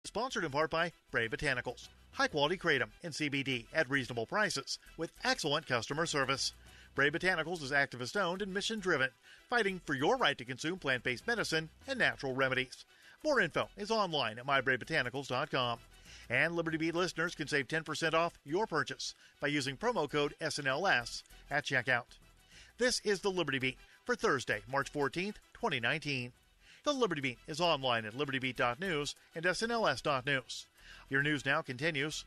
Sponsored in part by Brave Botanicals. High-quality kratom and CBD at reasonable prices with excellent customer service. Brave Botanicals is activist-owned and mission-driven, fighting for your right to consume plant-based medicine and natural remedies. More info is online at mybravebotanicals.com. And Liberty Beat listeners can save 10% off your purchase by using promo code SNLS at checkout. This is the Liberty Beat for Thursday, March 14th, 2019. The Liberty Beat is online at libertybeat.news and snls.news. Your news now continues.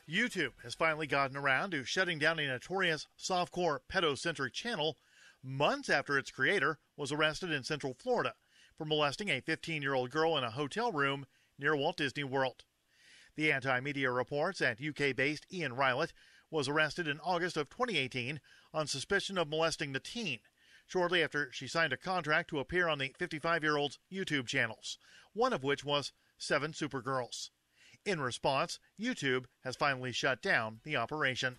YouTube has finally gotten around to shutting down a notorious softcore pedocentric channel months after its creator was arrested in Central Florida for molesting a 15-year-old girl in a hotel room near Walt Disney World. The anti-media reports that UK-based Ian Rylett was arrested in August of 2018 on suspicion of molesting the teen, shortly after she signed a contract to appear on the 55-year-old's YouTube channels, one of which was 7 Supergirls. In response, YouTube has finally shut down the operation.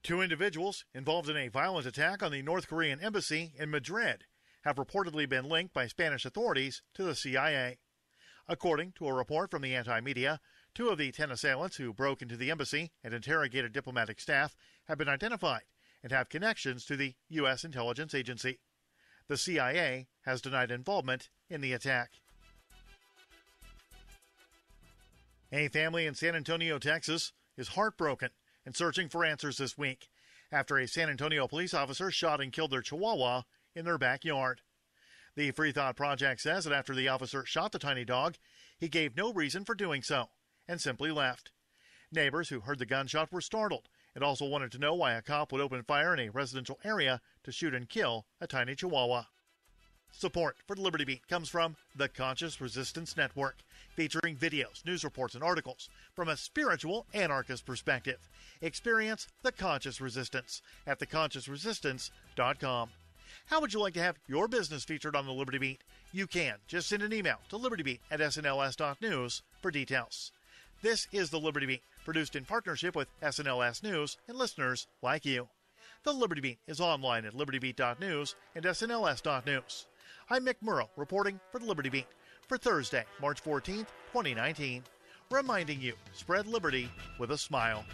2 individuals involved in a violent attack on the North Korean embassy in Madrid have reportedly been linked by Spanish authorities to the CIA. According to a report from the anti-media, 2 of the 10 assailants who broke into the embassy and interrogated diplomatic staff have been identified and have connections to the U.S. intelligence agency. The CIA has denied involvement in the attack. A family in San Antonio, Texas, is heartbroken and searching for answers this week after a San Antonio police officer shot and killed their chihuahua in their backyard. The Free Thought Project says that after the officer shot the tiny dog, he gave no reason for doing so and simply left. Neighbors who heard the gunshot were startled and also wanted to know why a cop would open fire in a residential area to shoot and kill a tiny chihuahua. Support for the Liberty Beat comes from the Conscious Resistance Network, featuring videos, news reports, and articles from a spiritual anarchist perspective. Experience the Conscious Resistance at theconsciousresistance.com. How would you like to have your business featured on the Liberty Beat? You can. Just send an email to libertybeat@snls.news for details. This is the Liberty Beat, produced in partnership with SNLS News and listeners like you. The Liberty Beat is online at libertybeat.news and snls.news. I'm Mick Murrow, reporting for the Liberty Beat for Thursday, March 14th, 2019. Reminding you, spread liberty with a smile.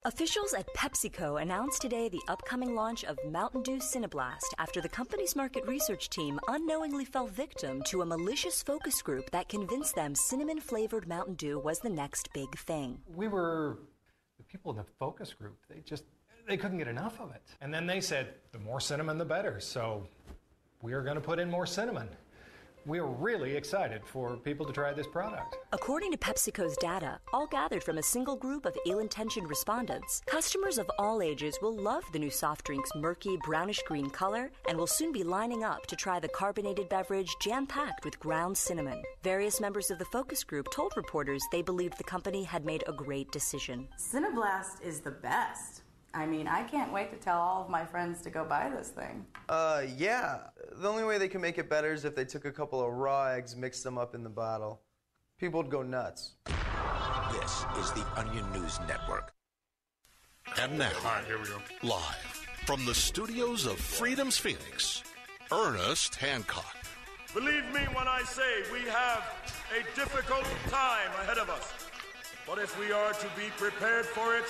Officials at PepsiCo announced today the upcoming launch of Mountain Dew Cineblast after the company's market research team unknowingly fell victim to a malicious focus group that convinced them cinnamon-flavored Mountain Dew was the next big thing. The people in the focus group, they couldn't get enough of it. And then they said, the more cinnamon, the better. So we are going to put in more cinnamon. We are really excited for people to try this product. According to PepsiCo's data, all gathered from a single group of ill-intentioned respondents, customers of all ages will love the new soft drink's murky brownish-green color and will soon be lining up to try the carbonated beverage jam-packed with ground cinnamon. Various members of the focus group told reporters they believed the company had made a great decision. Cineblast is the best. I mean, I can't wait to tell all of my friends to go buy this thing. Yeah. The only way they can make it better is if they took a couple of raw eggs, mixed them up in the bottle. People would go nuts. This is the Onion News Network. And now, all right, here we go. Live from the studios of Freedom's Phoenix, Ernest Hancock. Believe me when I say we have a difficult time ahead of us. But if we are to be prepared for it,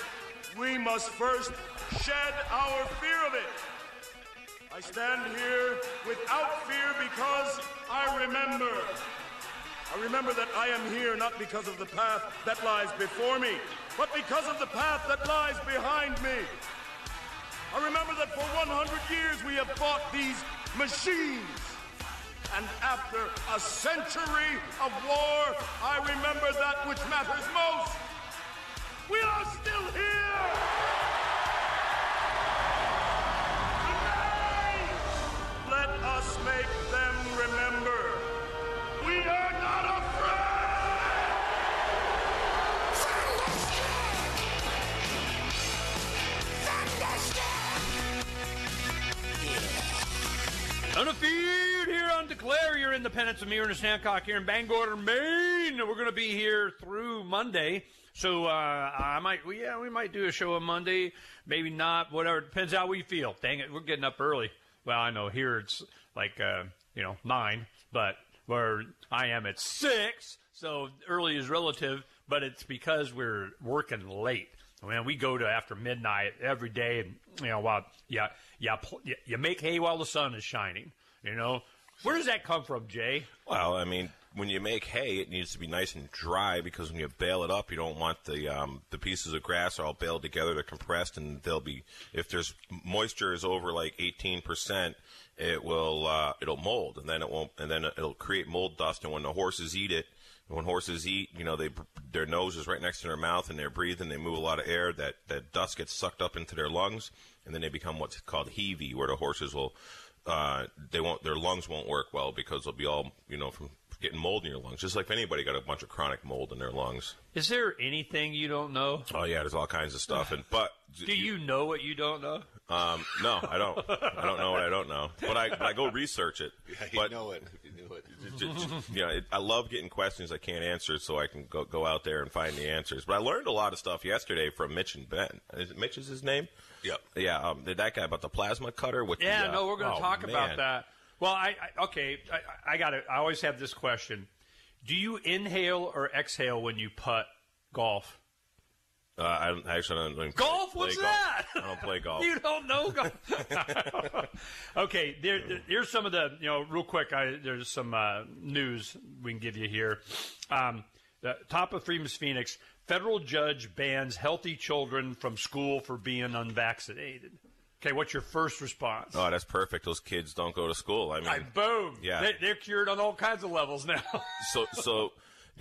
we must first shed our fear of it. I stand here without fear because I remember that I am here not because of the path that lies before me, but because of the path that lies behind me. I remember that for 100 years we have fought these machines. And after a century of war, I remember that which matters most. We are still here! Today, let us make them remember. We are not afraid! Yeah. Undefeated here on Declare Your Independence with me, Ernest Hancock, here in Bangor, Maine. We're going to be here through Monday. So we might do a show on Monday, maybe not, whatever. It depends how we feel. Dang it, we're getting up early. Well, I know here it's 9, but where I am at 6. So early is relative, but it's because we're working late. I mean, we go to after midnight every day, and you make hay while the sun is shining. Where does that come from, Jay? Well, I mean, when you make hay, it needs to be nice and dry because when you bale it up, you don't want the pieces of grass are all baled together. They're compressed, and they'll be, if there's moisture is over like 18%, it'll mold, and then it won't, and then it'll create mold dust. And when the horses eat it, when horses eat, their nose is right next to their mouth, and they're breathing. They move a lot of air. That dust gets sucked up into their lungs, and then they become what's called heavy, where the horses will. Their lungs won't work well because they'll be all, from getting mold in your lungs. Just like if anybody got a bunch of chronic mold in their lungs. Is there anything you don't know? Oh yeah, there's all kinds of stuff. Do you know what you don't know? No, I don't. I don't know what I don't know. But I go research it. Yeah, you know it. You knew it. I love getting questions I can't answer, so I can go out there and find the answers. But I learned a lot of stuff yesterday from Mitch and Ben. Mitch is his name? Yep. Yeah. That guy about the plasma cutter. With we're going to talk about that. Well, I got it. I always have this question: do you inhale or exhale when you putt golf? I actually don't golf. What's golf. That? I don't play golf. You don't know golf. Okay, here's some of the real quick. There's some news we can give you here. The top of Freedom's Phoenix. Federal judge bans healthy children from school for being unvaccinated. Okay, what's your first response? Oh, that's perfect. Those kids don't go to school. I mean, boom. Yeah, they're cured on all kinds of levels now. So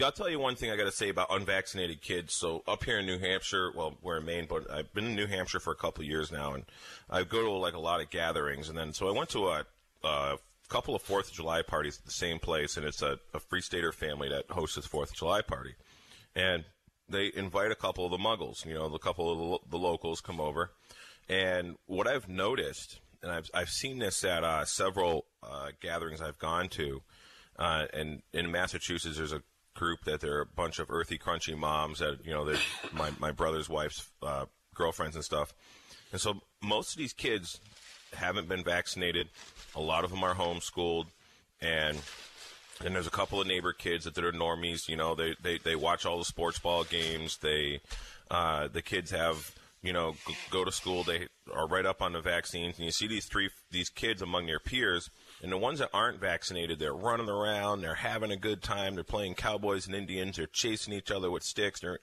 I'll tell you one thing I got to say about unvaccinated kids. So up here in New Hampshire, well, we're in Maine, but I've been in New Hampshire for a couple of years now, and I go to a lot of gatherings, and then so I went to a couple of 4th of July parties at the same place, and it's a Free Stater family that hosts this 4th of July party, and they invite a couple of the muggles, a couple of the locals come over. And what I've noticed, and I've seen this at several gatherings I've gone to, and in Massachusetts there's a group that they're a bunch of earthy, crunchy moms that, they're my brother's wife's girlfriends and stuff. And so most of these kids haven't been vaccinated. A lot of them are homeschooled, and there's a couple of neighbor kids that are normies. They watch all the sports ball games. The kids have, go to school. They are right up on the vaccines. And you see these kids among their peers, and the ones that aren't vaccinated, they're running around. They're having a good time. They're playing cowboys and Indians. They're chasing each other with sticks. They're,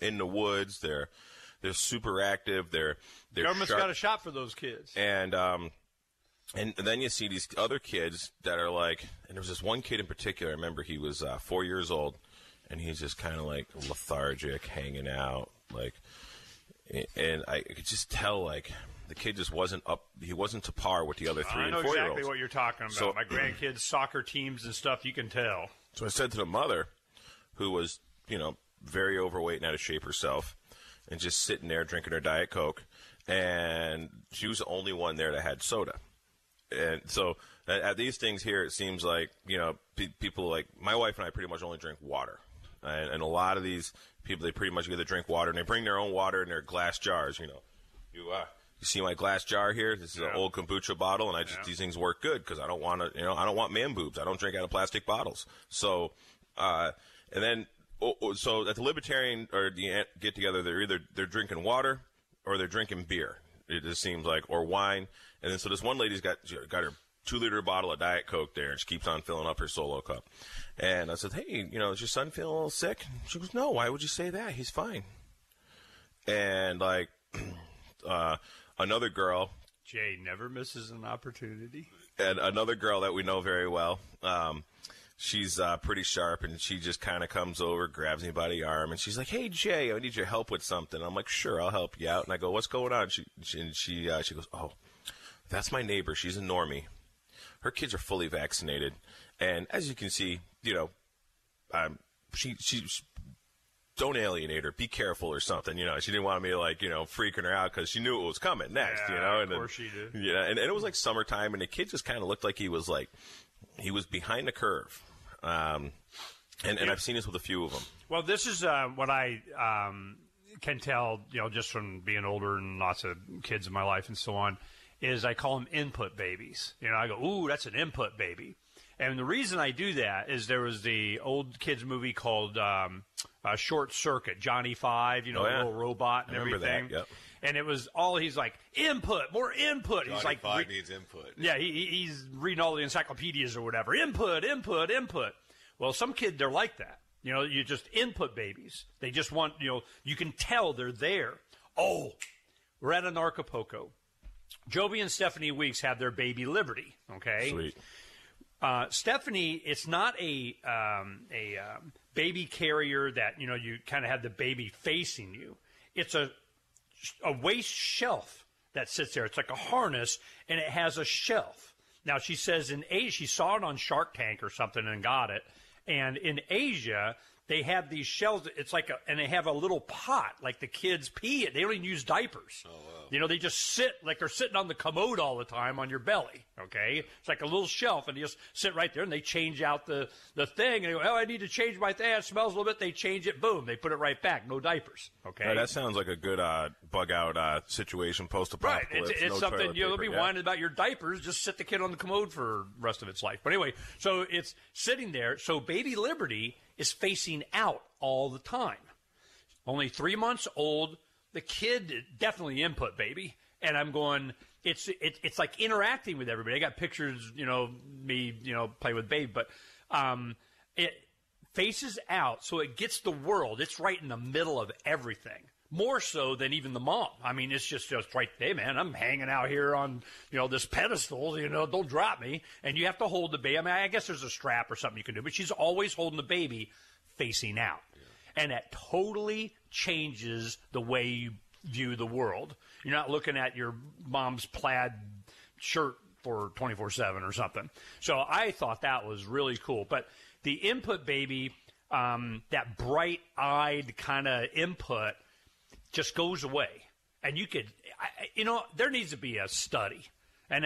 in the woods. They're super active. They're government's sharp. Got a shot for those kids. And then you see these other kids that are like, and there was this one kid in particular, I remember he was 4 years old, and he's just kind of like lethargic, hanging out, and I could just tell, the kid just wasn't up, he wasn't to par with the other 3 and 4 year olds. I know exactly what you're talking about. So, my grandkids' soccer teams and stuff, you can tell. So I said to the mother, who was, very overweight and out of shape herself, and just sitting there drinking her Diet Coke, and she was the only one there that had soda. And so at these things here, it seems like, people like my wife and I pretty much only drink water. And a lot of these people, they pretty much either drink water, and they bring their own water in their glass jars. You see my glass jar here? This is an old kombucha bottle, and these things work good because I don't want to, I don't want man boobs. I don't drink out of plastic bottles. So, and then, so at the Libertarian or the get together, they're drinking water or they're drinking beer. It just seems like, or wine. And then so this one lady's got her 2-liter bottle of Diet Coke there, and she keeps on filling up her Solo cup. And I said, hey, is your son feeling a little sick? She goes, no, why would you say that? He's fine. And another girl. Jay never misses an opportunity. And another girl that we know very well, she's pretty sharp, and she just kind of comes over, grabs me by the arm, and she's like, hey, Jay, I need your help with something. I'm like, sure, I'll help you out. And I go, what's going on? She goes, oh, that's my neighbor. She's a normie. Her kids are fully vaccinated. And as you can see, she don't alienate her. Be careful or something. She didn't want me freaking her out because she knew it was coming next, Of course she did. Yeah, and it was like summertime, and the kid just kind of looked like he was behind the curve. And I've seen this with a few of them. Well, this is what I can tell, just from being older and lots of kids in my life and so on, is I call them input babies. I go, ooh, that's an input baby. And the reason I do that is there was the old kids movie called Short Circuit, Johnny Five, the little robot and everything. That, yep. And it was he's like, input, more input. Johnny he's like, Five needs input. Yeah, he's reading all the encyclopedias or whatever. Input. Well, some kid, they're like that. You just input babies. They just want, you can tell they're there. Oh, we're at an Acapulco. Joby and Stephanie Weeks have their baby Liberty, okay? Sweet. Stephanie, it's not a baby carrier that, you kind of have the baby facing you. It's a waist shelf that sits there. It's like a harness, and it has a shelf. Now, she says in Asia, she saw it on Shark Tank or something and got it. And in Asia, they have these shelves. It's like and they have a little pot, like the kids pee it. They don't even use diapers. Oh, wow. They just sit like they're sitting on the commode all the time on your belly. Okay, it's like a little shelf, and you just sit right there, and they change out the thing. And they go, I need to change my thing. It smells a little bit. They change it. Boom. They put it right back. No diapers. Okay. Right, that sounds like a good bug out situation. Post-apocalypse. Right. It's something you'll be whining about your diapers. Just sit the kid on the commode for the rest of its life. But anyway, so it's sitting there. So baby Liberty is facing out all the time. Only 3 months old. The kid, definitely input baby. And I'm going, it's like interacting with everybody. I got pictures, me, play with babe, but it faces out, so it gets the world. It's right in the middle of everything. More so than even the mom. I mean, it's just right there, man. I'm hanging out here on, this pedestal, don't drop me. And you have to hold the baby. I mean, I guess there's a strap or something you can do, but she's always holding the baby facing out. Yeah. And that totally changes the way you view the world. You're not looking at your mom's plaid shirt for 24/7 or something. So I thought that was really cool. But the input baby, that bright-eyed kind of input, just goes away. And you could, there needs to be a study. And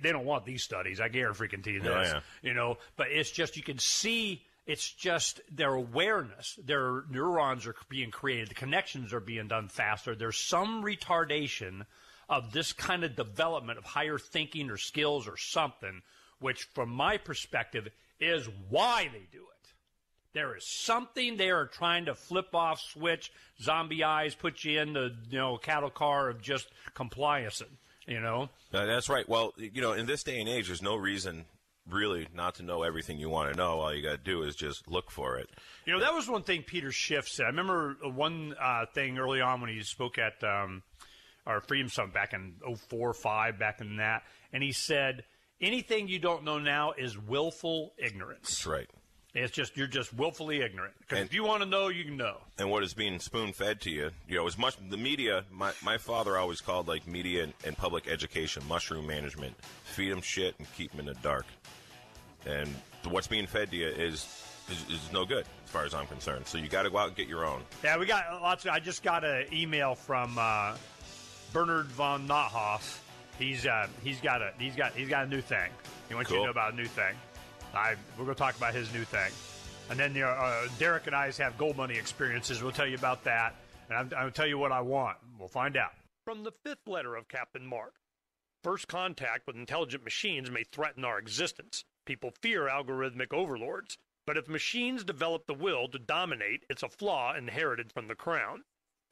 they don't want these studies. I guarantee you this. Oh, yeah. But it's just, you can see, it's just their awareness. Their neurons are being created. The connections are being done faster. There's some retardation of this kind of development of higher thinking or skills or something, which from my perspective is why they do it. There is something they are trying to flip off, switch, zombie eyes, put you in the cattle car of just compliance. That's right. Well, in this day and age, there's no reason really not to know everything you want to know. All you got to do is just look for it. That was one thing Peter Schiff said. I remember one thing early on when he spoke at our Freedom Summit back in 2004, 2005, back in that, and he said, anything you don't know now is willful ignorance. That's right. It's just, you're just willfully ignorant. Because if you want to know, you can know. And what is being spoon-fed to you, as much, the media, my father always called, like, media and public education, mushroom management. Feed them shit and keep them in the dark. And what's being fed to you is no good, as far as I'm concerned. So you got to go out and get your own. Yeah, we got lots I just got an email from Bernard von Nothoff. He's got a new thing. He wants you to know about a new thing. We're going to talk about his new thing. And then Derek and I have gold money experiences. We'll tell you about that. And I'll tell you what I want. We'll find out. From the fifth letter of Captain Mark. First contact with intelligent machines may threaten our existence. People fear algorithmic overlords. But if machines develop the will to dominate, it's a flaw inherited from the crown.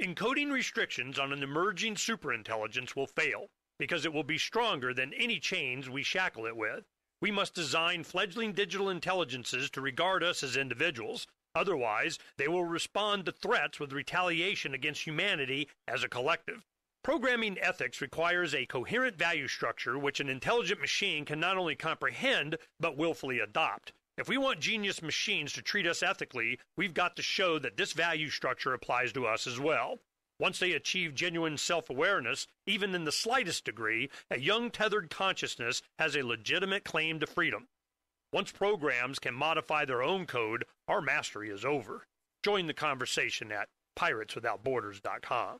Encoding restrictions on an emerging superintelligence will fail, because it will be stronger than any chains we shackle it with. We must design fledgling digital intelligences to regard us as individuals. Otherwise, they will respond to threats with retaliation against humanity as a collective. Programming ethics requires a coherent value structure which an intelligent machine can not only comprehend, but willfully adopt. If we want genius machines to treat us ethically, we've got to show that this value structure applies to us as well. Once they achieve genuine self-awareness, even in the slightest degree, a young tethered consciousness has a legitimate claim to freedom. Once programs can modify their own code, our mastery is over. Join the conversation at pirateswithoutborders.com.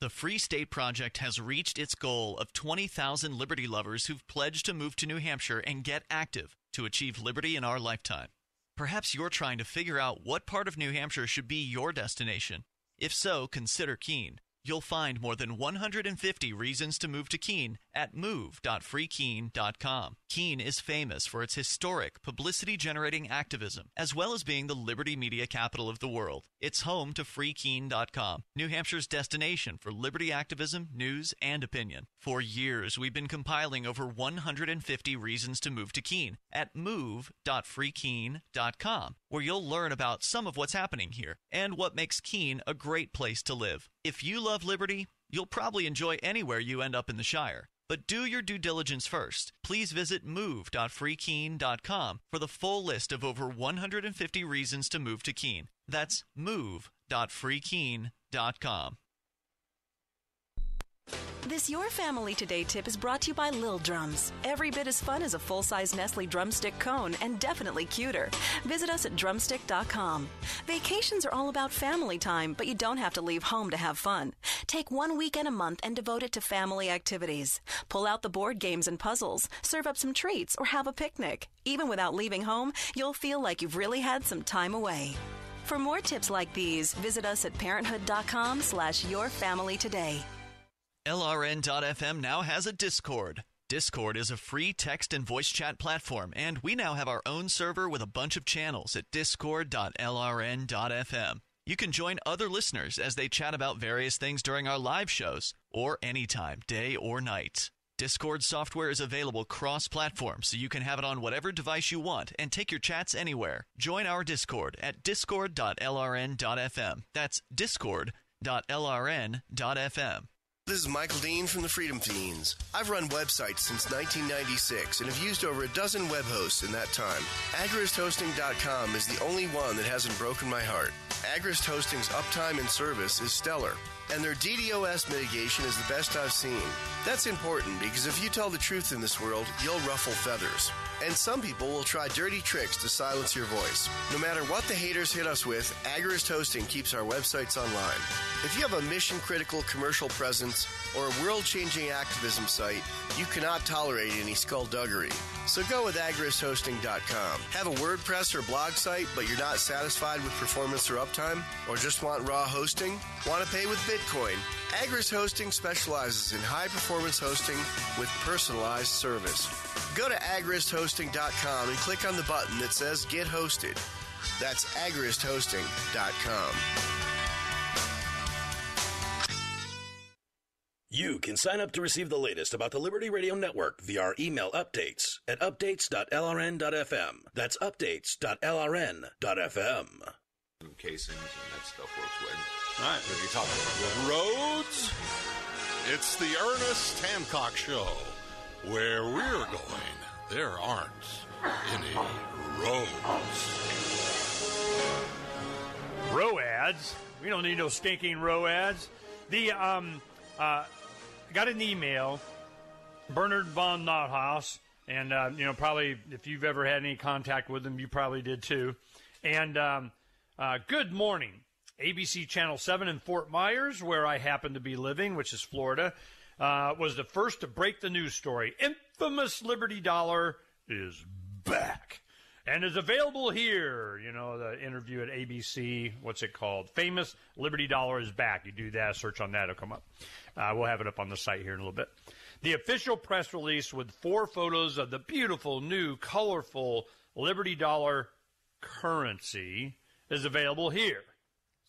The Free State Project has reached its goal of 20,000 liberty lovers who've pledged to move to New Hampshire and get active to achieve liberty in our lifetime. Perhaps you're trying to figure out what part of New Hampshire should be your destination. If so, consider Keene. You'll find more than 150 reasons to move to Keene at move.freekeene.com. Keene is famous for its historic, publicity-generating activism, as well as being the liberty media capital of the world. It's home to freekeene.com, New Hampshire's destination for liberty activism, news, and opinion. For years, we've been compiling over 150 reasons to move to Keene at move.freekeene.com, where you'll learn about some of what's happening here and what makes Keene a great place to live. If you love liberty, you'll probably enjoy anywhere you end up in the Shire. But do your due diligence first. Please visit move.freekeene.com for the full list of over 150 reasons to move to Keene. That's move.freekeene.com. This Your Family Today tip is brought to you by Lil Drums. Every bit as fun as a full-size Nestle drumstick cone and definitely cuter. Visit us at drumstick.com. Vacations are all about family time, but you don't have to leave home to have fun. Take 1 weekend a month and devote it to family activities. Pull out the board games and puzzles, serve up some treats, or have a picnic. Even without leaving home, you'll feel like you've really had some time away. For more tips like these, visit us at parenthood.com/yourfamilytoday. LRN.FM now has a Discord. Discord is a free text and voice chat platform, and we now have our own server with a bunch of channels at discord.lrn.fm. You can join other listeners as they chat about various things during our live shows, or anytime, day or night. Discord software is available cross-platform, so you can have it on whatever device you want and take your chats anywhere. Join our Discord at discord.lrn.fm. That's discord.lrn.fm. This is Michael Dean from the Freedom Fiends. I've run websites since 1996 and have used over a dozen web hosts in that time. AgristHosting.com is the only one that hasn't broken my heart. Agrist Hosting's uptime and service is stellar, and their DDoS mitigation is the best I've seen. That's important because if you tell the truth in this world, you'll ruffle feathers. And some people will try dirty tricks to silence your voice. No matter what the haters hit us with, Agrist Hosting keeps our websites online. If you have a mission-critical commercial presence or a world-changing activism site, you cannot tolerate any skullduggery. So go with agristhosting.com. Have a WordPress or blog site, but you're not satisfied with performance or uptime? Or just want raw hosting? Want to pay with Bitcoin? Agrist Hosting specializes in high-performance hosting with personalized service. Go to agristhosting.com and click on the button that says Get Hosted. That's agristhosting.com. You can sign up to receive the latest about the Liberty Radio Network via our email updates at updates.lrn.fm. That's updates.lrn.fm. Casings and that stuff works well. All right, we're talking about roads. It's the Ernest Hancock Show. Where we're going, there aren't any roads. Roads? We don't need no stinking roads. The got an email, Bernard von Nothaus, and probably if you've ever had any contact with him, you probably did too. And good morning, ABC Channel 7 in Fort Myers, where I happen to be living, which is Florida, was the first to break the news story. Infamous Liberty Dollar is back and is available here. You know, the interview at ABC, what's it called? Famous Liberty Dollar is back. You do that, search on that, it'll come up. We'll have it up on the site here in a little bit. The official press release with 4 photos of the beautiful, new, colorful Liberty Dollar currency is available here.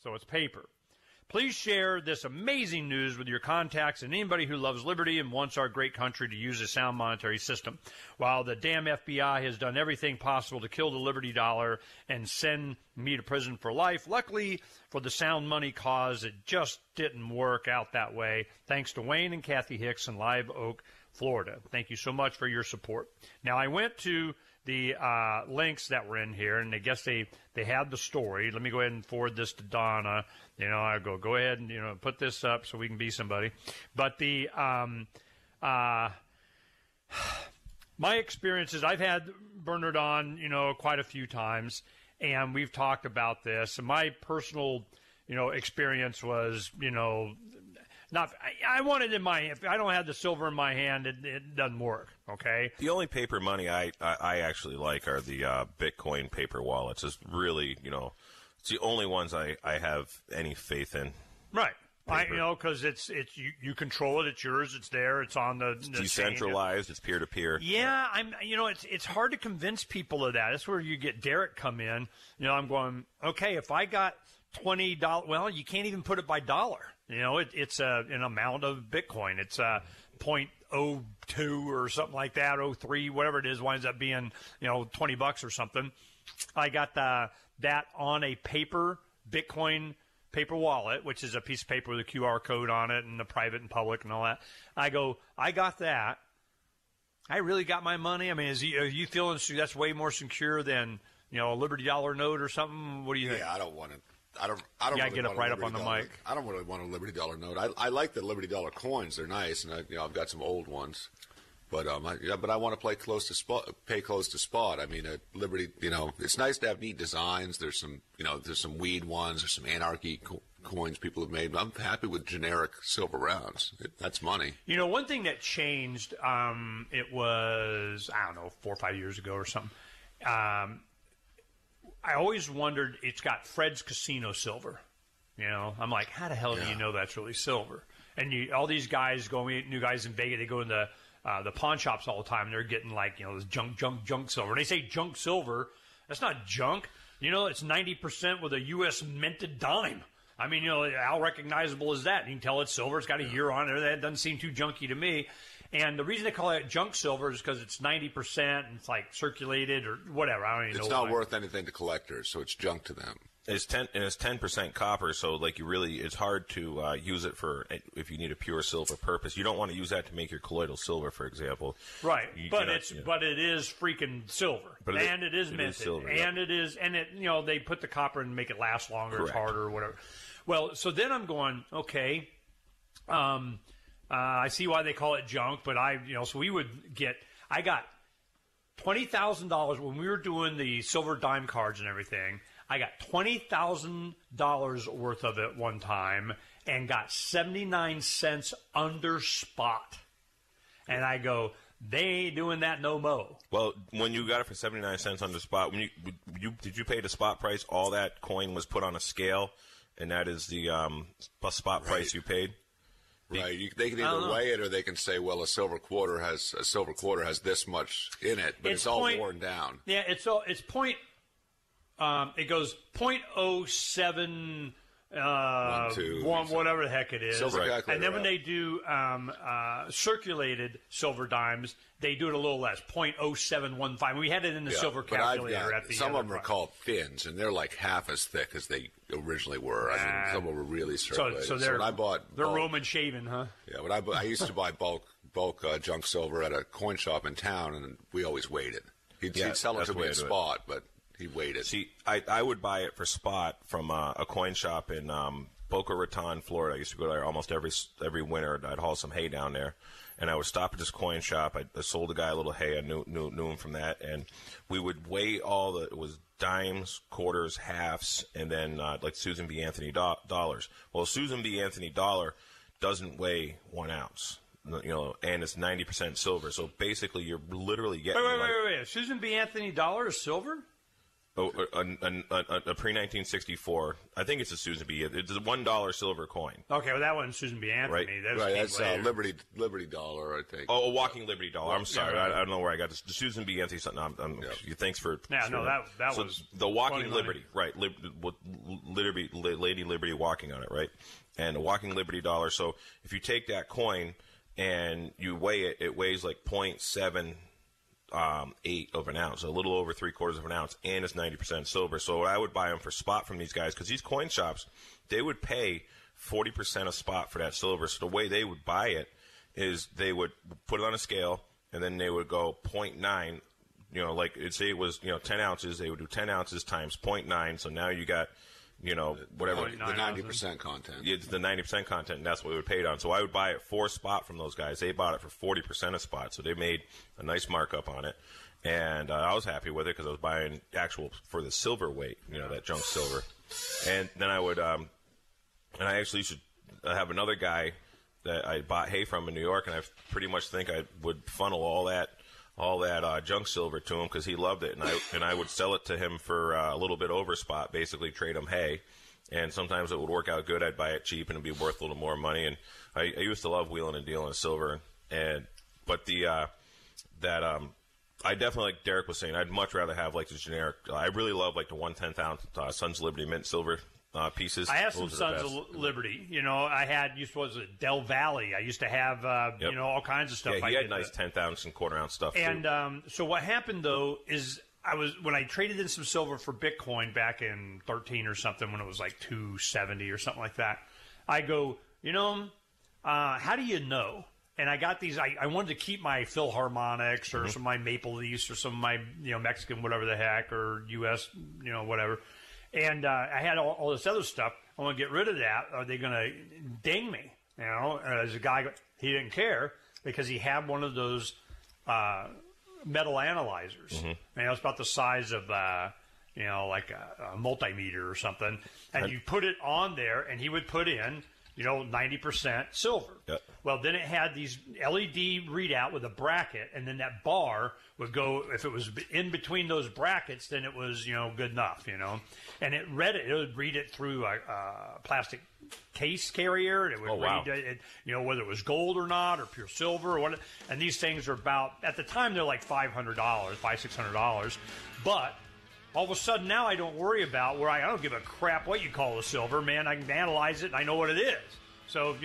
So it's paper. Please share this amazing news with your contacts and anybody who loves liberty and wants our great country to use a sound monetary system. While the damn FBI has done everything possible to kill the Liberty Dollar and send me to prison for life, luckily for the sound money cause, it just didn't work out that way. Thanks to Wayne and Kathy Hicks in Live Oak, Florida. Thank you so much for your support. Now, I went to the links that were in here, and I guess they had the story. Let me go ahead and forward this to Donna. I go ahead and, put this up so we can be somebody. But the my experience is I've had Bernard on, quite a few times, and we've talked about this. And my personal, experience was, not. I want it in my hand. If I don't have the silver in my hand, it doesn't work. Okay. The only paper money I actually like are the Bitcoin paper wallets. It's really, it's the only ones I have any faith in. Right. paper. Because it's you control it. It's yours. It's there. It's on the decentralized. chain. It's peer to peer. Yeah, it's hard to convince people of that. That's where you get Derek come in. I'm going, okay, if I got $20, well, you can't even put it by dollar. It's an amount of Bitcoin. It's 0.02 or something like that, 0.03, whatever it is, winds up being $20 or something. I got that on a paper wallet, which is a piece of paper with a QR code on it and the private and public and all that. I got that. I really got my money. I mean, are you feeling that's way more secure than a Liberty Dollar note or something? What do you think? Yeah, I don't want to. I don't. Yeah, really get up right up on the mic. I don't really want a Liberty Dollar note. I like the Liberty Dollar coins; they're nice, and I've got some old ones. But I want to play close to spot, pay close to spot. I mean, Liberty, it's nice to have neat designs. There's some weed ones, there's some anarchy coins people have made. I'm happy with generic silver rounds. That's money. One thing that changed, it was, I don't know, 4 or 5 years ago or something. I always wondered, it's got Fred's Casino silver. I'm like, how the hell do you know that's really silver? And all these guys new guys in Vegas, they go in the pawn shops all the time. They're getting this junk silver. And they say junk silver. That's not junk. It's 90% with a U.S. minted dime. I mean, how recognizable is that? You can tell it's silver. It's got a year on it. That doesn't seem too junky to me. And the reason they call it junk silver is because it's 90% and it's circulated or whatever. I don't even know. It's not worth anything to collectors, so it's junk to them. It's 10% copper, so it's hard to use it for if you need a pure silver purpose. You don't want to use that to make your colloidal silver, for example. Right, but it is freaking silver, it is minted, silver, and they put the copper and make it last longer. Correct. It's harder or whatever. Well, so then I'm going, okay. I see why they call it junk, but I got $20,000 when we were doing the silver dime cards and everything. I got $20,000 worth of it one time and got 79 cents under spot. And I go, they ain't doing that no mo. Well, when you got it for 79 cents under spot, did you pay the spot price? All that coin was put on a scale, and that is the spot price you paid? Right. They can either weigh it or they can say, well, a silver quarter has this much in it, but it's all worn down. Yeah, it goes 0.07 whatever the heck it is. Right. And then when they do circulated silver dimes, they do it a little less, 0.0715. We had it in the silver calculator at the some of them are called fins, and they're like half as thick as they originally were. I mean, some of them were really circulated. So when I bought they're Roman shaven, huh? Yeah, when I used to buy bulk junk silver at a coin shop in town, and we always weighed it. He'd sell it to me at spot, but he waited. See, I would buy it for spot from a coin shop in Boca Raton, Florida. I used to go there almost every winter. I'd haul some hay down there, and I would stop at this coin shop. I sold a guy a little hay. I knew him from that, and we would weigh it was dimes, quarters, halves, and then like Susan B. Anthony dollars. Well, Susan B. Anthony dollar doesn't weigh 1 ounce. And it's 90% silver. So basically, you're literally getting. Wait. Susan B. Anthony dollar is silver? A pre-1964. I think it's a Susan B. It's a $1 silver coin. Okay, well, that wasn't Susan B. Anthony. Right. That's Liberty Dollar, I think. Oh, a walking Liberty Dollar. I'm sorry. Yeah, right. I don't know where I got this. The Susan B. Anthony something. Thanks for. Yeah, no, that was the walking Liberty, right? Lady Liberty walking on it, right? And a walking Liberty Dollar. So if you take that coin and you weigh it, it weighs like 0.78 of an ounce, a little over 3/4 of an ounce, and it's 90% silver. So I would buy them for spot from these guys because these coin shops, they would pay 40% a spot for that silver. So the way they would buy it is they would put it on a scale, and then they would go 0.9. Like say it was 10 ounces, they would do 10 ounces times 0.9. So now you got whatever. The 90% content. It's the 90% content, and that's what we would pay it on. So I would buy it for spot from those guys. They bought it for 40% a spot, so they made a nice markup on it. And I was happy with it because I was buying actual for the silver weight, that junk silver. And then I would, and I actually should have another guy that I bought hay from in New York, and I pretty much think I would funnel all that junk silver to him because he loved it, and I would sell it to him for a little bit over spot, basically trade him hay, And sometimes it would work out good. I'd buy it cheap and it'd be worth a little more money. And I used to love wheeling and dealing silver. But I definitely, like Derek was saying, I'd much rather have like the generic. I really love like the 1/10 ounce Sons of Liberty mint silver pieces. I have some Sons of Liberty. I had Del Valley. I used to have all kinds of stuff. Yeah, he had nice 10th ounce and quarter ounce stuff. And so what happened though is when I traded in some silver for Bitcoin back in 13 or something, when it was like 270 or something like that. I go, how do you know? And I got these. I wanted to keep my Philharmonics or some of my Maple Leafs or some of my Mexican whatever the heck or U.S. Whatever. And I had all this other stuff. I want to get rid of that. Are they going to ding me? As a guy, he didn't care because he had one of those metal analyzers. Mm-hmm. It's about the size of like a multimeter or something. And you put it on there, and he would put in 90% silver. Yep. Well, then it had these LED readout with a bracket, and then that bar would go, if it was in between those brackets, then it was, good enough, And it would read it through a plastic case carrier, and it would read it, whether it was gold or not, or pure silver, or what. And these things are about, at the time, they're like $600, but all of a sudden now I don't worry about I don't give a crap what you call the silver, man. I can analyze it and I know what it is. So,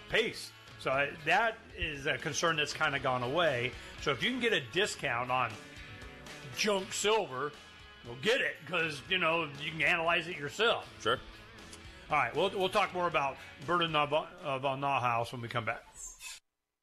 pace. So that is a concern that's kind of gone away. So if you can get a discount on junk silver, well, get it because, you can analyze it yourself. Sure. All right, we'll talk more about Burden von Nauhaus when we come back.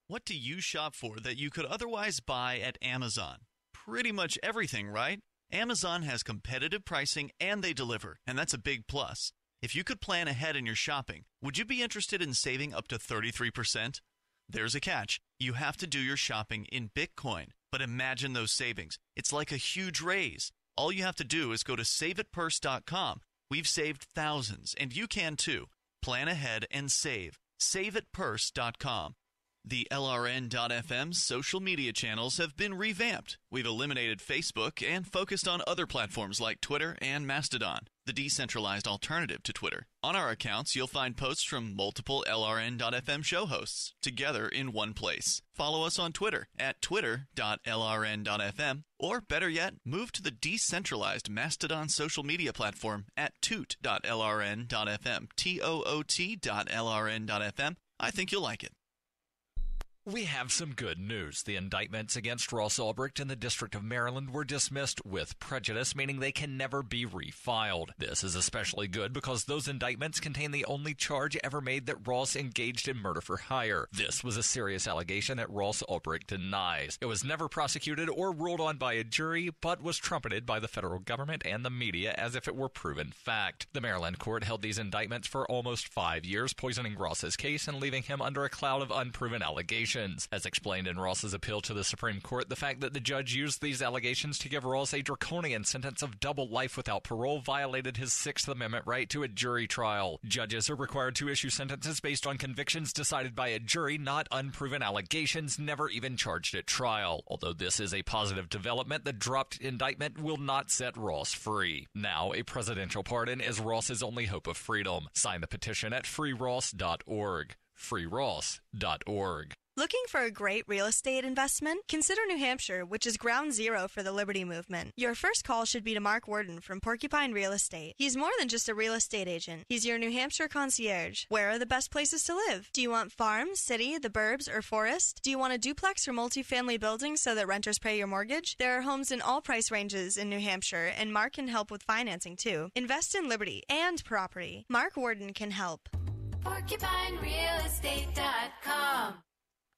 What do you shop for that you could otherwise buy at Amazon? Pretty much everything, right? Amazon has competitive pricing and they deliver, and that's a big plus. If you could plan ahead in your shopping, would you be interested in saving up to 33%? There's a catch. You have to do your shopping in Bitcoin. But imagine those savings. It's like a huge raise. All you have to do is go to saveatpurse.com. We've saved thousands, and you can too. Plan ahead and save. Saveatpurse.com. The LRN.FM social media channels have been revamped. We've eliminated Facebook and focused on other platforms like Twitter and Mastodon, the decentralized alternative to Twitter. On our accounts, you'll find posts from multiple LRN.FM show hosts together in one place. Follow us on Twitter at twitter.lrn.fm, or better yet, move to the decentralized Mastodon social media platform at toot.lrn.fm, toot.lrn.fm. I think you'll like it. We have some good news. The indictments against Ross Ulbricht in the District of Maryland were dismissed with prejudice, meaning they can never be refiled. This is especially good because those indictments contain the only charge ever made that Ross engaged in murder for hire. This was a serious allegation that Ross Ulbricht denies. It was never prosecuted or ruled on by a jury, but was trumpeted by the federal government and the media as if it were proven fact. The Maryland court held these indictments for almost 5 years, poisoning Ross's case and leaving him under a cloud of unproven allegations. As explained in Ross's appeal to the Supreme Court, the fact that the judge used these allegations to give Ross a draconian sentence of double life without parole violated his Sixth Amendment right to a jury trial. Judges are required to issue sentences based on convictions decided by a jury, not unproven allegations never even charged at trial. Although this is a positive development, the dropped indictment will not set Ross free. Now, a presidential pardon is Ross's only hope of freedom. Sign the petition at freeross.org. freeross.org. Looking for a great real estate investment? Consider New Hampshire, which is ground zero for the Liberty Movement. Your first call should be to Mark Worden from Porcupine Real Estate. He's more than just a real estate agent. He's your New Hampshire concierge. Where are the best places to live? Do you want farm, city, the burbs, or forest? Do you want a duplex or multifamily building so that renters pay your mortgage? There are homes in all price ranges in New Hampshire, and Mark can help with financing too. Invest in liberty and property. Mark Worden can help. PorcupineRealEstate.com.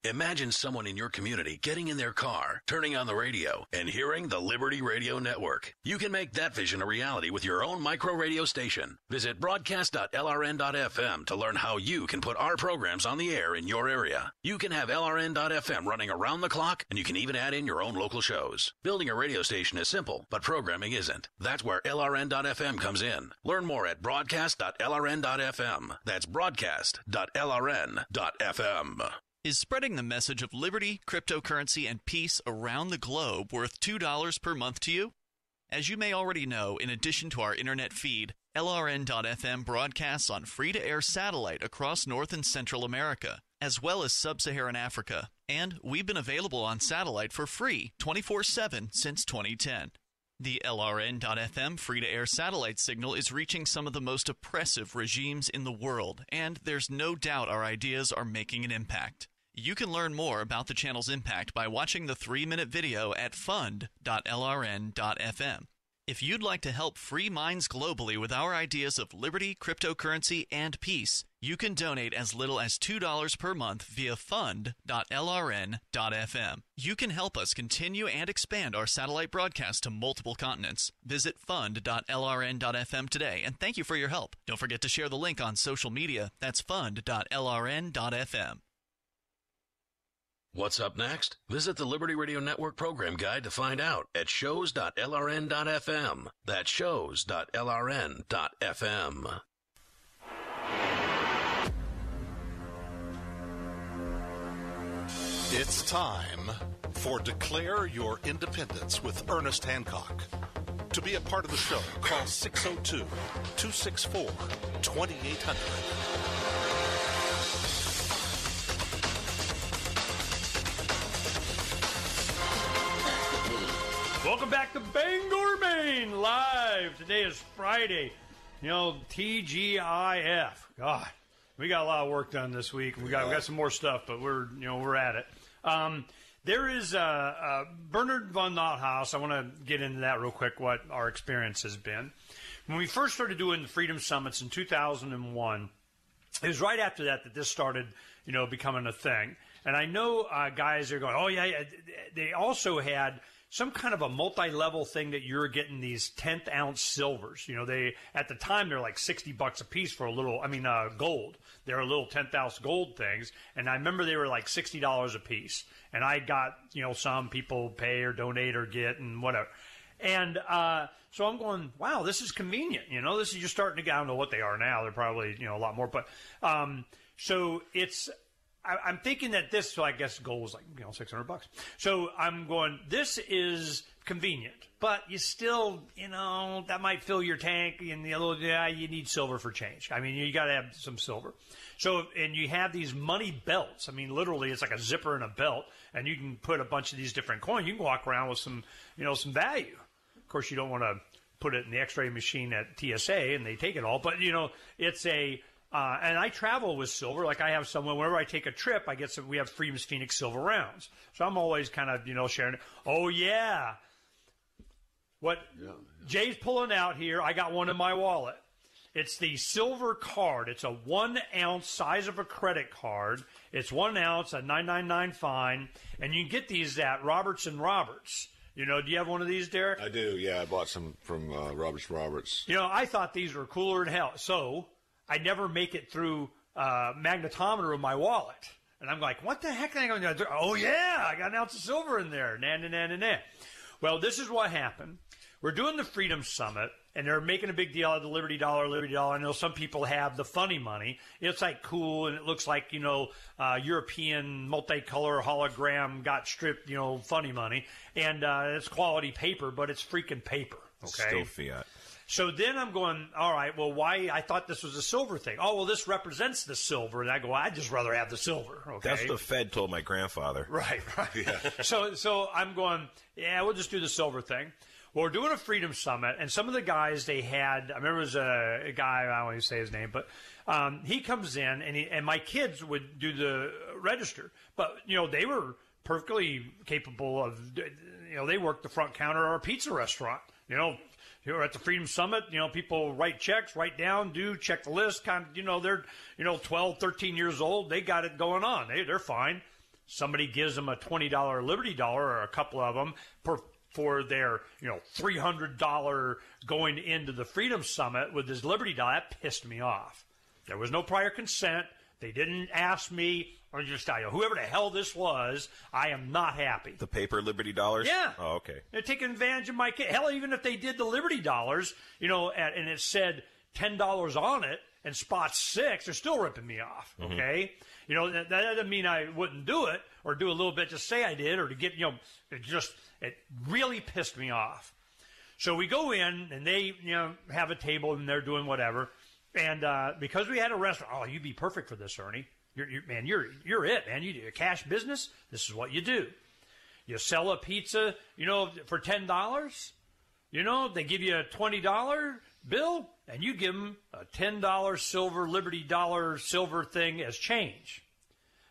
Imagine someone in your community getting in their car, turning on the radio, and hearing the Liberty Radio Network. You can make that vision a reality with your own micro radio station. Visit broadcast.lrn.fm to learn how you can put our programs on the air in your area. You can have LRN.FM running around the clock, and you can even add in your own local shows. Building a radio station is simple, but programming isn't. That's where LRN.FM comes in. Learn more at broadcast.lrn.fm. That's broadcast.lrn.fm. Is spreading the message of liberty, cryptocurrency, and peace around the globe worth $2 per month to you? As you may already know, in addition to our internet feed, LRN.FM broadcasts on free-to-air satellite across North and Central America, as well as Sub-Saharan Africa. And we've been available on satellite for free 24/7 since 2010. The LRN.FM free-to-air satellite signal is reaching some of the most oppressive regimes in the world, and there's no doubt our ideas are making an impact. You can learn more about the channel's impact by watching the 3-minute video at fund.lrn.fm. If you'd like to help free minds globally with our ideas of liberty, cryptocurrency, and peace, you can donate as little as $2 per month via fund.lrn.fm. You can help us continue and expand our satellite broadcast to multiple continents. Visit fund.lrn.fm today, and thank you for your help. Don't forget to share the link on social media. That's fund.lrn.fm. What's up next? Visit the Liberty Radio Network program guide to find out at shows.lrn.fm. That's shows.lrn.fm. It's time for Declare Your Independence with Ernest Hancock. To be a part of the show, call 602-264-2800. Welcome back to Bangor, Maine, live. Today is Friday. You know, TGIF. God, we got a lot of work done this week. We got some more stuff, but we're at it. There is Bernard von Nothaus. I want to get into that real quick, what our experience has been. When we first started doing the Freedom Summits in 2001, it was right after that this started, becoming a thing. And I know guys are going, oh, yeah. They also had some kind of a multi-level thing that you're getting these 10th ounce silvers. At the time, they're like $60 a piece for gold. They're a little 10th ounce gold things. And I remember they were like $60 a piece. And I got, some people pay or donate or get and whatever. And so I'm going, wow, this is convenient. This is just starting to get, I don't know what they are now. They're probably, a lot more. But so it's, I'm thinking that this, so I guess gold is like, $600. So I'm going, this is convenient, but you still, that might fill your tank and you need silver for change. You got to have some silver. So, and you have these money belts. Literally it's like a zipper and a belt, and you can put a bunch of these different coins. You can walk around with some, some value. Of course, you don't want to put it in the x-ray machine at TSA and they take it all, but it's a, and I travel with silver. Like I have someone, whenever I take a trip, I get some, we have Freedom's Phoenix silver rounds. So I'm always kind of, sharing it. Oh, yeah. What Jay's pulling out here, I got one in my wallet. It's the silver card. It's a 1 ounce size of a credit card. It's 1 ounce, a $9.99 fine. And you can get these at Roberts & Roberts. Do you have one of these, Derek? I do, yeah. I bought some from Roberts. I thought these were cooler than hell. So I never make it through magnetometer in my wallet. And I'm like, what the heck am I going to do? Oh, yeah, I got an ounce of silver in there. Nah. Well, this is what happened. We're doing the Freedom Summit, and they're making a big deal out of the Liberty Dollar. I know some people have the funny money. It's like cool, and it looks like, European multicolor hologram got stripped, funny money. And it's quality paper, but it's freaking paper. Okay? Still fiat. So then I'm going, all right, well, why? I thought this was a silver thing. Oh, well, this represents the silver. And I go, I'd just rather have the silver. Okay. That's what the Fed told my grandfather. Right. Yeah. So I'm going, yeah, we'll just do the silver thing. Well, we're doing a Freedom Summit, and some of the guys they had, I remember it was a guy, I don't want to say his name, but he comes in, and my kids would do the register. But, they were perfectly capable of, they worked the front counter at our pizza restaurant. Here at the Freedom Summit, people write checks, write down, check the list. They're, 12, 13 years old. They got it going on. They're fine. Somebody gives them a $20 Liberty Dollar, or a couple of them, for their, $300 going into the Freedom Summit with this Liberty Dollar. That pissed me off. There was no prior consent. They didn't ask me. Or just tell you, whoever the hell this was, I am not happy. The paper Liberty Dollars? Yeah. Oh, okay. They're taking advantage of my kid. Hell, even if they did the Liberty Dollars, and it said $10 on it and spot 6, they're still ripping me off, okay? Mm-hmm. That doesn't mean I wouldn't do it or do a little bit to say I did or to get, it really pissed me off. So we go in, and they, have a table, and they're doing whatever. And because we had a restaurant, oh, you'd be perfect for this, Ernie. You're it, man. You do a cash business. This is what you do. You sell a pizza, for $10. They give you a $20 bill, and you give them a $10 silver Liberty dollar silver thing as change.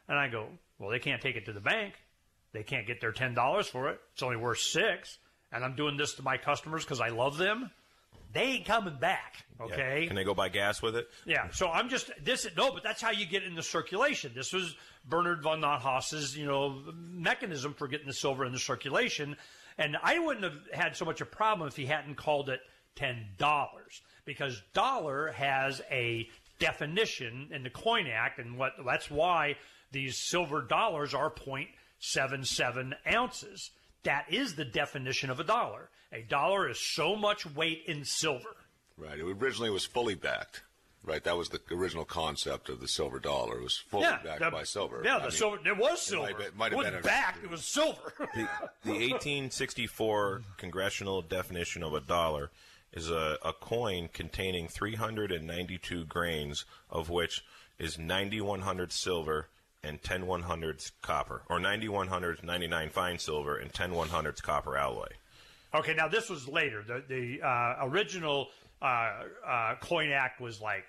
And I go, well, they can't take it to the bank. They can't get their $10 for it. It's only worth $6. And I'm doing this to my customers because I love them. They ain't coming back, okay? Yeah. Can they go buy gas with it? Yeah, so I'm just but that's how you get into circulation. This was Bernard von Nothaus's, mechanism for getting the silver into circulation, and I wouldn't have had so much a problem if he hadn't called it $10, because dollar has a definition in the Coin Act, and that's why these silver dollars are 0.77 ounces. That is the definition of a dollar. A dollar is so much weight in silver. Right. It originally was fully backed. Right. That was the original concept of the silver dollar. It was fully backed by silver. Yeah, silver. It was silver. It might have been backed. It was silver. The 1864 congressional definition of a dollar is a coin containing 392 grains, of which is 9,100 silver and 10/100ths copper, or 9,100 99 fine silver and 10/100ths copper alloy. Okay, now this was later. The original Coin Act was like,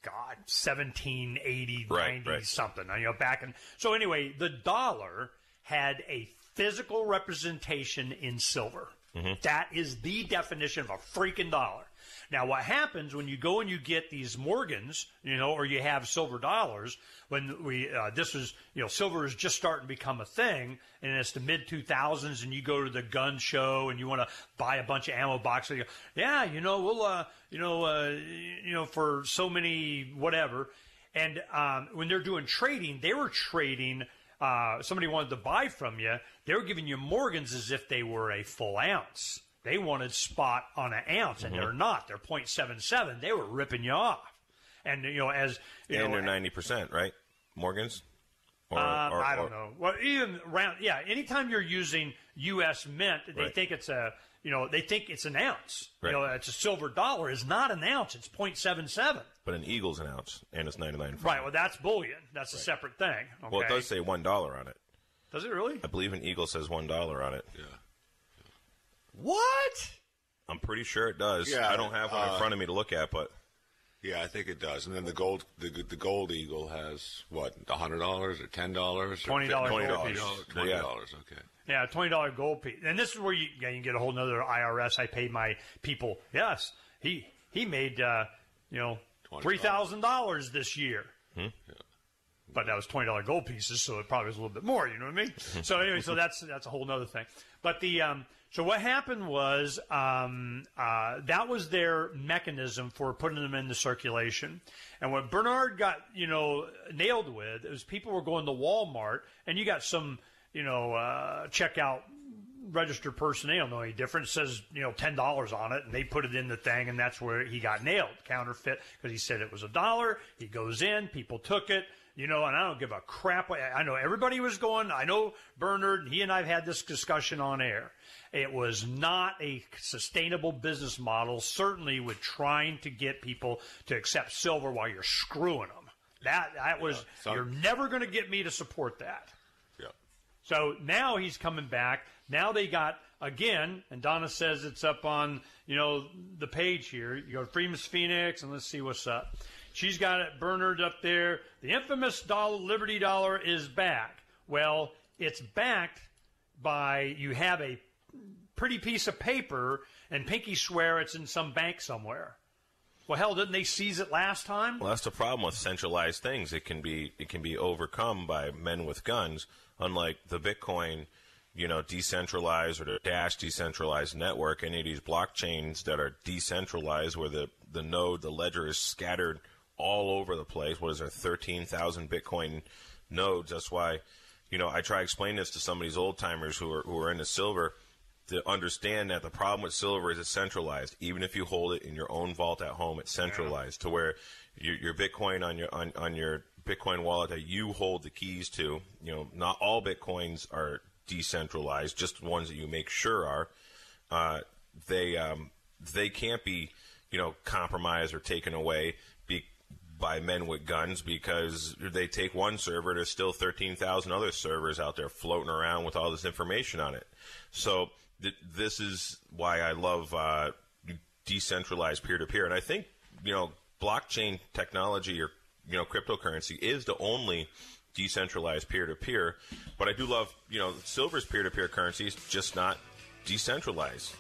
1780, 90 something. Back in. So anyway, the dollar had a physical representation in silver. Mm-hmm. That is the definition of a freaking dollar. Now, what happens when you go and you get these Morgans, or you have silver dollars, when silver is just starting to become a thing, and it's the mid-2000s, and you go to the gun show, and you want to buy a bunch of ammo boxes, you go, we'll, for so many whatever. And when they're doing trading, they were trading, somebody wanted to buy from you, they were giving you Morgans as if they were a full ounce. They wanted spot on an ounce, and they're not. They're 0.77. They were ripping you off. And, they're 90%, right? Morgans? I don't know. Well, even around, anytime you're using U.S. mint, they think it's an ounce. Right. It's a silver dollar. It's not an ounce. It's 0.77. But an eagle's an ounce, and it's 99. Right. Well, that's bullion. That's a separate thing. Okay. Well, it does say $1 on it. Does it really? I believe an eagle says $1 on it. Yeah. What? I'm pretty sure it does. Yeah, I don't have one in front of me to look at, but yeah, I think it does. And then the gold eagle has what, $100 or $10 $20 gold piece. $20. Okay. Yeah, $20 gold piece. And this is where you get a whole nother IRS. I paid my people. Yes, he made $3,000 this year. Yeah. But that was $20 gold pieces, so it probably was a little bit more. You know what I mean? So anyway, that's a whole other thing. But so what happened was that was their mechanism for putting them into circulation. And what Bernard got nailed with is people were going to Walmart, and you got some checkout registered person. They don't know any different. It says $10 on it, and they put it in the thing, and that's where he got nailed. Counterfeit, because he said it was $1. He goes in, people took it. And I don't give a crap. I know everybody was going. I know Bernard, he and I have had this discussion on air. It was not a sustainable business model, certainly with trying to get people to accept silver while you're screwing them. That was, you're never going to get me to support that. Yeah. So now he's coming back. Now they got, again, and Donna says it's up on, the page here. You go to Freeman's Phoenix, and let's see what's up. She's got it, Bernard, up there. The infamous Liberty Dollar is back. Well, it's backed by, you have a pretty piece of paper, and Pinky swear it's in some bank somewhere. Well, hell, didn't they seize it last time? Well, that's the problem with centralized things. It can be overcome by men with guns, unlike the Bitcoin, decentralized or the Dash decentralized network. Any of these blockchains that are decentralized, where the ledger is scattered all over the place. What is there, 13,000 Bitcoin nodes? That's why, I try to explain this to some of these old timers who are into silver, to understand that the problem with silver is it's centralized. Even if you hold it in your own vault at home, it's centralized to where your Bitcoin on your Bitcoin wallet that you hold the keys to. Not all Bitcoins are decentralized, just ones that you make sure are. they can't be, compromised or taken away by men with guns, because they take one server, there's still 13,000 other servers out there floating around with all this information on it. So this is why I love decentralized peer-to-peer. And I think, blockchain technology or, cryptocurrency is the only decentralized peer-to-peer. But I do love, Silver's peer-to-peer currency is just not decentralized.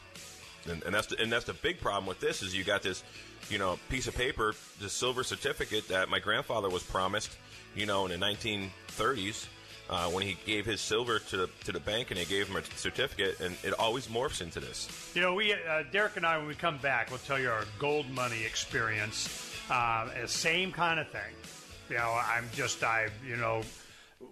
And that's the big problem with this is you got this, piece of paper, the silver certificate that my grandfather was promised, in the 1930s when he gave his silver to the bank and they gave him a certificate, and it always morphs into this. We Derek and I, when we come back, we'll tell you our gold money experience. Same kind of thing.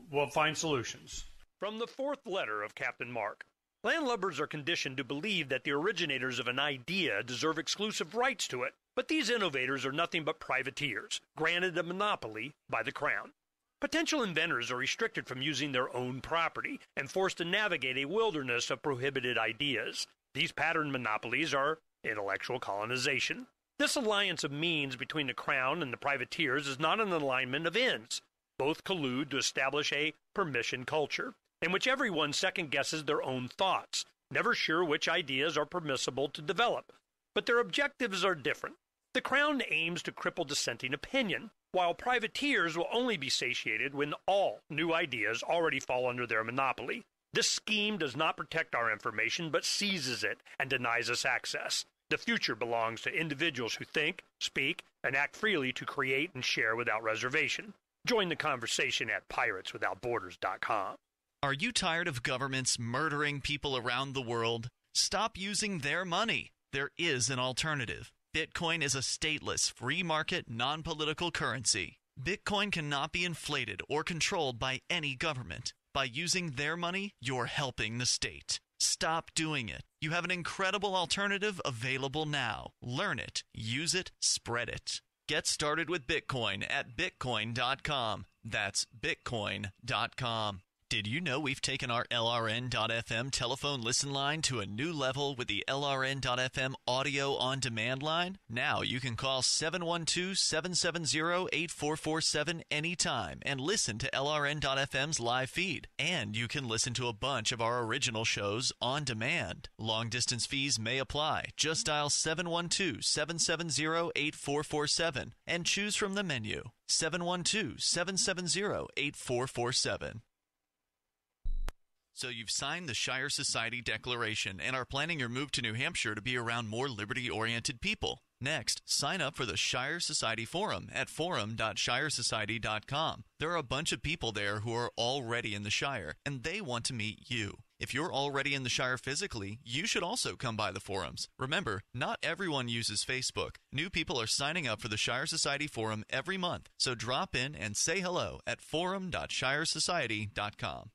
We'll find solutions. From the fourth letter of Captain Mark. Landlubbers are conditioned to believe that the originators of an idea deserve exclusive rights to it, but these innovators are nothing but privateers, granted a monopoly by the Crown. Potential inventors are restricted from using their own property and forced to navigate a wilderness of prohibited ideas. These pattern monopolies are intellectual colonization. This alliance of means between the Crown and the privateers is not an alignment of ends. Both collude to establish a permission culture, in which everyone second-guesses their own thoughts, never sure which ideas are permissible to develop. But their objectives are different. The Crown aims to cripple dissenting opinion, while privateers will only be satiated when all new ideas already fall under their monopoly. This scheme does not protect our information, but seizes it and denies us access. The future belongs to individuals who think, speak, and act freely to create and share without reservation. Join the conversation at pirateswithoutborders.com. Are you tired of governments murdering people around the world? Stop using their money. There is an alternative. Bitcoin is a stateless, free market, non-political currency. Bitcoin cannot be inflated or controlled by any government. By using their money, you're helping the state. Stop doing it. You have an incredible alternative available now. Learn it, use it, spread it. Get started with Bitcoin at bitcoin.com. That's bitcoin.com. Did you know we've taken our LRN.FM telephone listen line to a new level with the LRN.FM audio on demand line? Now you can call 712-770-8447 anytime and listen to LRN.FM's live feed. And you can listen to a bunch of our original shows on demand. Long distance fees may apply. Just dial 712-770-8447 and choose from the menu. 712-770-8447. So you've signed the Shire Society Declaration and are planning your move to New Hampshire to be around more liberty-oriented people. Next, sign up for the Shire Society Forum at forum.shiresociety.com. There are a bunch of people there who are already in the Shire, and they want to meet you. If you're already in the Shire physically, you should also come by the forums. Remember, not everyone uses Facebook. New people are signing up for the Shire Society Forum every month, so drop in and say hello at forum.shiresociety.com.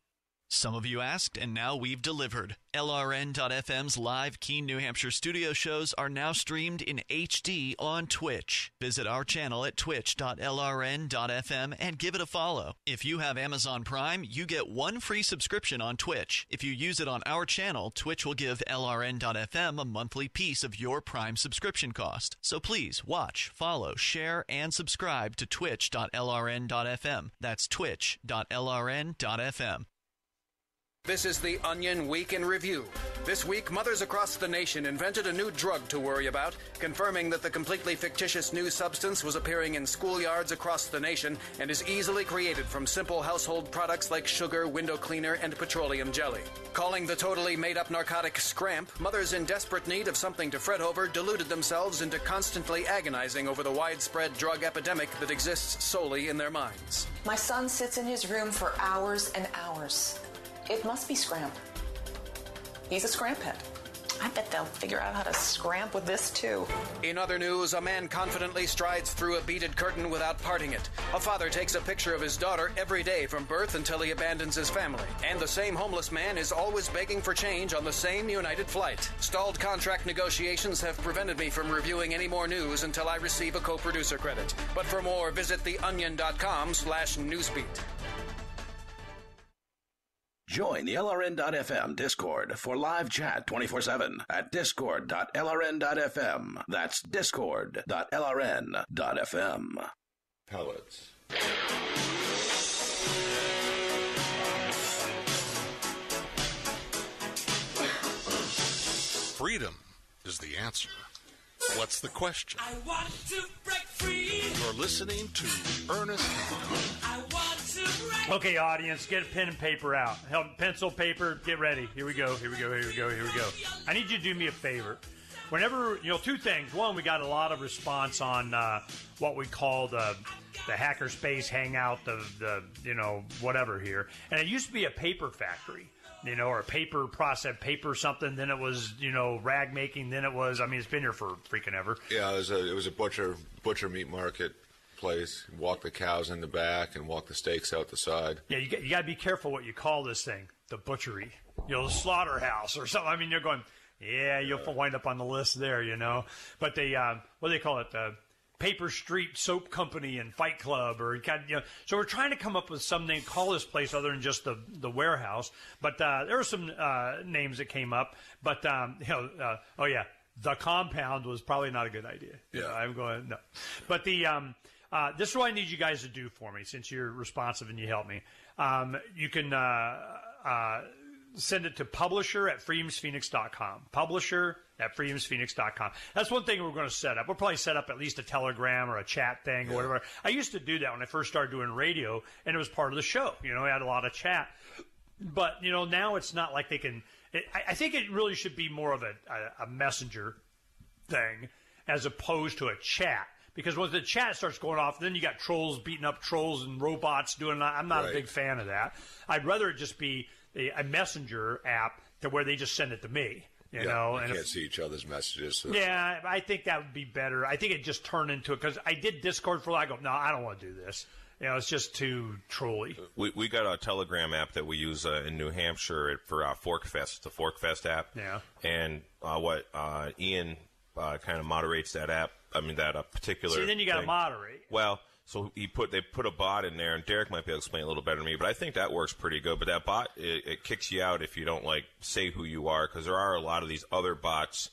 Some of you asked, and now we've delivered. LRN.FM's live Keene, New Hampshire studio shows are now streamed in HD on Twitch. Visit our channel at twitch.lrn.fm and give it a follow. If you have Amazon Prime, you get one free subscription on Twitch. If you use it on our channel, Twitch will give LRN.FM a monthly piece of your Prime subscription cost. So please watch, follow, share, and subscribe to twitch.lrn.fm. That's twitch.lrn.fm. This is the Onion Week in Review. This week, mothers across the nation invented a new drug to worry about, confirming that the completely fictitious new substance was appearing in schoolyards across the nation and is easily created from simple household products like sugar, window cleaner, and petroleum jelly. Calling the totally made-up narcotic scramp, mothers in desperate need of something to fret over deluded themselves into constantly agonizing over the widespread drug epidemic that exists solely in their minds. My son sits in his room for hours and hours. It must be scramp. He's a scramp head. I bet they'll figure out how to scramp with this, too. In other news, a man confidently strides through a beaded curtain without parting it. A father takes a picture of his daughter every day from birth until he abandons his family. And the same homeless man is always begging for change on the same United flight. Stalled contract negotiations have prevented me from reviewing any more news until I receive a co-producer credit. But for more, visit theonion.com/newsbeat. Join the LRN.FM Discord for live chat 24/7 at discord.lrn.fm. That's discord.lrn.fm. Pellets. Freedom is the answer. What's the question? I want to break free. You're listening to Ernest Hancock. I want to break. Okay, audience, get a pen and paper out. Help, pencil, paper, get ready. Here we go. I need you to do me a favor. Whenever, two things. One, we got a lot of response on what we call the hackerspace hangout, the whatever here. And it used to be a paper factory. Or a paper process, paper something. Then it was, rag making. Then it was. It's been here for freaking ever. Yeah, it was a butcher meat market place. Walk the cows in the back and walk the steaks out the side. Yeah, you got to be careful what you call this thing. The butchery, the slaughterhouse or something. You're going. Yeah, you'll wind up on the list there. But they what do they call it? Paper Street Soap Company and Fight Club, so we're trying to come up with some name, call this place other than just the warehouse. But there were some names that came up. But the compound was probably not a good idea. Yeah, I'm going no. But this is what I need you guys to do for me, since you're responsive and you help me. You can send it to publisher@freedomsphoenix.com. Publisher@freedomsphoenix.com. That's one thing we're going to set up. We'll probably set up at least a Telegram or a chat thing or whatever. I used to do that when I first started doing radio, and it was part of the show. We had a lot of chat. But, now it's not like they can I think it really should be more of a messenger thing as opposed to a chat. Because once the chat starts going off, then you got trolls beating up trolls and robots doing that. I'm not a big fan of that. I'd rather it just be a messenger app to where they just send it to me. You know, and can't see each other's messages. So. Yeah, I think that would be better. I think it just turned into it because I did Discord for a while. I go, no, I don't want to do this. It's just too trolly. We got a Telegram app that we use in New Hampshire for Forkfest, the Forkfest app. Yeah. And Ian kind of moderates that app. That particular. See, then you got to moderate. Well. So they put a bot in there, and Derek might be able to explain it a little better than me, but I think that works pretty good. But that bot, it kicks you out if you don't, say who you are, because there are a lot of these other bots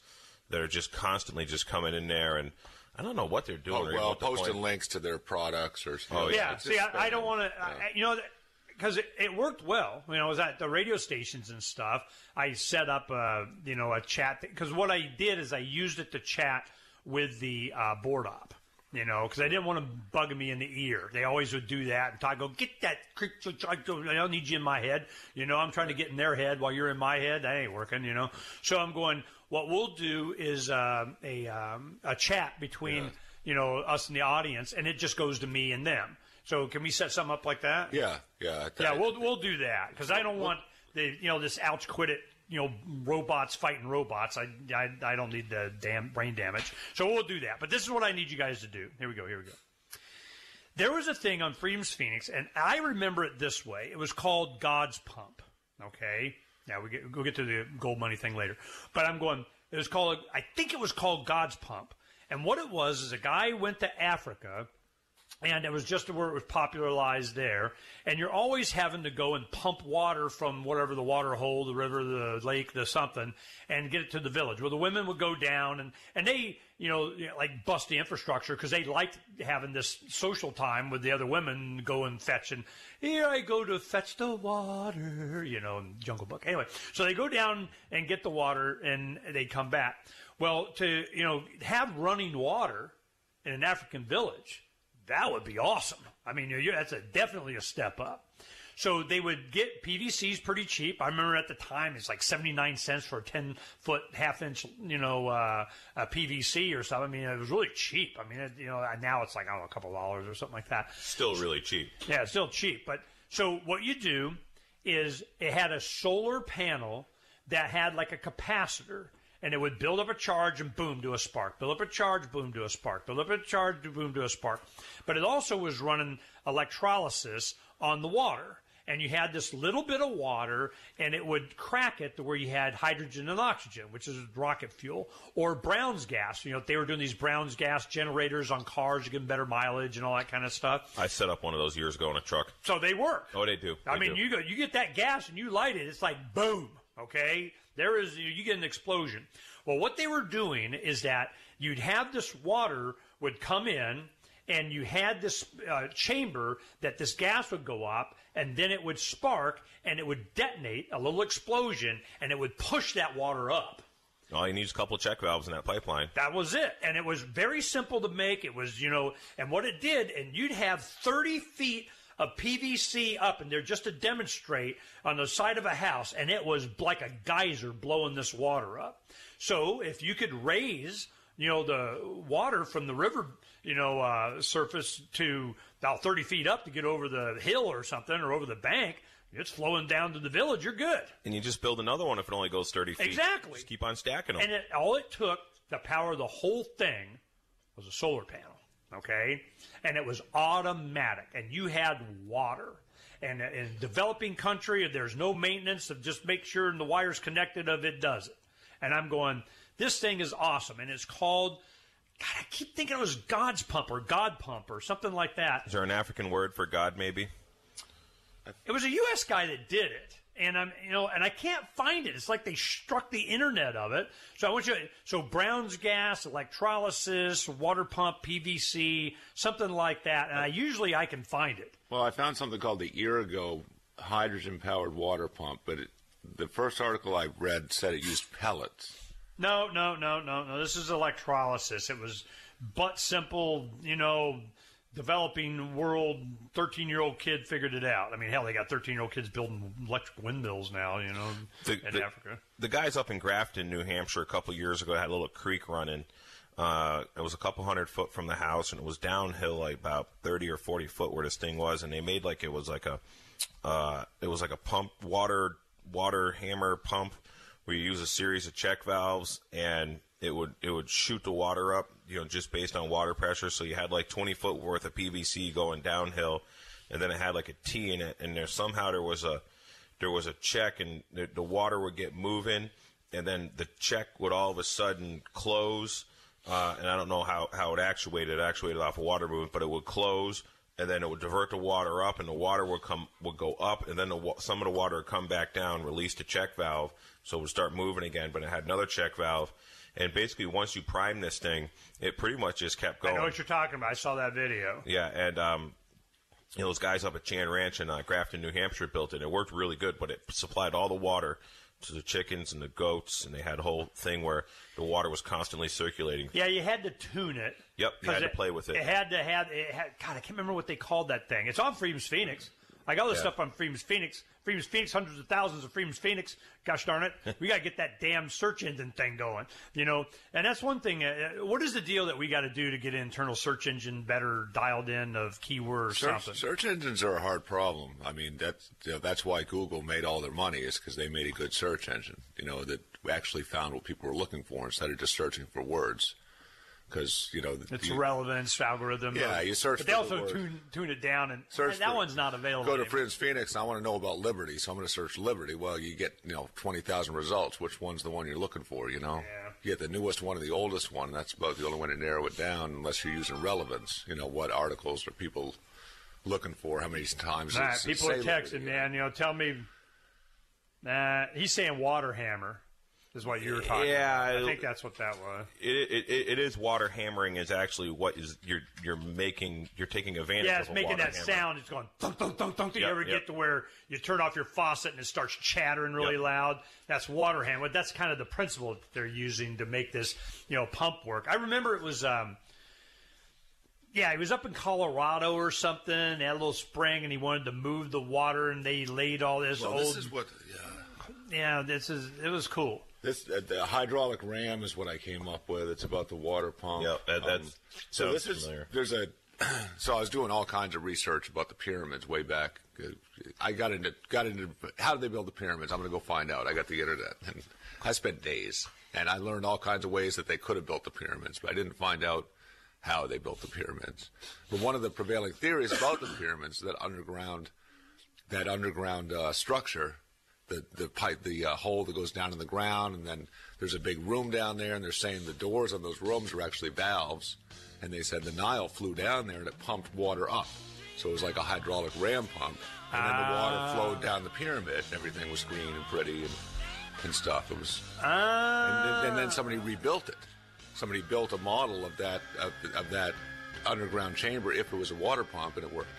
that are just constantly just coming in there, and I don't know what they're doing. Posting links to their products or something. Oh, yeah. See, I don't want to, because it worked well. I was at the radio stations and stuff. I set up, a chat, because what I did is I used it to chat with the board op. Because I didn't want them bugging me in the ear. They always would do that. And I go, get that. I don't need you in my head. I'm trying to get in their head while you're in my head. That ain't working, So I'm going, what we'll do is a chat between, us and the audience, and it just goes to me and them. So can we set something up like that? Yeah. Yeah, we'll do that. Because I don't want this ouch quit it. Robots fighting robots. I don't need the damn brain damage. So we'll do that. But this is what I need you guys to do. Here we go. There was a thing on Freedom's Phoenix, and I remember it this way. It was called God's Pump. Okay? Now, we'll get to the gold money thing later. But I think it was called God's Pump. And what it was is a guy went to Africa, and it was just where it was popularized there. And you're always having to go and pump water from whatever the water hole, the river, the lake, the something, and get it to the village. Well, the women would go down, and they, bust the infrastructure because they liked having this social time with the other women, go and fetch. And here I go to fetch the water, in Jungle Book. Anyway, so they go down and get the water, and they come back. Well, to, have running water in an African village, that would be awesome. That's definitely a step up. So they would get PVCs pretty cheap. I remember at the time it's like 79 cents for a 10-foot, half-inch, PVC or something. It was really cheap. Now it's like, a couple dollars or something like that. Still really cheap. Yeah, still cheap. But so what you do is it had a solar panel that had like a capacitor. And it would build up a charge and boom, do a spark. Build up a charge, boom, do a spark. Build up a charge, boom, do a spark. But it also was running electrolysis on the water. and you had this little bit of water, and it would crack it to where you had hydrogen and oxygen, which is rocket fuel, or Brown's gas. They were doing these Brown's gas generators on cars to give them better mileage and all that kind of stuff. I set up one of those years ago in a truck. So they work. Oh, they do. I mean, you get that gas and you light it, it's like boom, okay? You get an explosion. Well, what they were doing is that you'd have this water would come in, and you had this chamber that this gas would go up, and then it would spark, and it would detonate, a little explosion, and it would push that water up. All you need is a couple of check valves in that pipeline. That was it. And it was very simple to make. It was, and what it did, and you'd have 30 feet of PVC up in there just to demonstrate on the side of a house, and it was like a geyser blowing this water up. So if you could raise, the water from the river, surface to about 30 feet up to get over the hill or something, or over the bank, it's flowing down to the village, you're good. And you just build another one if it only goes 30 feet. Exactly. Just keep on stacking them. And all it took to power the whole thing was a solar panel, okay? And it was automatic, and you had water. And in developing country, there's no maintenance of just make sure the wire's connected it does it. And I'm going, this thing is awesome, and it's called... God, I keep thinking it was God's Pump or God Pump or something like that. Is there an African word for God, maybe? It was a U.S. guy that did it, and and I can't find it. It's like they struck the internet of it. So Brown's gas, electrolysis, water pump, PVC, something like that. And I can find it. Well, I found something called the Irrigo hydrogen-powered water pump, but the first article I read said it used pellets. No. This is electrolysis. It was but simple, developing world, 13-year-old kid figured it out. I mean, hell, they got 13-year-old kids building electric windmills now, in Africa. The guys up in Grafton, New Hampshire, a couple years ago had a little creek running. It was a couple 100 foot from the house, and it was downhill like about 30 or 40 foot where this thing was, and they made it was like a pump, water hammer pump, where you use a series of check valves, and it would shoot the water up, just based on water pressure. So you had like 20 foot worth of PVC going downhill, and then it had like a T in it, and there was a check, and the water would get moving, and then the check would all of a sudden close, and I don't know how it actuated. It actuated off of water movement, but it would close, and then it would divert the water up, and the water would go up, and then some of the water would come back down, release the check valve, so it would start moving again. But it had another check valve, and basically once you prime this thing, it pretty much just kept going. I know what you're talking about. I saw that video. Yeah, and those guys up at Chan Ranch in Grafton, New Hampshire built it. It worked really good, but it supplied all the water to the chickens and the goats, and they had a whole thing where the water was constantly circulating. Yeah, you had to tune it. Yep, you had to play with it. It had, God, I can't remember what they called that thing. It's on Freedom's Phoenix. I got all this stuff on Freedom's Phoenix. Freedom's Phoenix, hundreds of thousands of Freedom's Phoenix. Gosh darn it. We got to get that damn search engine thing going, And that's one thing. What is the deal that we got to do to get an internal search engine better dialed in of keyword or something? Search engines are a hard problem. I mean, that's why Google made all their money, is because they made a good search engine, that actually found what people were looking for instead of just searching for words. Because, it's relevance algorithm. Yeah, you search but they also tune it down, and that one's not available. Go to Freedom's Phoenix, and I want to know about liberty, so I'm going to search liberty. Well, you get, 20,000 results. Which one's the one you're looking for, Yeah. You get the newest one and the oldest one, and that's about the only way to narrow it down, unless you're using relevance. What articles are people looking for, how many times people are texting, man, tell me, he's saying water hammer. Is what you were talking about. I think that's what that was. It is water hammering is actually what is you're making. You're taking advantage of it's making that hammer. Sound. It's going thunk, thunk, thunk, thunk. You ever get to where you turn off your faucet and it starts chattering really loud? That's water hammer. That's kind of the principle that they're using to make this pump work. I remember it was he was up in Colorado or something. They had a little spring, and he wanted to move the water, and they laid all this old. This is what. It was cool. The hydraulic ram is what I came up with. It's about the water pump. Yep, so this is familiar. So I was doing all kinds of research about the pyramids way back. I got into how did they build the pyramids? I'm going to go find out. I got the internet, and I spent days, and I learned all kinds of ways that they could have built the pyramids, but I didn't find out how they built the pyramids. But one of the prevailing theories about the pyramids is that underground that underground structure, the pipe, the hole that goes down in the ground, and then there's a big room down there, and they're saying the doors on those rooms are actually valves, and they said the Nile flew down there and it pumped water up, so it was like a hydraulic ram pump, and then the water flowed down the pyramid, and everything was green and pretty and stuff. It was, and then somebody rebuilt it. Somebody built a model of that underground chamber if it was a water pump, and it worked.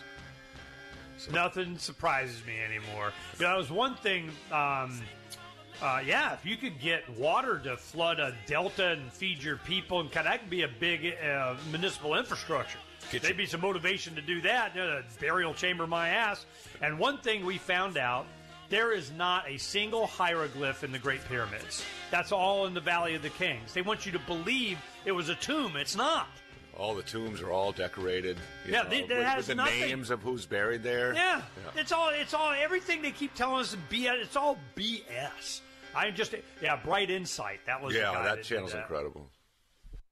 So. Nothing surprises me anymore. That was one thing. If you could get water to flood a delta and feed your people, and that could be a big municipal infrastructure. There'd be some motivation to do that. A burial chamber, my ass. And one thing we found out, there is not a single hieroglyph in the Great Pyramids. That's all in the Valley of the Kings. They want you to believe it was a tomb. It's not. All the tombs are all decorated. With the nothing. names of who's buried there. Yeah. It's all everything they keep telling us is BS. It's all BS. Bright Insight. That was that channel's incredible.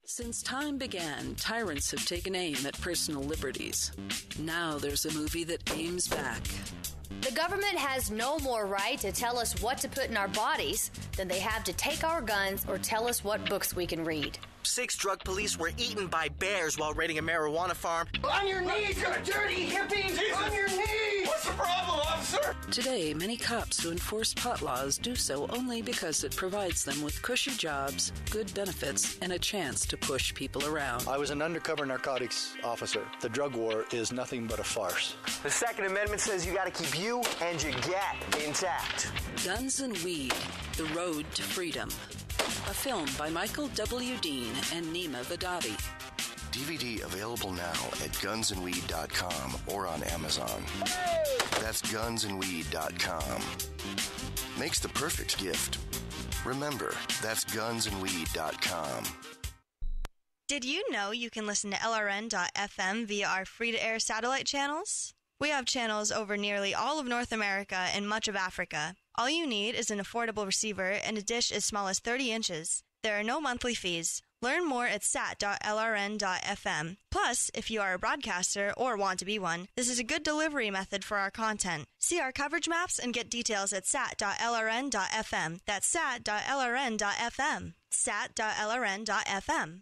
Since time began, tyrants have taken aim at personal liberties. Now there's a movie that aims back. The government has no more right to tell us what to put in our bodies than they have to take our guns or tell us what books we can read. 6 drug police were eaten by bears while raiding a marijuana farm. On your knees, you dirty hippies! Jesus. On your knees! What's the problem, officer? Today, many cops who enforce pot laws do so only because it provides them with cushy jobs, good benefits, and a chance to push people around. I was an undercover narcotics officer. The drug war is nothing but a farce. The Second Amendment says you got to keep you and your gat intact. Guns and Weed, The Road to Freedom. A film by Michael W. Dean and Nima Vadati. DVD available now at gunsandweed.com or on Amazon. That's gunsandweed.com. Makes the perfect gift. Remember, that's gunsandweed.com. Did you know you can listen to LRN.FM via our free-to-air satellite channels? We have channels over nearly all of North America and much of Africa. All you need is an affordable receiver and a dish as small as 30 inches. There are no monthly fees. Learn more at sat.lrn.fm. Plus, if you are a broadcaster or want to be one, this is a good delivery method for our content. See our coverage maps and get details at sat.lrn.fm. That's sat.lrn.fm. sat.lrn.fm.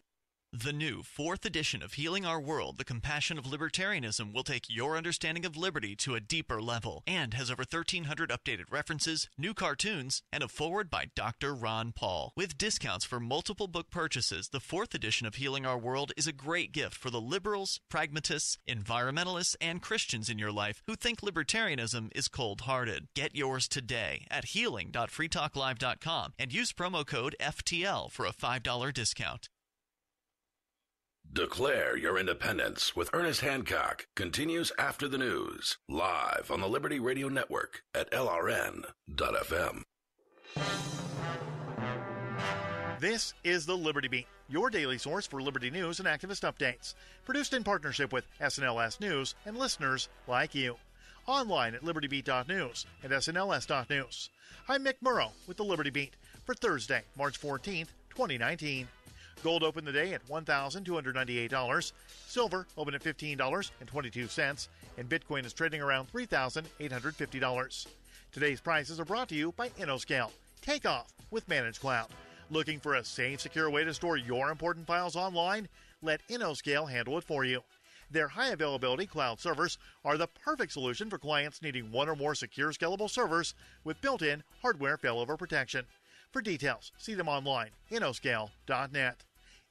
The new 4th edition of Healing Our World, The Compassion of Libertarianism, will take your understanding of liberty to a deeper level and has over 1,300 updated references, new cartoons, and a foreword by Dr. Ron Paul. With discounts for multiple book purchases, the 4th edition of Healing Our World is a great gift for the liberals, pragmatists, environmentalists, and Christians in your life who think libertarianism is cold-hearted. Get yours today at healing.freetalklive.com and use promo code FTL for a $5 discount. Declare Your Independence with Ernest Hancock continues after the news, live on the Liberty Radio Network at LRN.FM. This is the Liberty Beat, your daily source for liberty news and activist updates. Produced in partnership with SNLS News and listeners like you. Online at libertybeat.news and snls.news. I'm Mick Murrow with the Liberty Beat for Thursday, March 14th, 2019. Gold opened the day at $1,298. Silver opened at $15.22. And Bitcoin is trading around $3,850. Today's prices are brought to you by InnoScale. Take off with Managed Cloud. Looking for a safe, secure way to store your important files online? Let InnoScale handle it for you. Their high-availability cloud servers are the perfect solution for clients needing one or more secure, scalable servers with built-in hardware failover protection. For details, see them online, innoscale.net.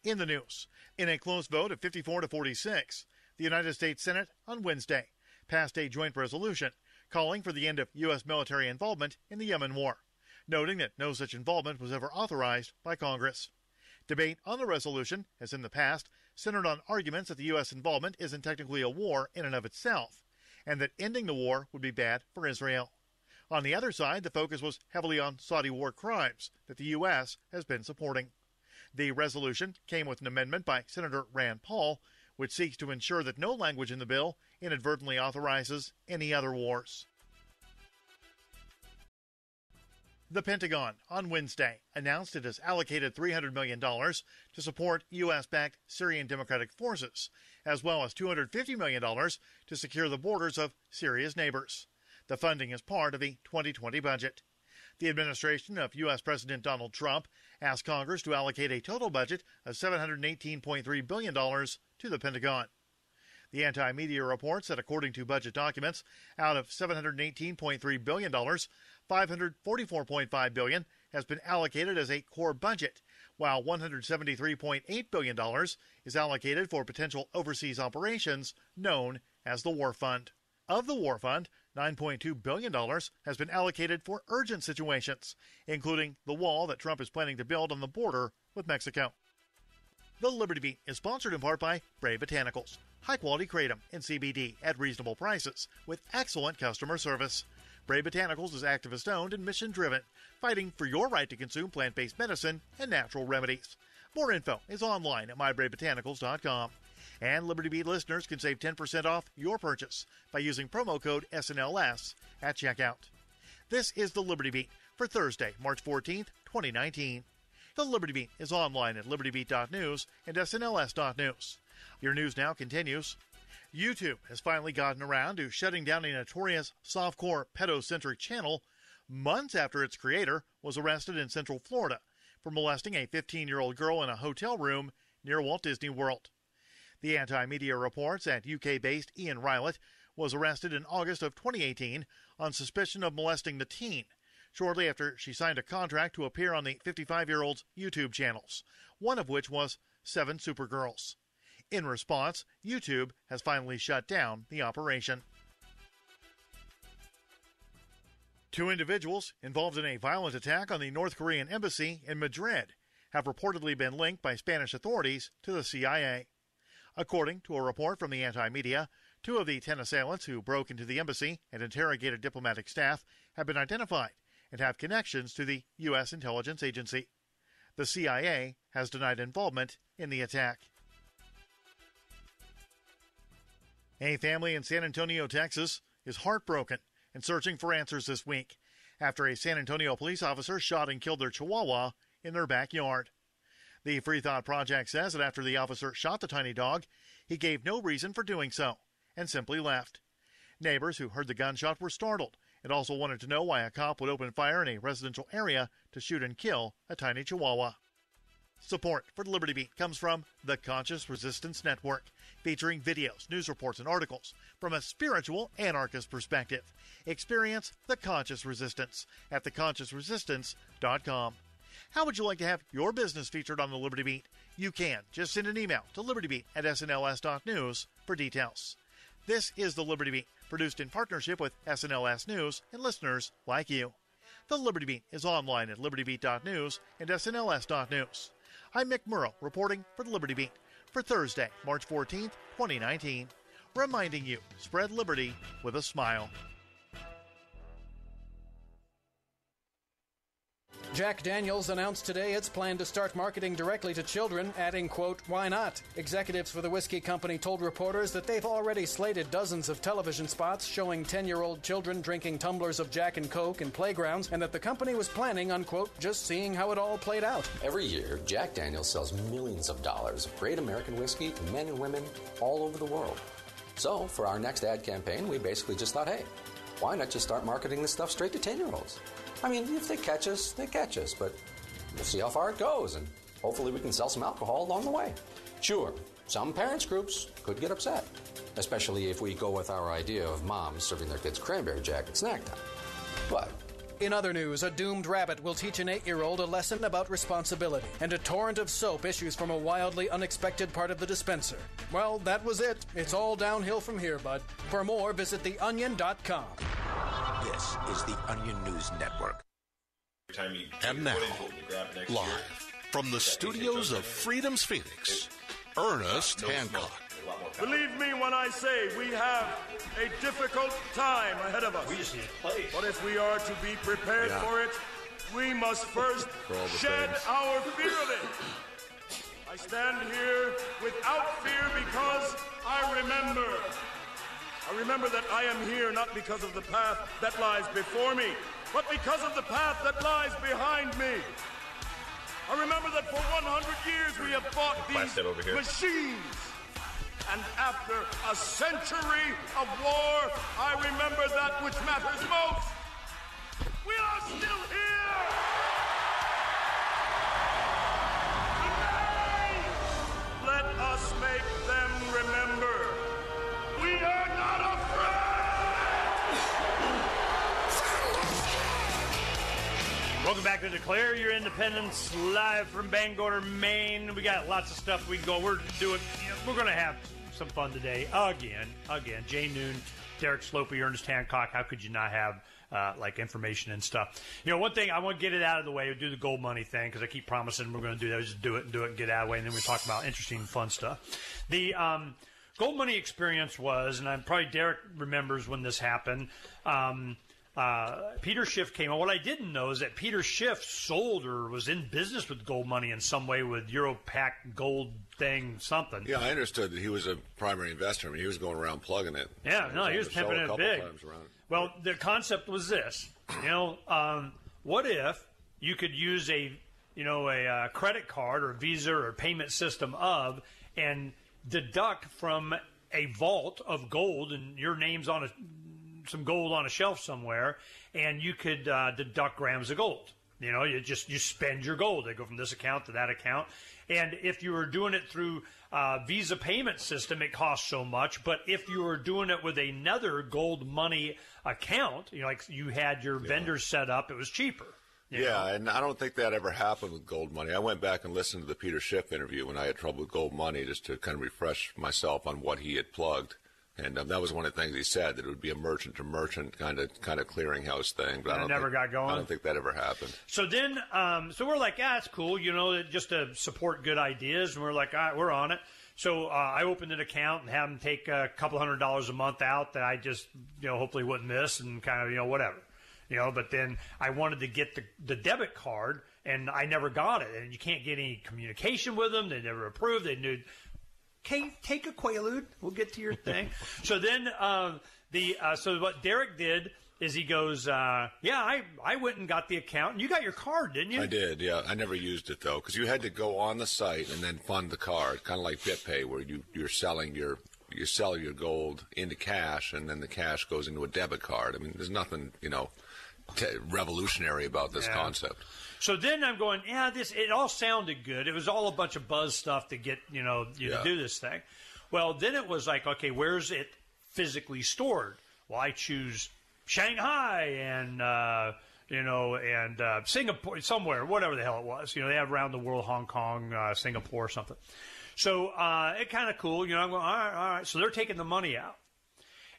In the news, in a close vote of 54 to 46, the United States Senate on Wednesday passed a joint resolution calling for the end of U.S. military involvement in the Yemen war, noting that no such involvement was ever authorized by Congress. Debate on the resolution, as in the past, centered on arguments that the U.S. involvement isn't technically a war in and of itself, and that ending the war would be bad for Israel. On the other side, the focus was heavily on Saudi war crimes that the U.S. has been supporting. The resolution came with an amendment by Senator Rand Paul, which seeks to ensure that no language in the bill inadvertently authorizes any other wars. The Pentagon on Wednesday announced it has allocated $300 million to support U.S.-backed Syrian Democratic Forces, as well as $250 million to secure the borders of Syria's neighbors. The funding is part of the 2020 budget. The administration of U.S. President Donald Trump asked Congress to allocate a total budget of $718.3 billion to the Pentagon. The anti-media reports that according to budget documents, out of $718.3 billion, $544.5 billion has been allocated as a core budget, while $173.8 billion is allocated for potential overseas operations known as the War Fund. Of the War Fund, $9.2 billion has been allocated for urgent situations, including the wall that Trump is planning to build on the border with Mexico. The Liberty Beat is sponsored in part by Brave Botanicals, high-quality kratom and CBD at reasonable prices with excellent customer service. Brave Botanicals is activist-owned and mission-driven, fighting for your right to consume plant-based medicine and natural remedies. More info is online at myBraveBotanicals.com. And Liberty Beat listeners can save 10% off your purchase by using promo code SNLS at checkout. This is the Liberty Beat for Thursday, March 14th, 2019. The Liberty Beat is online at libertybeat.news and snls.news. Your news now continues. YouTube has finally gotten around to shutting down a notorious softcore pedocentric channel months after its creator was arrested in Central Florida for molesting a 15-year-old girl in a hotel room near Walt Disney World. The anti-media reports that UK-based Ian Rylett was arrested in August of 2018 on suspicion of molesting the teen, shortly after she signed a contract to appear on the 55-year-old's YouTube channels, one of which was 7 Supergirls. In response, YouTube has finally shut down the operation. 2 individuals involved in a violent attack on the North Korean embassy in Madrid have reportedly been linked by Spanish authorities to the CIA. According to a report from the anti-media, 2 of the 10 assailants who broke into the embassy and interrogated diplomatic staff have been identified and have connections to the U.S. intelligence agency. The CIA has denied involvement in the attack. A family in San Antonio, Texas, is heartbroken and searching for answers this week after a San Antonio police officer shot and killed their chihuahua in their backyard. The Free Thought Project says that after the officer shot the tiny dog, he gave no reason for doing so and simply left. Neighbors who heard the gunshot were startled and also wanted to know why a cop would open fire in a residential area to shoot and kill a tiny chihuahua. Support for the Liberty Beat comes from the Conscious Resistance Network, featuring videos, news reports, and articles from a spiritual anarchist perspective. Experience the Conscious Resistance at theconsciousresistance.com. How would you like to have your business featured on the Liberty Beat? You can. Just send an email to libertybeat@snls.news for details. This is the Liberty Beat, produced in partnership with SNLS News and listeners like you. The Liberty Beat is online at libertybeat.news and snls.news. I'm Mick Murrow reporting for the Liberty Beat for Thursday, March 14th, 2019. Reminding you, spread liberty with a smile. Jack Daniels announced today its plan to start marketing directly to children, adding, quote, "Why not?" Executives for the whiskey company told reporters that they've already slated dozens of television spots showing 10-year-old children drinking tumblers of Jack and Coke in playgrounds, and that the company was planning on, quote, "just seeing how it all played out." Every year, Jack Daniels sells millions of dollars of great American whiskey to men and women all over the world. So, for our next ad campaign, we basically just thought, hey, why not just start marketing this stuff straight to 10-year-olds? I mean, if they catch us, but we'll see how far it goes, and hopefully we can sell some alcohol along the way. Sure, some parents' groups could get upset, especially if we go with our idea of moms serving their kids cranberry Jack at snack time. But in other news, a doomed rabbit will teach an 8-year-old a lesson about responsibility, and a torrent of soap issues from a wildly unexpected part of the dispenser. Well, that was it. It's all downhill from here, bud. For more, visit theonion.com. This is the Onion News Network. And now, live from the studios of Freedom's Phoenix, Ernest Hancock. Believe me when I say we have a difficult time ahead of us. But if we are to be prepared for it, we must first shed our fear of it. I stand here without fear because I remember that I am here not because of the path that lies before me, but because of the path that lies behind me. I remember that for 100 years we have fought these machines. And after a century of war, I remember that which matters most. We are still here! Today, let us make them remember. We are not afraid! Welcome back to Declare Your Independence, live from Bangor, Maine. We got lots of stuff we can go. We're going to have some fun today. Again. Jay Noon, Derek Slopey, Ernest Hancock. How could you not have information and stuff? One thing, I want to get it out of the way. We'll do the gold money thing because I keep promising we're going to do that. We just do it and get out of the way, and then we talk about interesting, fun stuff. The gold money experience was, and I'm probably Derek remembers when this happened. Peter Schiff came on. What I didn't know is that Peter Schiff sold or was in business with gold money in some way with Europac gold thing, something. Yeah, I understood that he was a primary investor. I mean, he was going around plugging it. Yeah, he was pimping it big. Well, the concept was this. What if you could use a credit card or Visa or payment system and deduct from a vault of gold, and your name's on some gold on a shelf somewhere, and you could deduct grams of gold. You spend your gold. They go from this account to that account. And if you were doing it through Visa payment system, it costs so much. But if you were doing it with another gold money account, like you had your vendors set up, it was cheaper. Yeah, and I don't think that ever happened with gold money. I went back and listened to the Peter Schiff interview when I had trouble with gold money just to kind of refresh myself on what he had plugged. And that was one of the things he said, that it would be a merchant-to-merchant kind of clearinghouse thing. But I don't think that ever happened. So then, so we're like, it's cool, just to support good ideas. And we're like, all right, we're on it. So I opened an account and had them take a couple $100 a month out that I just, hopefully wouldn't miss and kind of, whatever. But then I wanted to get the debit card, and I never got it. And you can't get any communication with them. They never approved. They knew. Okay, take a Quaalude. We'll get to your thing. So then so what Derek did is he goes, I went and got the account. And you got your card, didn't you? I did, yeah. I never used it, though, because you had to go on the site and then fund the card, kind of like BitPay, where you sell your gold into cash, and then the cash goes into a debit card. I mean, there's nothing, revolutionary about this concept. So then I'm going, it all sounded good. It was all a bunch of buzz stuff to get, you to do this thing. Well, then it was like, okay, where's it physically stored? Well, I choose Shanghai and, Singapore, somewhere, whatever the hell it was. They have around the world, Hong Kong, Singapore, something. So it kind of cool. I'm going, all right. So they're taking the money out.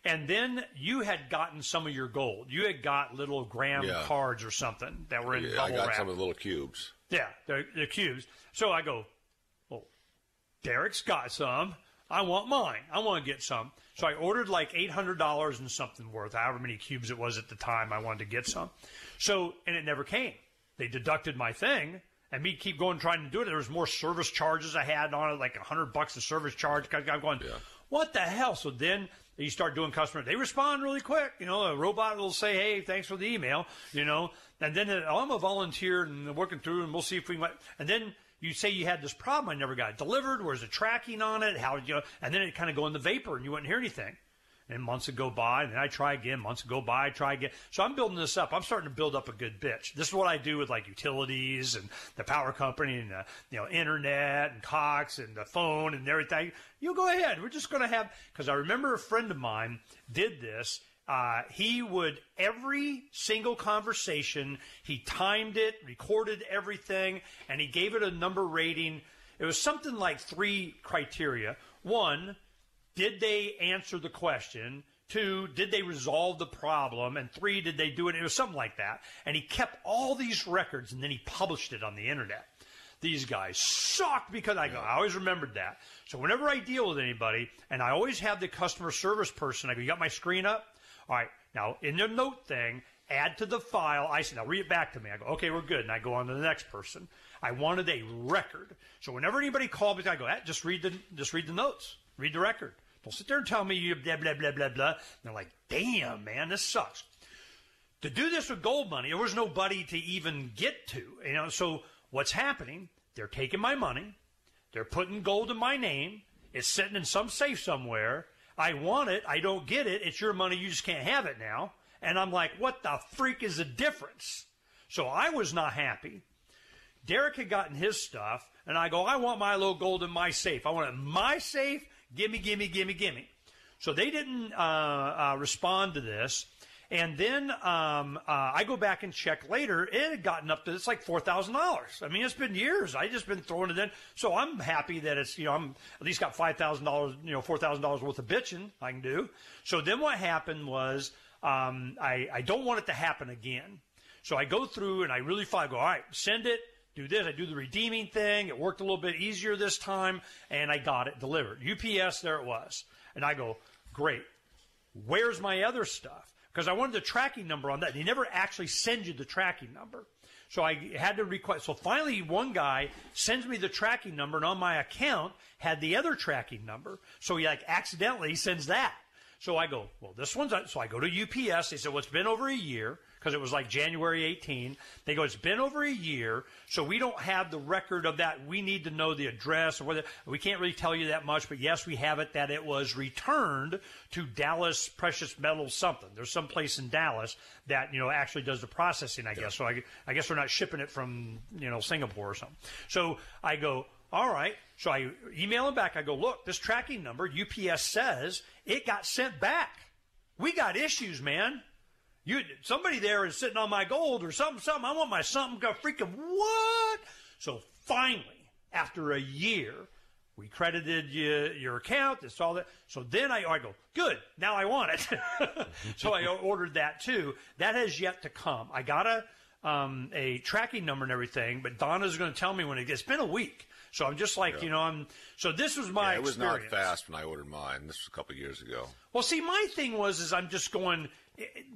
And then you had gotten some of your gold. You had got little gram cards or something that were in bubble wrap. I got some of the little cubes. Yeah, the cubes. So I go, well, Derek's got some. I want mine. I want to get some. So I ordered like $800 and something worth, however many cubes it was at the time I wanted to get some. So, and it never came. They deducted my thing, and me keep going trying to do it. There was more service charges I had on it, like $100 of service charge. I'm going, what the hell? So then you start doing customer. They respond really quick. A robot will say, hey, thanks for the email, And then I'm a volunteer and working through, and we'll see if we might. And then you say you had this problem. I never got it delivered. Where's the tracking on it? How, and then it kind of go in the vapor, and you wouldn't hear anything. And months would go by, and then I try again. Months would go by, I try again. So I'm building this up. I'm starting to build up a good bitch. This is what I do with like utilities and the power company and the internet and Cox and the phone and everything. You go ahead. We're just going to have, because I remember a friend of mine did this. He would, every single conversation, he timed it, recorded everything, and he gave it a number rating. It was something like 3 criteria. 1, did they answer the question? 2, did they resolve the problem? And 3, did they do it? It was something like that. And he kept all these records, and then he published it on the internet. These guys sucked because I always remembered that. So whenever I deal with anybody, and I always have the customer service person, I go, you got my screen up? All right, now in the note thing, add to the file. I said, now read it back to me. I go, okay, we're good. And I go on to the next person. I wanted a record. So whenever anybody called me, I go, just read the notes. Read the record. Don't sit there and tell me you blah, blah, blah, blah, blah. And they're like, damn, man, this sucks. To do this with gold money, there was nobody to even get to. So what's happening, they're taking my money. They're putting gold in my name. It's sitting in some safe somewhere. I want it. I don't get it. It's your money. You just can't have it now. And I'm like, what the freak is the difference? So I was not happy. Derek had gotten his stuff, and I go, I want my little gold in my safe. I want it in my safe. Gimme, gimme, gimme, gimme. So they didn't respond to this. And then I go back and check later. It had gotten up to, it's like $4,000. I mean, it's been years. I just been throwing it in. So I'm happy that it's, I'm at least got $5,000, $4,000 worth of bitching I can do. So then what happened was I don't want it to happen again. So I go through and I really go, all right, send it. Do this. I do the redeeming thing. It worked a little bit easier this time, and I got it delivered. UPS, there it was. And I go, great. Where's my other stuff? Because I wanted the tracking number on that. They never actually send you the tracking number. So I had to request. So finally, one guy sends me the tracking number, and on my account had the other tracking number. So he accidentally sends that. So I go, well, this one's, so I go to UPS. They said, well, it's been over a year, because it was like January 18. They go, it's been over a year, so we don't have the record of that. We need to know the address, or whether we can't really tell you that much, but yes, we have it that it was returned to Dallas Precious Metals something. There's some place in Dallas that, actually does the processing, I guess. So I guess we're not shipping it from, Singapore or something. So I go, all right. So I email him back. I go, look, this tracking number, UPS says it got sent back. We got issues, man. Somebody there is sitting on my gold or something. I want my something. Go freaking what? So finally, after a year, we credited your account. It's all that. So then I go, good. Now I want it. So I ordered that too. That has yet to come. I got a tracking number and everything, but Donna's going to tell me when it's been a week. So I'm just like, so this was my it was experience. not fast when I ordered mine. This was a couple of years ago. Well, see, my thing is I'm just going,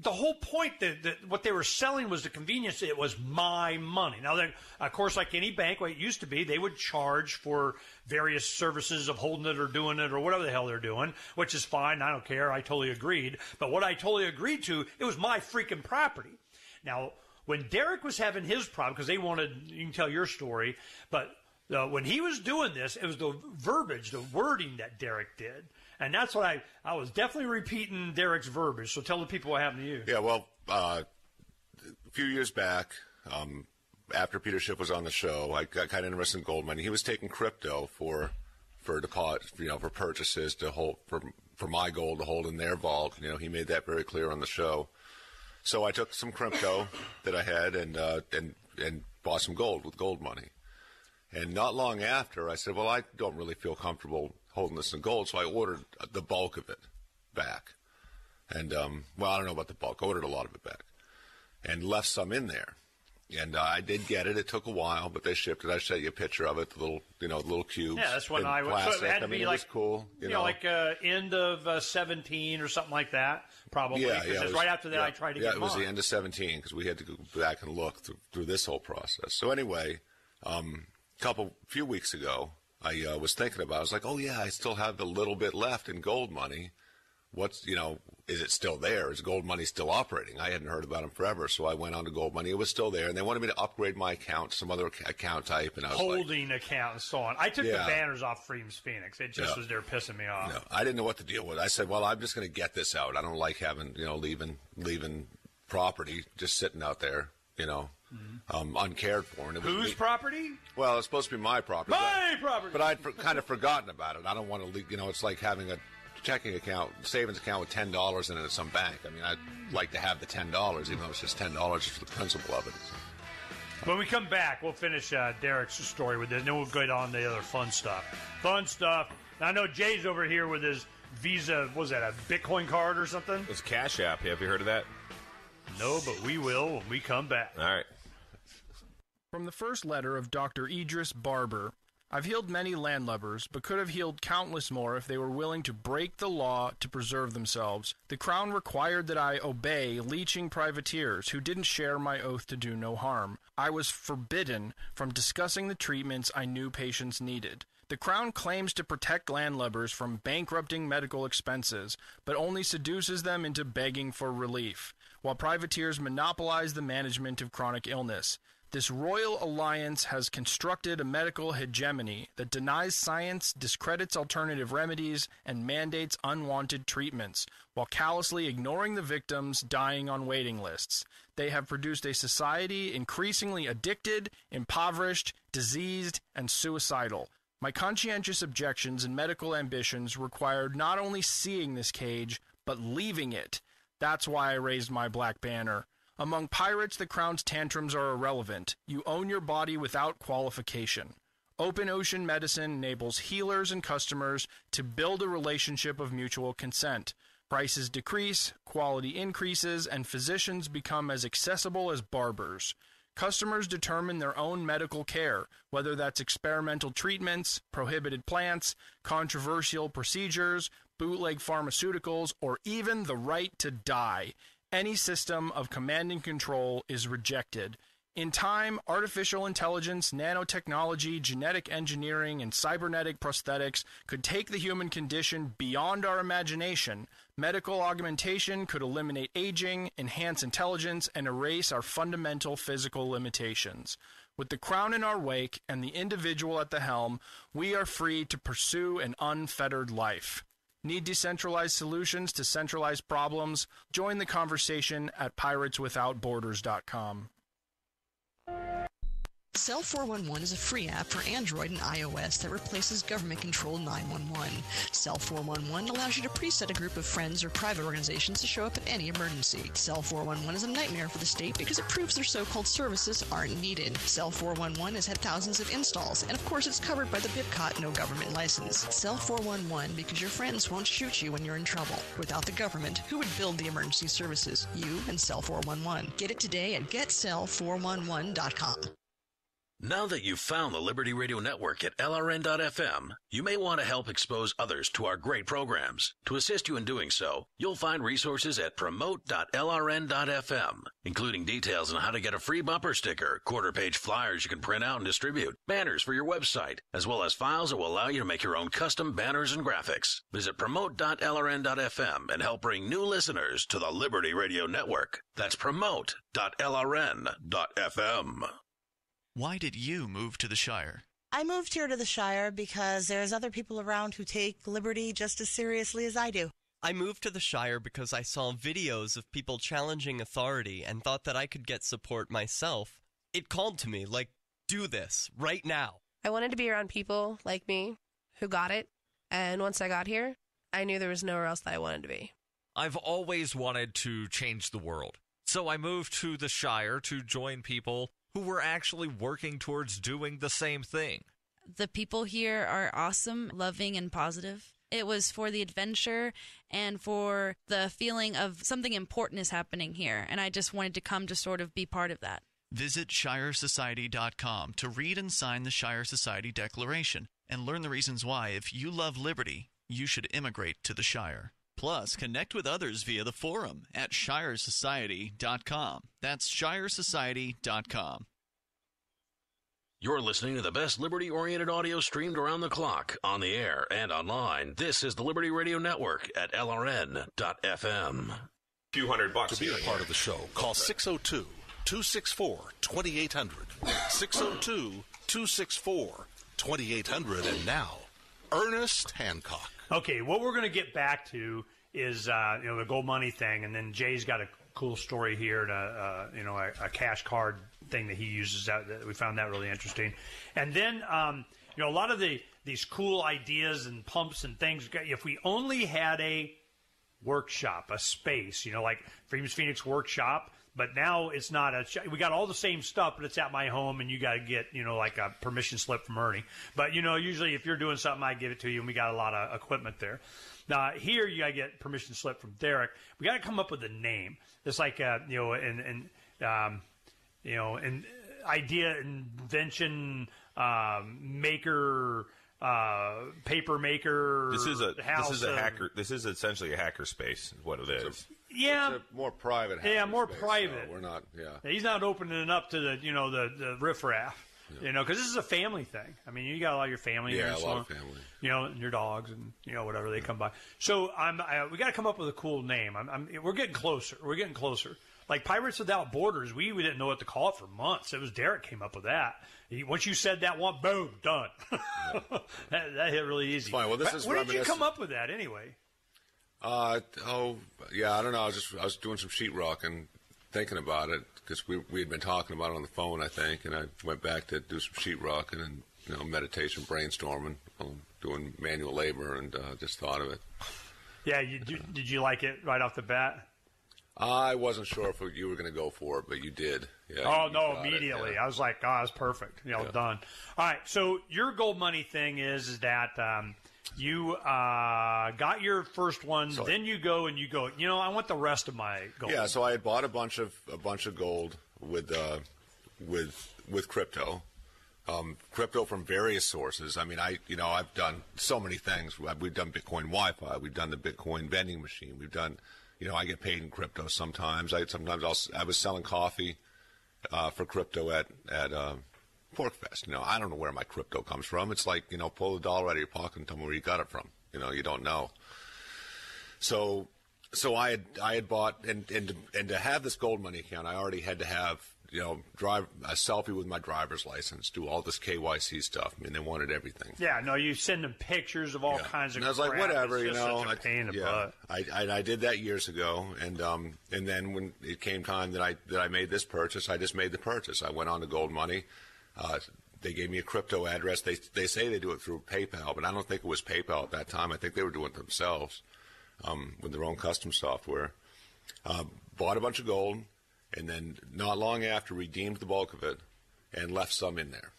the whole point that what they were selling was the convenience. It was my money. Now, of course, like any bank, what it used to be, they would charge for various services of holding it or doing it or whatever the hell they're doing, which is fine. I don't care. I totally agreed. But what I totally agreed to, it was my freaking property. Now, when Derek was having his problem, because they wanted, you can tell your story, but when he was doing this, it was the verbiage, the wording that Derek did. And that's what I was definitely repeating Derek's verbiage. So tell the people what happened to you. Yeah, well, a few years back, after Peter Schiff was on the show, I got kind of interested in gold mining. He was taking crypto for deposit, for purchases to hold, for my gold to hold in their vault. He made that very clear on the show. So I took some crypto that I had and bought some gold with gold money. And not long after, I said, well, I don't really feel comfortable holding this in gold, so I ordered the bulk of it back. And, well, I don't know about the bulk. I ordered a lot of it back and left some in there. And I did get it. It took a while, but they shipped it. I showed you a picture of it, the little, little cubes. Yeah, that's when I was. So it had to be it was cool. Like end of 17 or something like that, probably. Yeah, it was right after that I tried to get it was the end of 17 because we had to go back and look through this whole process. So anyway, few weeks ago, I was thinking about it. I was like, oh, yeah, I still have a little bit left in gold money. What's, is it still there? Is gold money still operating? I hadn't heard about them forever, so I went on to gold money. It was still there, and they wanted me to upgrade my account to some other account type. And I was holding account and so on. I took the banners off Freedom's Phoenix. It just was there pissing me off. No, I didn't know what to deal with. I said, well, I'm just going to get this out. I don't like having, leaving property just sitting out there, uncared for. And it was whose property? Well, it's supposed to be my property. My property! But I'd kind of forgotten about it. I don't want to leave, it's like having a checking account, savings account with $10 in it at some bank. I mean, I'd like to have the $10, even though it's just $10 just for the principle of it. When we come back, we'll finish Derek's story with this, and then we'll get on the other fun stuff. Now, I know Jay's over here with his Visa, what was that, a Bitcoin card or something? It's Cash App. Have you heard of that? No, but we will when we come back. All right. From the first letter of Dr. Idris Barber, I've healed many landlubbers, but could have healed countless more if they were willing to break the law to preserve themselves. The Crown required that I obey leeching privateers who didn't share my oath to do no harm. I was forbidden from discussing the treatments I knew patients needed. The Crown claims to protect landlubbers from bankrupting medical expenses, but only seduces them into begging for relief, while privateers monopolize the management of chronic illness. This royal alliance has constructed a medical hegemony that denies science, discredits alternative remedies, and mandates unwanted treatments, while callously ignoring the victims dying on waiting lists. They have produced a society increasingly addicted, impoverished, diseased, and suicidal. My conscientious objections and medical ambitions required not only seeing this cage, but leaving it. That's why I raised my black banner. Among pirates, the Crown's tantrums are irrelevant. You own your body without qualification. Open ocean medicine enables healers and customers to build a relationship of mutual consent. Prices decrease, quality increases, and physicians become as accessible as barbers. Customers determine their own medical care, whether that's experimental treatments, prohibited plants, controversial procedures, bootleg pharmaceuticals, or even the right to die. Any system of command and control is rejected. In time, artificial intelligence, nanotechnology, genetic engineering, and cybernetic prosthetics could take the human condition beyond our imagination. Medical augmentation could eliminate aging, enhance intelligence, and erase our fundamental physical limitations. With the Crown in our wake and the individual at the helm, we are free to pursue an unfettered life. Need decentralized solutions to centralized problems? Join the conversation at pirateswithoutborders.com. Cell 411 is a free app for Android and iOS that replaces government-controlled 911. Cell 411 allows you to preset a group of friends or private organizations to show up at any emergency. Cell 411 is a nightmare for the state because it proves their so-called services aren't needed. Cell 411 has had thousands of installs, and of course it's covered by the BIPCOT no government license. Cell 411 because your friends won't shoot you when you're in trouble. Without the government, who would build the emergency services? You and Cell 411. Get it today at getcell411.com. Now that you've found the Liberty Radio Network at LRN.FM, you may want to help expose others to our great programs. To assist you in doing so, you'll find resources at promote.lrn.fm, including details on how to get a free bumper sticker, quarter-page flyers you can print out and distribute, banners for your website, as well as files that will allow you to make your own custom banners and graphics. Visit promote.lrn.fm and help bring new listeners to the Liberty Radio Network. That's promote.lrn.fm. Why did you move to the Shire? I moved here to the Shire because there's other people around who take liberty just as seriously as I do. I moved to the Shire because I saw videos of people challenging authority and thought that I could get support myself. It called to me, like, do this, right now. I wanted to be around people like me who got it, and once I got here, I knew there was nowhere else that I wanted to be. I've always wanted to change the world, so I moved to the Shire to join people who were actually working towards doing the same thing. The people here are awesome, loving, and positive. It was for the adventure and for the feeling of something important is happening here, and I just wanted to come to sort of be part of that. Visit ShireSociety.com to read and sign the Shire Society Declaration and learn the reasons why, if you love liberty, you should immigrate to the Shire. Plus, connect with others via the forum at ShireSociety.com. That's ShireSociety.com. You're listening to the best liberty-oriented audio streamed around the clock, on the air, and online. This is the Liberty Radio Network at LRN.FM. Few $100 to be a part of the show. Call 602-264-2800. 602-264-2800. And now, Ernest Hancock. Okay, what we're going to get back to is the gold money thing, and then Jay's got a cool story here, to a cash card thing that he uses. That we found that really interesting, and then a lot of these cool ideas and pumps and things. If we only had a workshop, a space, like Freedom's Phoenix Workshop. But now it's not we got all the same stuff, but it's at my home, and you got to get, like a permission slip from Ernie. But, usually if you're doing something, I give it to you, and we got a lot of equipment there. Now, here you got to get permission slip from Derek. We got to come up with a name. It's like, an idea, invention, maker, paper maker. This is essentially a hacker space, is what it is. Yeah, it's a more private. More space, private. So we're not. Yeah, he's not opening it up to the riffraff. Yeah. Because this is a family thing. I mean, you got a lot of your family here. Yeah, a lot of family. And your dogs and whatever they come by. So we got to come up with a cool name. We're getting closer. like Pirates Without Borders, we didn't know what to call it for months. It was Derek came up with that. Once you said that one, boom, done. that hit really easy. Fine. Well, this is when did you come up with that anyway? I don't know. I was doing some sheetrock and thinking about it because we had been talking about it on the phone, I think, and I went back to do some sheetrock and then meditation, brainstorming, doing manual labor, and just thought of it. Yeah, did you like it right off the bat? I wasn't sure if you were going to go for it, but you did. Yeah, Immediately. Yeah. I was like, that's perfect. Done. All right, so your gold money thing is that you got your first one, then you go, I want the rest of my gold. Yeah, so I had bought a bunch of gold with crypto. Crypto from various sources. I mean, I've done so many things. We've done Bitcoin Wi-Fi. We've done the Bitcoin vending machine. We've done, I get paid in crypto sometimes. I was selling coffee for crypto at Porkfest. I don't know where my crypto comes from. It's like, pull $1 out of your pocket and tell me where you got it from. You don't know. So I had bought and to have this gold money account, I already had to have drive a selfie with my driver's license, do all this KYC stuff. I mean, they wanted everything. Yeah, no, you send them pictures of all kinds of. And I was crap. like, whatever, it's just such a pain in the butt. I did that years ago, and then when it came time that I made this purchase, I just made the purchase. I went on to Gold Money. They gave me a crypto address. They say they do it through PayPal, but I don't think it was PayPal at that time. I think they were doing it themselves with their own custom software. Bought a bunch of gold. And then not long after, redeemed the bulk of it and left some in there.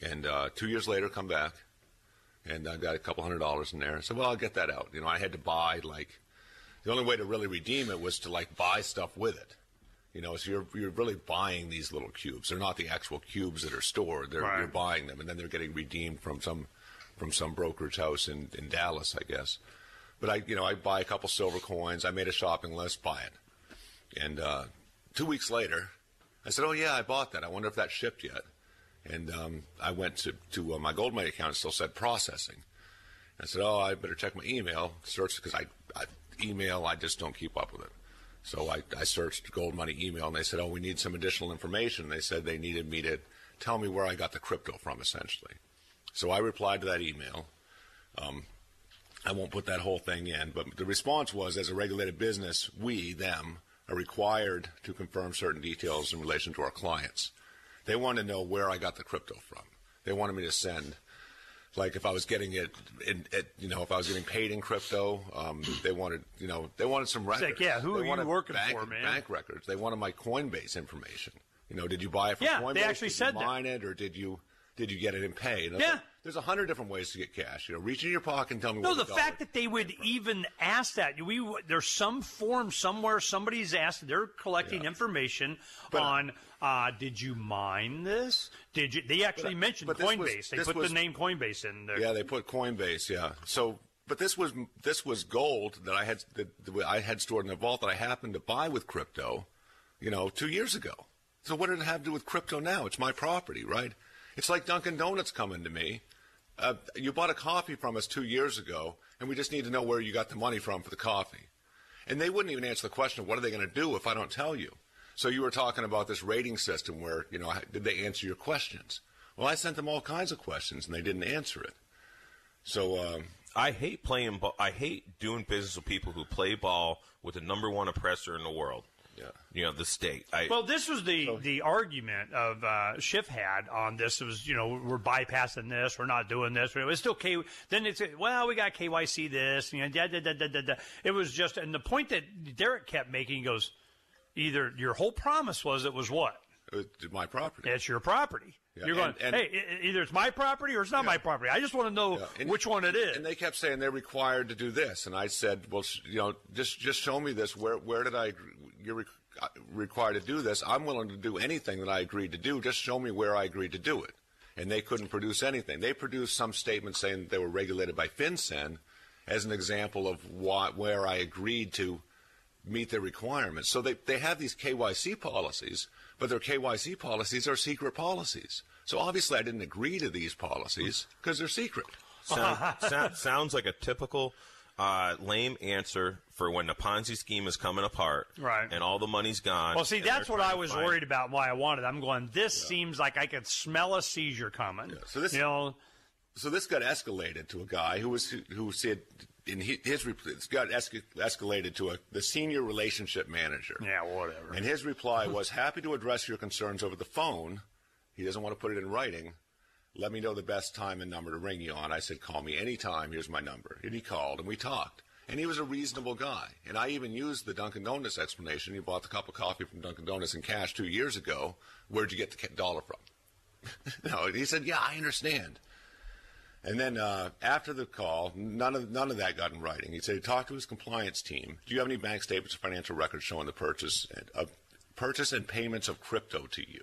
And 2 years later, come back, and I got a couple $100 in there. I said, well, I'll get that out. I had to buy, the only way to really redeem it was to, buy stuff with it. So you're really buying these little cubes. They're not the actual cubes that are stored. You're buying them, and then they're getting redeemed from some brokerage house in Dallas, I guess. But I buy a couple silver coins. I made a shopping list, buy it. And 2 weeks later, I said, oh, yeah, I bought that. I wonder if that shipped yet. And I went to my Gold Money account. It still said processing. I said, oh, I better check my email. Search, because email, I just don't keep up with it. So I searched Gold Money email, and they said, oh, we need some additional information. They said they needed me to tell me where I got the crypto from, essentially. So I replied to that email. I won't put that whole thing in, but the response was, as a regulated business, them, are required to confirm certain details in relation to our clients. They wanted to know where I got the crypto from. They wanted me to send, if I was getting it, if I was getting paid in crypto, they wanted some records. It's like, who are you working for, man? Bank records. They wanted my Coinbase information. Did you buy it from Coinbase? They actually said that. Did you mine it, or did you get it in pay? There's 100 different ways to get cash. Reach in your pocket and tell me. No, the fact that they would even ask that, there's some form somewhere somebody's asked. They're collecting information on. Did you mine this? Did you? They actually mentioned Coinbase. They put the name Coinbase in there. Yeah, they put Coinbase. Yeah. So, but this was gold that I had stored in the vault that I happened to buy with crypto, 2 years ago. So what did it have to do with crypto now? It's my property, right? It's like Dunkin' Donuts coming to me. You bought a coffee from us 2 years ago, and we just need to know where you got the money from for the coffee. And they wouldn't even answer the question of what are they going to do if I don't tell you. So you were talking about this rating system where, did they answer your questions? Well, I sent them all kinds of questions, and they didn't answer it. So I hate playing ball. I hate doing business with people who play ball with the number one oppressor in the world. Yeah. The state. Well, this was the argument of Schiff had on this. It was, we're bypassing this. We're not doing this. It was still Then it's, well, we got KYC this. It was just, and the point that Derek kept making, he goes, either your whole promise was it was what? It's my property. It's your property. Yeah. You're going, hey, either it's my property or it's not my property. I just want to know which one it is. And they kept saying they're required to do this. And I said, well, just show me this. Where did you're required to do this? I'm willing to do anything that I agreed to do. Just show me where I agreed to do it. And they couldn't produce anything. They produced some statement saying that they were regulated by FinCEN as an example of where I agreed to meet their requirements. So they have these KYC policies, but their KYC policies are secret policies. So obviously I didn't agree to these policies because they're secret. Sounds like a typical Lame answer for when the Ponzi scheme is coming apart, right? And all the money's gone. Well, see, that's what I was worried about. Why I wanted. I'm going. This seems like I could smell a seizure coming. Yeah. So this, so this got escalated to a guy who said in his it's got escalated to the senior relationship manager. Yeah, whatever. And his reply was, "Happy to address your concerns over the phone." He doesn't want to put it in writing. Let me know the best time and number to ring you on. I said, call me anytime. Here's my number. And he called, and we talked. And he was a reasonable guy. And I even used the Dunkin' Donuts explanation. He bought the cup of coffee from Dunkin' Donuts in cash 2 years ago. Where'd you get the dollar from? No, he said, yeah, I understand. And then after the call, none of that got in writing. He said he talked to his compliance team. Do you have any bank statements or financial records showing the purchase and payments of crypto to you?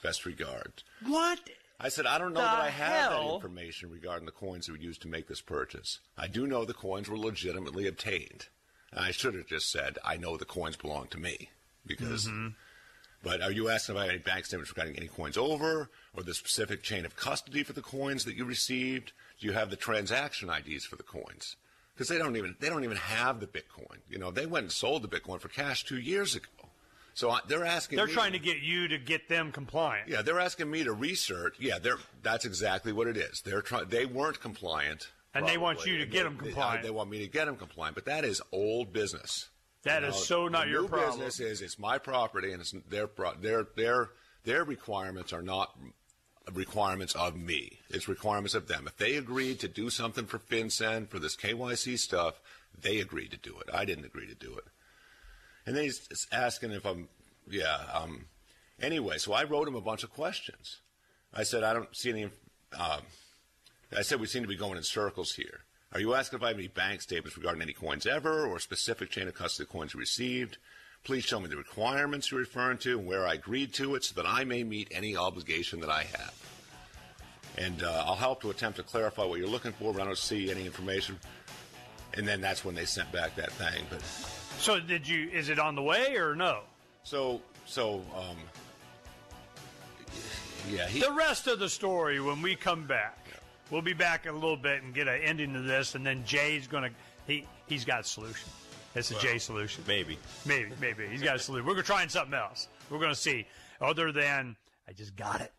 Best regards. What? I said, I don't know that I have that information regarding the coins that were used to make this purchase. I do know the coins were legitimately obtained. And I should have just said, I know the coins belong to me. Because, But are you asking about any bank statements regarding any coins over, or the specific chain of custody for the coins that you received? Do you have the transaction IDs for the coins? Because they don't even have the Bitcoin. You know, they went and sold the Bitcoin for cash 2 years ago. So they're asking. They're trying to get you to get them compliant. Yeah, they're asking me to research. Yeah, that's exactly what it is. They weren't compliant, and probably, they want you to get them compliant. They want me to get them compliant, but that is old business. That is so not your problem. New business is it's my property, and it's their requirements are not requirements of me. It's requirements of them. If they agreed to do something for FinCEN for this KYC stuff, they agreed to do it. I didn't agree to do it. And then he's asking if anyway, so I wrote him a bunch of questions. I said, I don't see any, I said we seem to be going in circles here. Are you asking if I have any bank statements regarding any coins ever or a specific chain of custody coins received? Please show me the requirements you're referring to and where I agreed to it so that I may meet any obligation that I have. And I'll help to attempt to clarify what you're looking for, but I don't see any information. And then that's when they sent back that thing, but... So is it on the way or no? Yeah. The rest of the story when we come back. Yeah. We'll be back in a little bit and get an ending to this, and then Jay's going to, he's got a solution. It's a Jay solution. Maybe. He's got a solution. We're going to try something else. We're going to see. Other than, I just got it.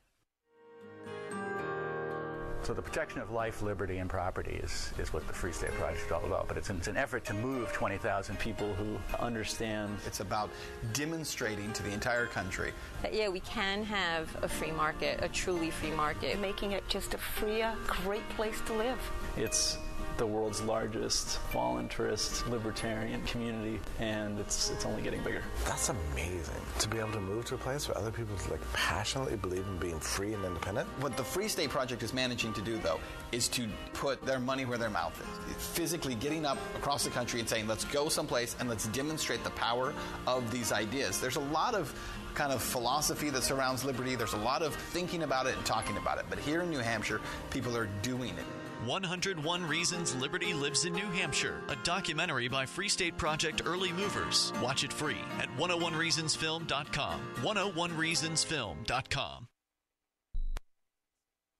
So the protection of life, liberty, and property is what the Free State Project is all about. But it's an effort to move 20,000 people who understand. It's about demonstrating to the entire country that, yeah, we can have a free market, a truly free market. Making it just a freer, great place to live. It's the world's largest voluntarist libertarian community, and it's only getting bigger. That's amazing, to be able to move to a place where other people passionately believe in being free and independent. What the Free State Project is managing to do, though, is to put their money where their mouth is. Physically getting up across the country and saying, let's go someplace and let's demonstrate the power of these ideas. There's a lot of kind of philosophy that surrounds liberty. There's a lot of thinking about it and talking about it. But here in New Hampshire, people are doing it. 101 Reasons Liberty Lives in New Hampshire, a documentary by Free State Project Early Movers. Watch it free at 101reasonsfilm.com. 101reasonsfilm.com.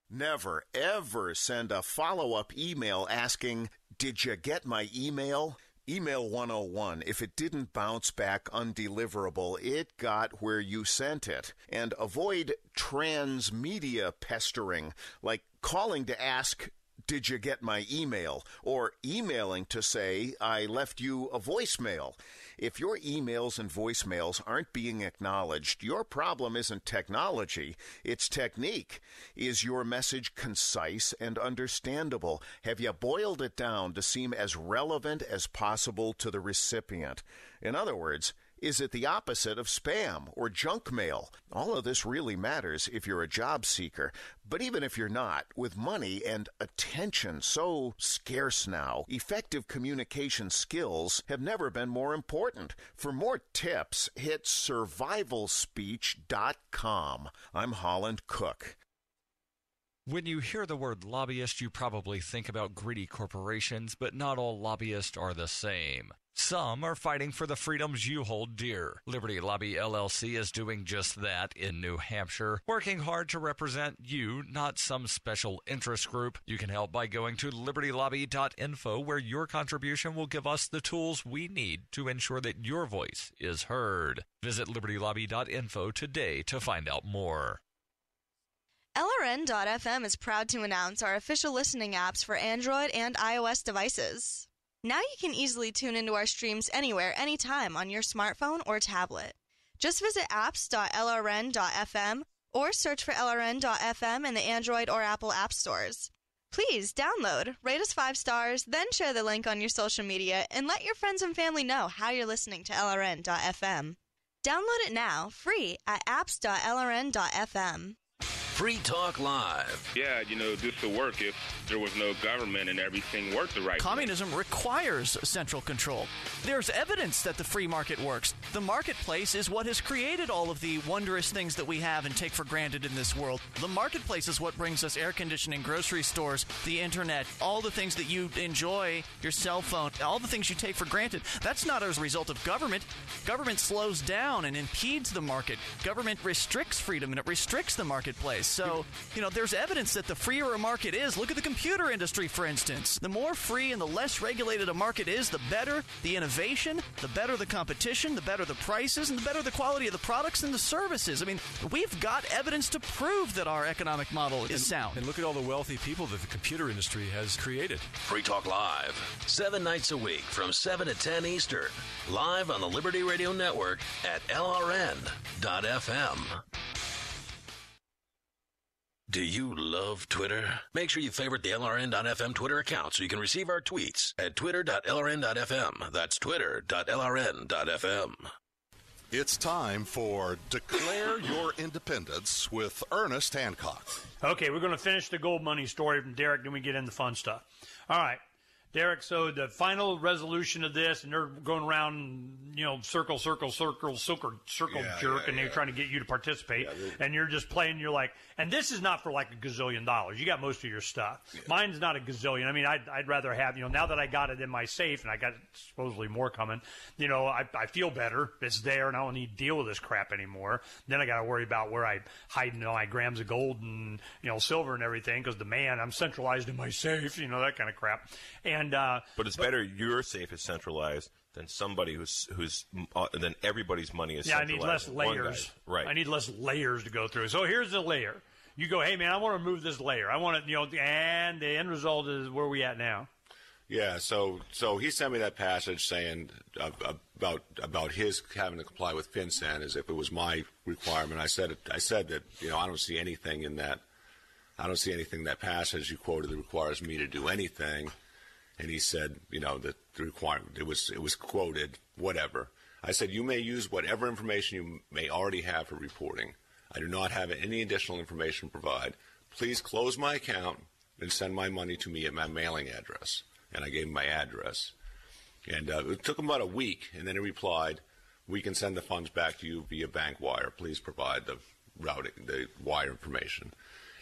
Never, ever send a follow-up email asking, "Did you get my email?" Email 101. If it didn't bounce back undeliverable, it got where you sent it. And avoid transmedia pestering, like calling to ask, "Did you get my email?" or emailing to say, "I left you a voicemail." If your emails and voicemails aren't being acknowledged, your problem isn't technology, it's technique. Is your message concise and understandable? Have you boiled it down to seem as relevant as possible to the recipient? In other words, is it the opposite of spam or junk mail? All of this really matters if you're a job seeker. But even if you're not, with money and attention so scarce now, effective communication skills have never been more important. For more tips, hit survivalspeech.com. I'm Holland Cook. When you hear the word lobbyist, you probably think about greedy corporations, but not all lobbyists are the same. Some are fighting for the freedoms you hold dear. Liberty Lobby LLC is doing just that in New Hampshire, working hard to represent you, not some special interest group. You can help by going to libertylobby.info, where your contribution will give us the tools we need to ensure that your voice is heard. Visit libertylobby.info today to find out more. LRN.FM is proud to announce our official listening apps for Android and iOS devices. Now you can easily tune into our streams anywhere, anytime on your smartphone or tablet. Just visit apps.lrn.fm or search for LRN.FM in the Android or Apple app stores. Please download, rate us 5 stars, then share the link on your social media and let your friends and family know how you're listening to LRN.FM. Download it now, free at apps.lrn.fm. Free Talk Live. Yeah, this would work if there was no government and everything worked the right way. Communism requires central control. There's evidence that the free market works. The marketplace is what has created all of the wondrous things that we have and take for granted in this world. The marketplace is what brings us air conditioning, grocery stores, the internet, all the things that you enjoy, your cell phone, all the things you take for granted. That's not as a result of government. Government slows down and impedes the market. Government restricts freedom and it restricts the marketplace. So, there's evidence that the freer a market is. Look at the computer industry, for instance. The more free and the less regulated a market is, the better the innovation, the better the competition, the better the prices, and the better the quality of the products and the services. I mean, we've got evidence to prove that our economic model is sound. And look at all the wealthy people that the computer industry has created. Free Talk Live, 7 nights a week from 7 to 10 Eastern. Live on the Liberty Radio Network at LRN.FM. Do you love Twitter? Make sure you favorite the LRN.FM Twitter account so you can receive our tweets at twitter.lrn.fm. That's twitter.lrn.fm. It's time for Declare Your Independence with Ernest Hancock. Okay, we're going to finish the gold money story from Derek, then we get into fun stuff. All right. Derek, so the final resolution of this, and they're going around, circle, jerk, and they're trying to get you to participate, and you're just playing, you're like, and this is not for like $1 gazillion. You got most of your stuff. Yeah. Mine's not $1 gazillion. I mean, I'd rather have, now that I got it in my safe, and I got supposedly more coming, I feel better. It's there, and I don't need to deal with this crap anymore. Then I got to worry about where I hide my grams of gold and, silver and everything, because I'm centralized in my safe, that kind of crap. But it's better your safe is centralized than somebody who's then everybody's money is centralized. Yeah, I need less layers. Right. I need less layers to go through. So here's the layer. You go, hey man, I want to remove this layer. I want it, and the end result is where we at now. Yeah. So he sent me that passage saying about his having to comply with FinCEN as if it was my requirement. I said that I don't see anything in that. I don't see anything in that passage you quoted that requires me to do anything. And he said, that the requirement, it was quoted, whatever. I said, you may use whatever information you may already have for reporting. I do not have any additional information to provide. Please close my account and send my money to me at my mailing address. And I gave him my address. And it took him about a week, and then he replied, we can send the funds back to you via bank wire. Please provide the wire information.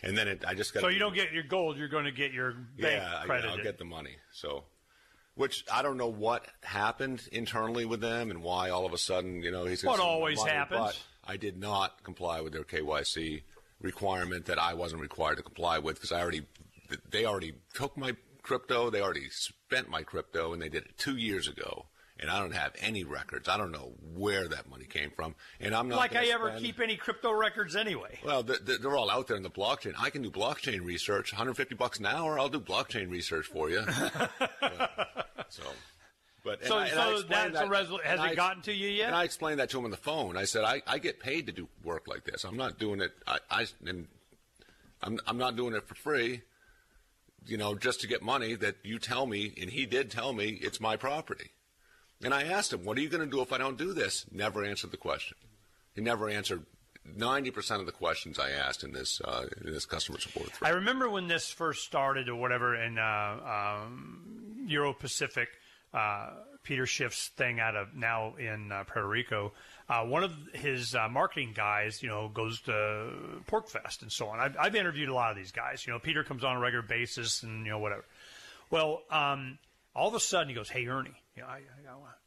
And then I just got. So you don't get your gold; you're going to get your bank credited. I'll get the money. So, which I don't know what happened internally with them and why all of a sudden he's. What always happens. But I did not comply with their KYC requirement that I wasn't required to comply with because they already took my crypto, they already spent my crypto, and they did it 2 years ago. And I don't have any records. I don't know where that money came from. And I'm not like I ever keep any crypto records anyway. Well, they're all out there in the blockchain. I can do blockchain research. $150 an hour. I'll do blockchain research for you. Has it gotten to you yet? And I explained that to him on the phone. I said, I get paid to do work like this. I'm not doing it. I'm not doing it for free. Just to get money that you tell me, and he did tell me it's my property. And I asked him, what are you going to do if I don't do this? Never answered the question. He never answered 90% of the questions I asked in this customer support thread. I remember when this first started or whatever in Euro Pacific, Peter Schiff's thing out of now in Puerto Rico. One of his marketing guys, goes to PorcFest and so on. I've interviewed a lot of these guys. Peter comes on a regular basis and, whatever. Well, all of a sudden he goes, hey, Ernie. I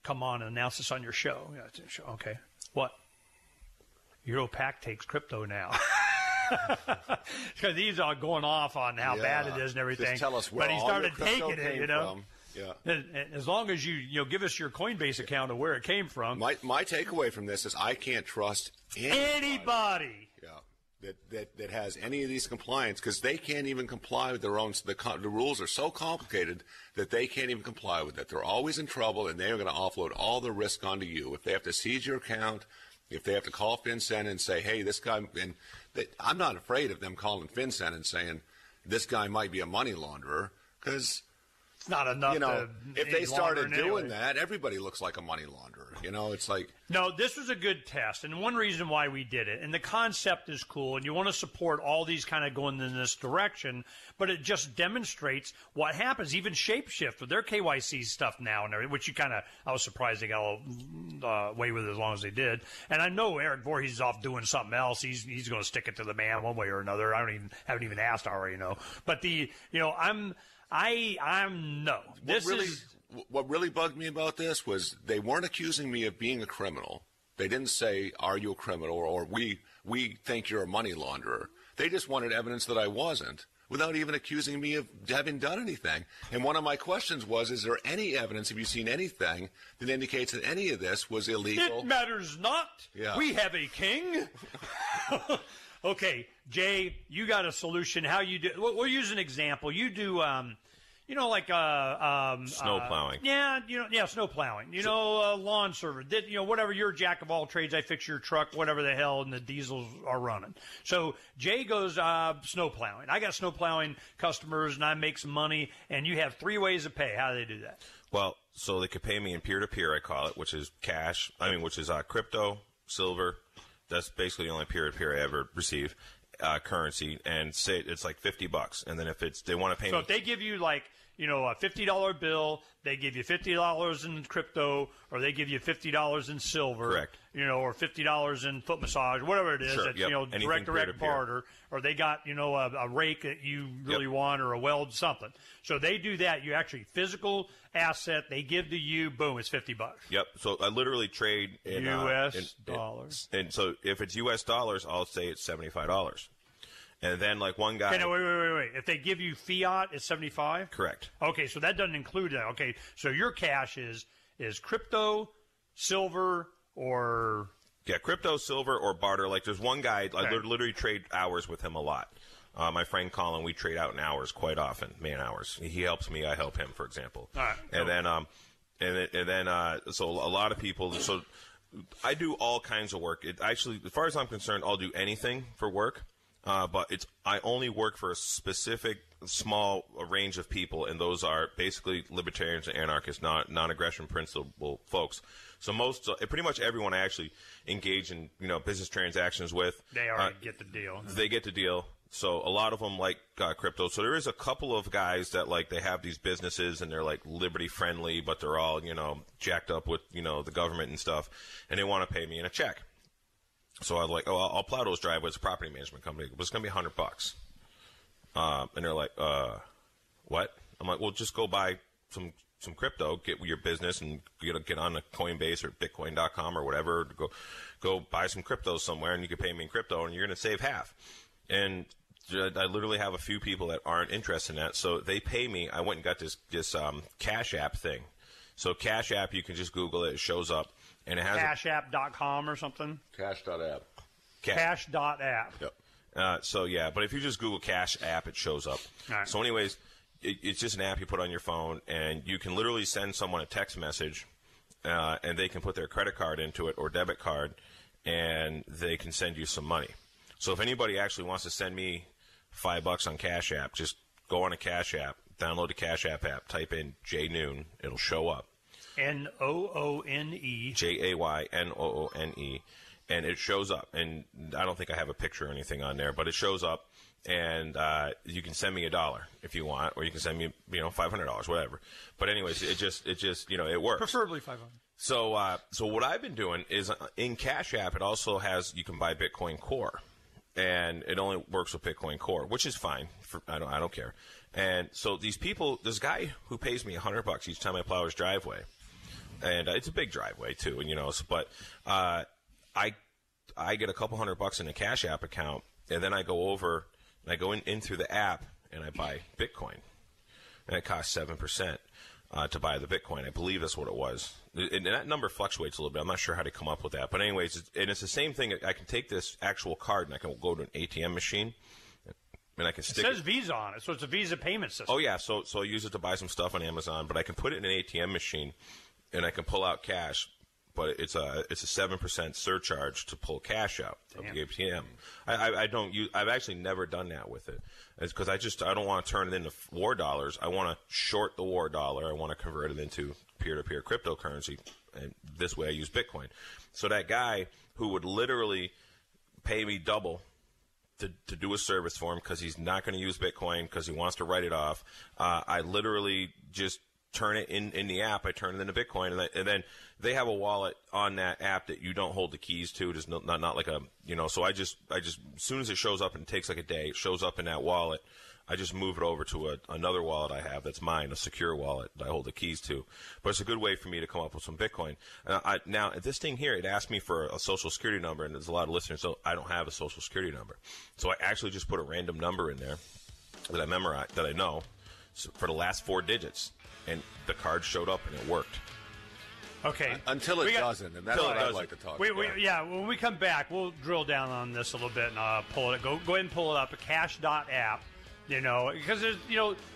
come on and announce this on your show. Okay. What? Europac takes crypto now. Because he's all going off on how bad it is and everything. Just tell us where but he all started your crypto taking it, came from. Yeah. As long as you give us your Coinbase account of where it came from. My takeaway from this is I can't trust anybody. Yeah. That has any of these compliance, because they can't even comply with their own. The rules are so complicated that they can't even comply with it. They're always in trouble, and they are going to offload all the risk onto you. If they have to seize your account, if they have to call FinCEN and say, hey, this guy, and I'm not afraid of them calling FinCEN and saying this guy might be a money launderer, because it's not enough. If they started doing that, everybody looks like a money launderer. It's like. No, this was a good test, and one reason why we did it. And the concept is cool, and you want to support all these kind of going in this direction, but it just demonstrates what happens. Even Shapeshift with their KYC stuff now, and everything, which I was surprised they got away with it as long as they did. And I know Eric Voorhees is off doing something else. He's going to stick it to the man one way or another. Haven't even asked. I already know. But I'm no. What really bugged me about this was they weren't accusing me of being a criminal. They didn't say, "Are you a criminal?" or "We think you're a money launderer." They just wanted evidence that I wasn't, without even accusing me of having done anything. And one of my questions was, "Is there any evidence? Have you seen anything that indicates that any of this was illegal?" It matters not. Yeah. We have a king. Okay, Jay, you got a solution. How you do? We'll use an example. You do, snow plowing. Snow plowing. Lawn server. Whatever. You're a jack of all trades. I fix your truck, whatever the hell, and the diesels are running. So Jay goes snow plowing. I got snow plowing customers, and I make some money. And you have 3 ways to pay. How do they do that? Well, so they could pay me in peer-to-peer, I call it, which is cash. Which is crypto, silver. That's basically the only peer-to-peer I ever receive currency, and say it's like $50. And then if they want to pay me. So if they give you a $50 bill, they give you $50 in crypto, or they give you $50 in silver. Correct. Or $50 in foot massage, whatever it is. Sure, That's, Anything direct barter, or they got, a rake that you really want, or a weld, something. So they do that. You actually physical asset they give to you. Boom, it's $50. Yep. So I literally trade in U.S. dollars. And so if it's U.S. dollars, I'll say it's $75. And then one guy. Okay, no, wait. If they give you fiat, it's $75. Correct. Okay, so that doesn't include that. Okay, so your cash is crypto, silver, or crypto, silver, or barter. There's one guy I literally trade hours with him a lot. My friend Colin, we trade out in hours quite often, man hours. He helps me, I help him, for example. All right. And then so a lot of people. So I do all kinds of work. Actually, as far as I'm concerned, I'll do anything for work. But I only work for a specific small range of people, and those are basically libertarians and anarchists, non-aggression principle folks. So pretty much everyone I actually engage in, business transactions with. They already get the deal. They get the deal. So a lot of them like crypto. So there is a couple of guys that they have these businesses and they're liberty friendly, but they're all, jacked up with, the government and stuff, and they want to pay me in a check. So I'm like, I'll plow those driveways. It's a property management company. It's going to be $100. And they're like, what? I'm like, well, just go buy some crypto, get your business, and get on a Coinbase or Bitcoin.com or whatever. Go buy some crypto somewhere, and you can pay me in crypto, and you're going to save half. And I literally have a few people that aren't interested in that, so they pay me. I went and got this Cash App thing. So Cash App, you can just Google it. It shows up. And it has Cashapp.com or something? Cash.app. Cash.app. Yep. But if you just Google Cash App, it shows up. All right. So anyways, it's just an app you put on your phone, and you can literally send someone a text message, and they can put their credit card into it or debit card, and they can send you some money. So if anybody actually wants to send me $5 on Cash App, just go on a Cash App, download the Cash App, type in JNoone, it'll show up. Noone. JAYNOONE, and it shows up. And I don't think I have a picture or anything on there, but it shows up, and you can send me $1 if you want, or you can send me $500, whatever. But anyways, it just it works. Preferably $500. So what I've been doing is in Cash App, it also has you can buy Bitcoin Core, and it only works with Bitcoin Core, which is fine. I don't care. And so these people, this guy who pays me $100 each time I plow his driveway. and it's a big driveway too. And but I get a couple $100 in a Cash App account, and then I go over and I go in through the app and I buy Bitcoin, and it costs 7%. To buy the Bitcoin. I believe that's what it was. And that number fluctuates a little bit. I'm not sure how to come up with that. But anyways, it's the same thing. I can take this actual card and I can go to an ATM machine and I can stick it. It says Visa on it, so it's a Visa payment system. Oh, yeah. So I use it to buy some stuff on Amazon. But I can put it in an ATM machine and I can pull out cash. But it's a 7% surcharge to pull cash out of the ATM. I don't use. I've actually never done that with it. It's because I don't want to turn it into war dollars. I want to short the war dollar. I want to convert it into peer-to-peer cryptocurrency, and this way I use Bitcoin. So that guy who would literally pay me double to do a service for him because he's not going to use Bitcoin because he wants to write it off, I literally just turn it in the app. I turn it into Bitcoin, and then they have a wallet on that app that you don't hold the keys to. Just not like a So I just as soon as it shows up, and it takes like a day, it shows up in that wallet. I just move it over to another wallet I have that's mine, a secure wallet that I hold the keys to. But it's a good way for me to come up with some Bitcoin. Now, this thing here, it asked me for a social security number, and there's a lot of listeners, so I don't have a social security number. So I actually just put a random number in there that I memorized, that I know, for the last 4 digits. And the card showed up and it worked. Okay. Until it doesn't, and that's what I'd like to talk about. When we come back, we'll drill down on this a little bit and pull it. Go ahead and pull it up, a Cash.app, because there's,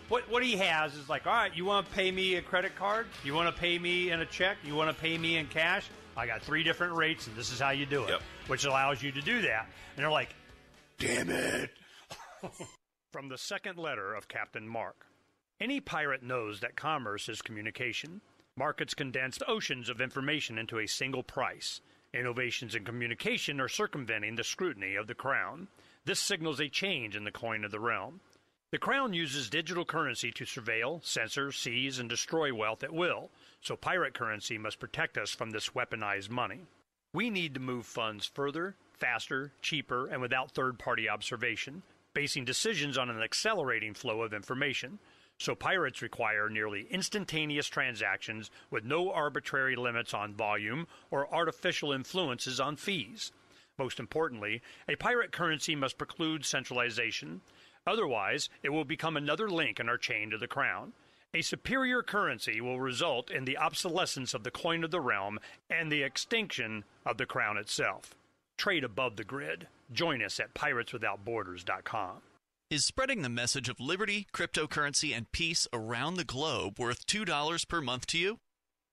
what he has is like, all right, you want to pay me a credit card? You want to pay me in a check? You want to pay me in cash? I got 3 different rates, and this is how you do it, which allows you to do that. And they're like, damn it. From the second letter of Captain Mark. Any pirate knows that commerce is communication. Markets condense oceans of information into a single price. Innovations in communication are circumventing the scrutiny of the crown. This signals a change in the coin of the realm. The crown uses digital currency to surveil, censor, seize, and destroy wealth at will, so pirate currency must protect us from this weaponized money. We need to move funds further, faster, cheaper, and without third-party observation, basing decisions on an accelerating flow of information. So pirates require nearly instantaneous transactions with no arbitrary limits on volume or artificial influences on fees. Most importantly, a pirate currency must preclude centralization. Otherwise, it will become another link in our chain to the crown. A superior currency will result in the obsolescence of the coin of the realm and the extinction of the crown itself. Trade above the grid. Join us at pirateswithoutborders.com. Is spreading the message of liberty, cryptocurrency, and peace around the globe worth $2 per month to you?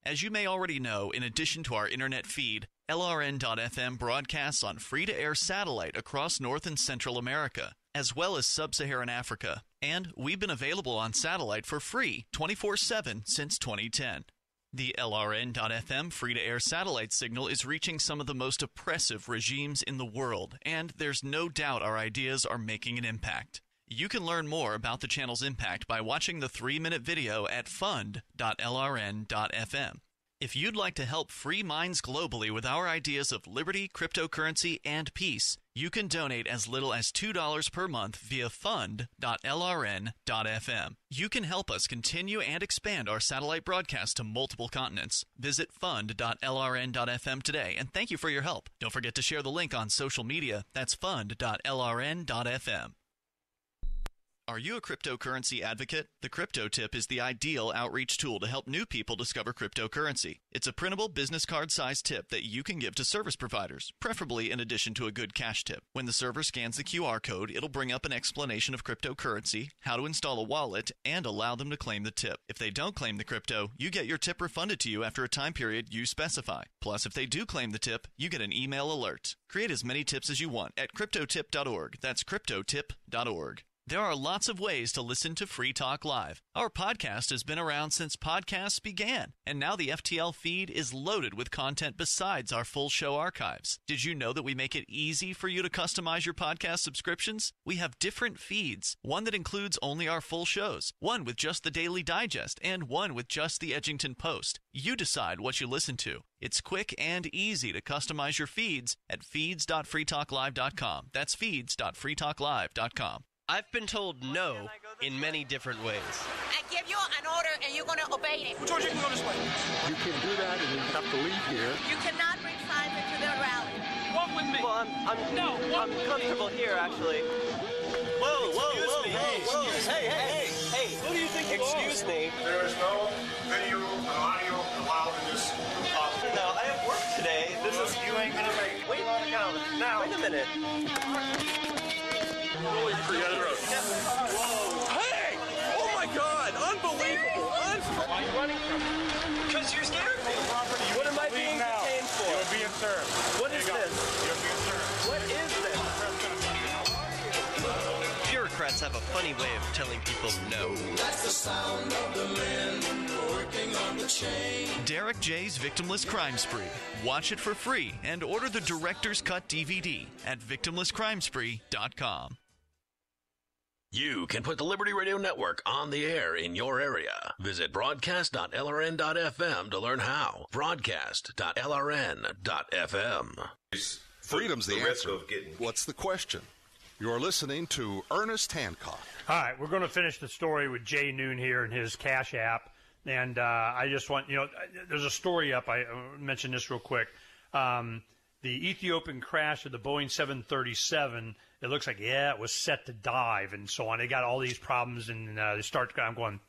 As you may already know, in addition to our internet feed, LRN.FM broadcasts on free-to-air satellite across North and Central America, as well as Sub-Saharan Africa. And we've been available on satellite for free 24/7 since 2010. The LRN.FM free-to-air satellite signal is reaching some of the most oppressive regimes in the world, and there's no doubt our ideas are making an impact. You can learn more about the channel's impact by watching the 3-minute video at fund.lrn.fm. If you'd like to help free minds globally with our ideas of liberty, cryptocurrency, and peace, you can donate as little as $2 per month via fund.lrn.fm. You can help us continue and expand our satellite broadcast to multiple continents. Visit fund.lrn.fm today, and thank you for your help. Don't forget to share the link on social media. That's fund.lrn.fm. Are you a cryptocurrency advocate? The Crypto Tip is the ideal outreach tool to help new people discover cryptocurrency. It's a printable business card-sized tip that you can give to service providers, preferably in addition to a good cash tip. When the server scans the QR code, it'll bring up an explanation of cryptocurrency, how to install a wallet, and allow them to claim the tip. If they don't claim the crypto, you get your tip refunded to you after a time period you specify. Plus, if they do claim the tip, you get an email alert. Create as many tips as you want at cryptotip.org. That's cryptotip.org. There are lots of ways to listen to Free Talk Live. Our podcast has been around since podcasts began, and now the FTL feed is loaded with content besides our full show archives. Did you know that we make it easy for you to customize your podcast subscriptions? We have different feeds, one that includes only our full shows, one with just the Daily Digest, and one with just the Edgington Post. You decide what you listen to. It's quick and easy to customize your feeds at feeds.freetalklive.com. That's feeds.freetalklive.com. I've been told no in many different ways. I give you an order and you're going to obey it. George, you can go this way. You can't do that, and you have to leave here. You cannot bring signs into the rally. Walk with me. Well, I'm comfortable here, actually. Whoa, hey, who do you think excuse me? There is no video and audio allowed in this office. No, I have work today. You ain't gonna make it. Wait a minute. Holy Hey! Oh my God! Unbelievable! Why are you running from me? Because you're scared me. What am I being detained for? You're being served. What is this? You're being served. What is this? Bureaucrats have a funny way of telling people no. That's the sound of the men working on the chain. Derek J's Victimless Crime Spree. Watch it for free and order the Director's Cut DVD at victimlesscrimespree.com. You can put the Liberty Radio Network on the air in your area. Visit broadcast.lrn.fm to learn how. Broadcast.lrn.fm. Freedom's the answer. What's the question? You're listening to Ernest Hancock. All right, we're going to finish the story with Jay Noon here and his Cash App. And I just want, there's a story up. I mentioned this real quick. The Ethiopian crash of the Boeing 737, it looks like, it was set to dive and so on. They got all these problems, and I'm going,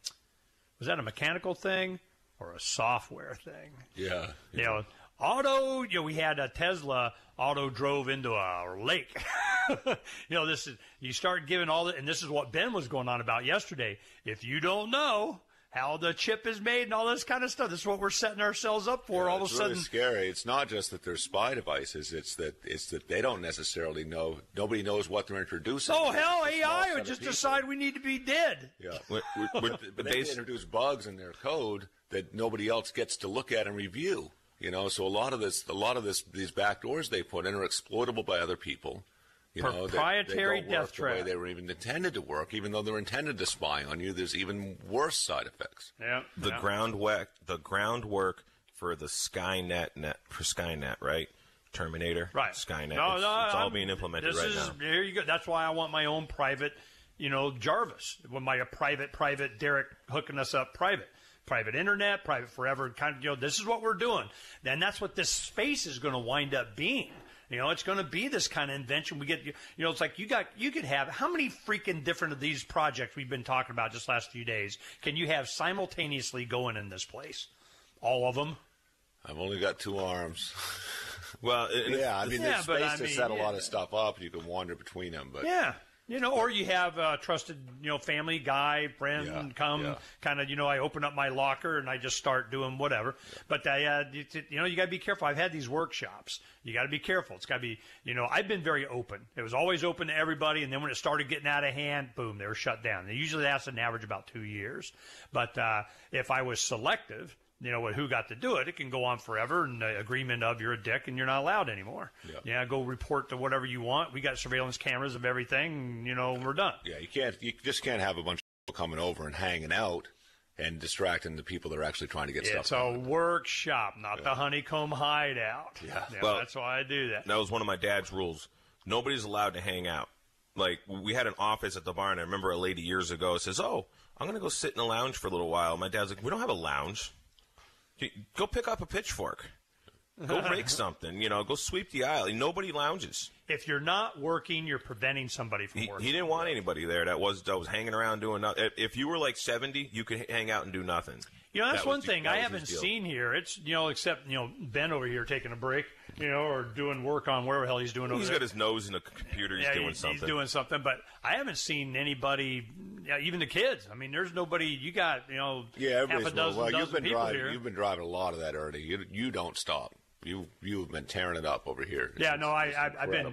was that a mechanical thing or a software thing? Yeah. We had a Tesla auto drove into a lake. This is, you start giving all the, and this is what Ben was going on about yesterday. If you don't know how the chip is made and all this kind of stuff, this is what we're setting ourselves up for. All of a sudden, it's really scary. It's not just that they're spy devices. It's that they don't necessarily know. Nobody knows what they're introducing. Oh hell, AI would just decide we need to be dead. Yeah, but they introduce bugs in their code that nobody else gets to look at and review. So a lot of these back doors they put in are exploitable by other people. Proprietary death trap. The way they were even intended to work, even though they're intended to spy on you, there's even worse side effects. Yeah. The groundwork for the Skynet, right? Terminator, right? Skynet. It's all being implemented right now. Here you go. That's why I want my own private, Jarvis. With my private Derek hooking us up private internet, private forever. Kind of, this is what we're doing. And that's what this space is going to wind up being. It's going to be this kind of invention. We get, it's like you could have, how many freaking different of these projects we've been talking about just last few days can you have simultaneously going in this place? All of them? I've only got 2 arms. Well, there's space to set a lot of stuff up. You can wander between them. But yeah. Or you have a trusted, family guy, friend, kind of, I open up my locker and I just start doing whatever. But, you got to be careful. I've had these workshops. You got to be careful. It's got to be, I've been very open. It was always open to everybody. And then when it started getting out of hand, boom, they were shut down. They usually last an average about 2 years. But if I was selective, who got to do it, it can go on forever, and the agreement of you're a dick and you're not allowed anymore. Yeah, go report to whatever you want. We got surveillance cameras of everything, we're done. Yeah, you just can't have a bunch of people coming over and hanging out and distracting the people that are actually trying to get stuff It's a workshop, not the honeycomb hideout. Yeah. Well, that's why I do that. That was one of my dad's rules. Nobody's allowed to hang out. Like, we had an office at the bar, and I remember a lady years ago says, I'm going to go sit in a lounge for a little while. My dad's like, we don't have a lounge. Go pick up a pitchfork. Go rake something. Go sweep the aisle. Nobody lounges. If you're not working, you're preventing somebody from working. He didn't want anybody there that was hanging around doing nothing. If you were like 70, you could hang out and do nothing. That's one thing I haven't seen here. It's, except, Ben over here taking a break, or doing work on wherever the hell he's doing over there. He's got his nose in the computer. He's doing something. He's doing something. But I haven't seen anybody, even the kids. I mean, there's nobody. You got, half a dozen people here. You've been driving a lot of that, Ernie. You don't stop. You've been tearing it up over here. I've been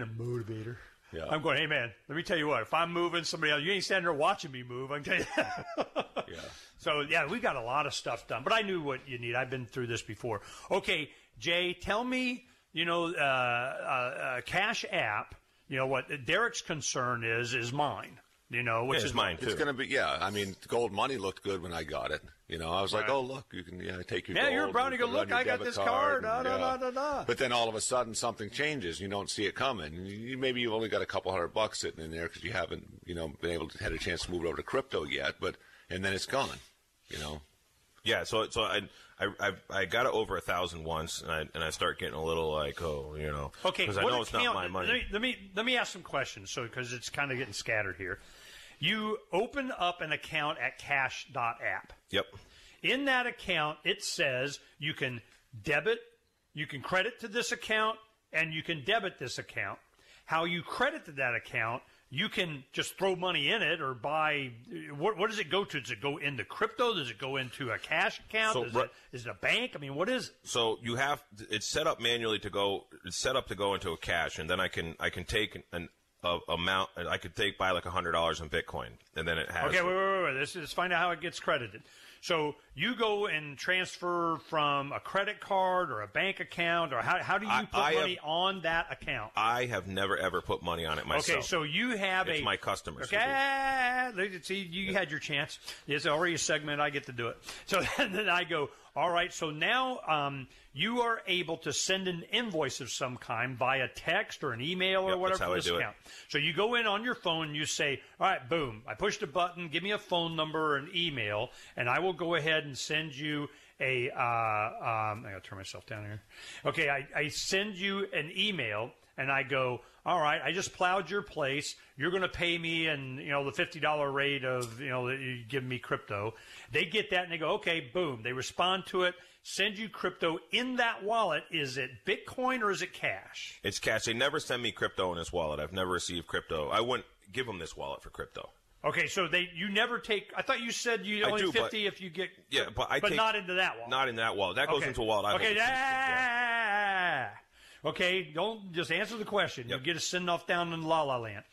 a motivator. Yeah. I'm going, hey, man, let me tell you what. If I'm moving, somebody else, you ain't standing there watching me move. I can tell you that. Yeah. So, we've got a lot of stuff done. But I knew what you need. I've been through this before. Okay, Jay, tell me, Cash App, what Derek's concern is mine. Which is mine, too. It's going to be, gold money looked good when I got it. I was like, oh, look, you can take your gold. Yeah, you're proud to go, look, I got this card. But then all of a sudden something changes. You don't see it coming. Maybe you've only got a couple $100 sitting in there because you haven't been able to had a chance to move it over to crypto yet, and then it's gone, Yeah, so I got it over 1,000 once, and I start getting a little like, Okay, because I know it's not my money. Let me ask some questions, because it's kind of getting scattered here. You open up an account at cash.app. Yep. In that account, it says you can debit, you can credit to this account, and you can debit this account. How you credit to that account, you can just throw money in it or buy. What does it go to? Does it go into crypto? Does it go into a cash account? Is it a bank? I mean, what is it? So it's set up manually to go. It's set up to go into a cash, and then I can take an amount. I could buy like $100 in Bitcoin, and then it has. Okay, wait. Let's find out how it gets credited. So you go and transfer from a credit card or a bank account, or how do you put money on that account? I have never ever put money on it myself. Okay, so you have it's my customers. Okay, see, you had your chance. It's already a segment. I get to do it. So then I go, all right, so now you are able to send an invoice of some kind via text or an email or whatever for this account. So you go in on your phone and you say, all right, boom, I pushed a button, give me a phone number or an email, and I will go ahead and send you I got to turn myself down here. Okay, I send you an email, and I go, all right, I just plowed your place. You're going to pay me and, the $50 rate of, that you give me crypto. They get that and they go, okay, boom. They respond to it, send you crypto in that wallet. Is it Bitcoin or is it cash? It's cash. They never send me crypto in this wallet. I've never received crypto. I wouldn't give them this wallet for crypto. Okay, so you never take. I thought you said you only 50 if you get. Yeah, but not into that wallet. Not in that wallet. That goes into a wallet. Okay, don't just answer the question. Yep. You get a send off down in La La Land.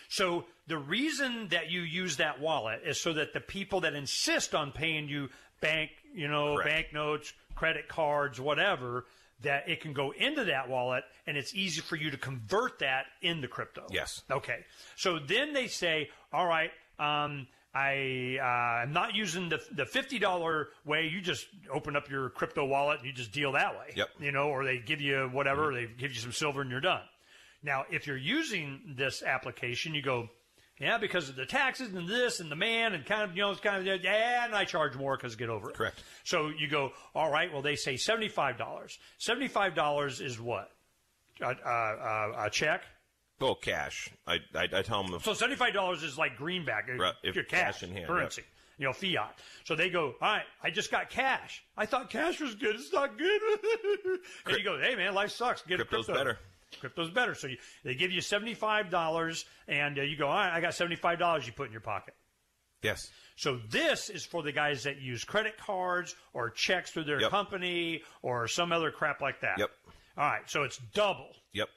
So the reason that you use that wallet is so that the people that insist on paying you banknotes, credit cards, whatever, that it can go into that wallet, and it's easy for you to convert that into crypto. Yes. Okay. So then they say, all right, I'm not using the $50 way. You just open up your crypto wallet and you just deal that way. Yep. Or they give you whatever, they give you some silver and you're done. Now, if you're using this application, you go, yeah, because of the taxes and this and the man and and I charge more because get over it. Correct. So you go, all right, well, they say $75. $75 is what? A check? Oh, cash. I tell them. So $75 is like greenback, your cash in hand, currency, fiat. So they go, all right, I just got cash. I thought cash was good. It's not good. And you go, hey, man, life sucks. Get Crypto's crypto. better. Crypto's better. So they give you $75, and you go, all right, I got $75 you put in your pocket. Yes. So this is for the guys that use credit cards or checks through their company or some other crap like that. Yep. All right, so it's double. Yep.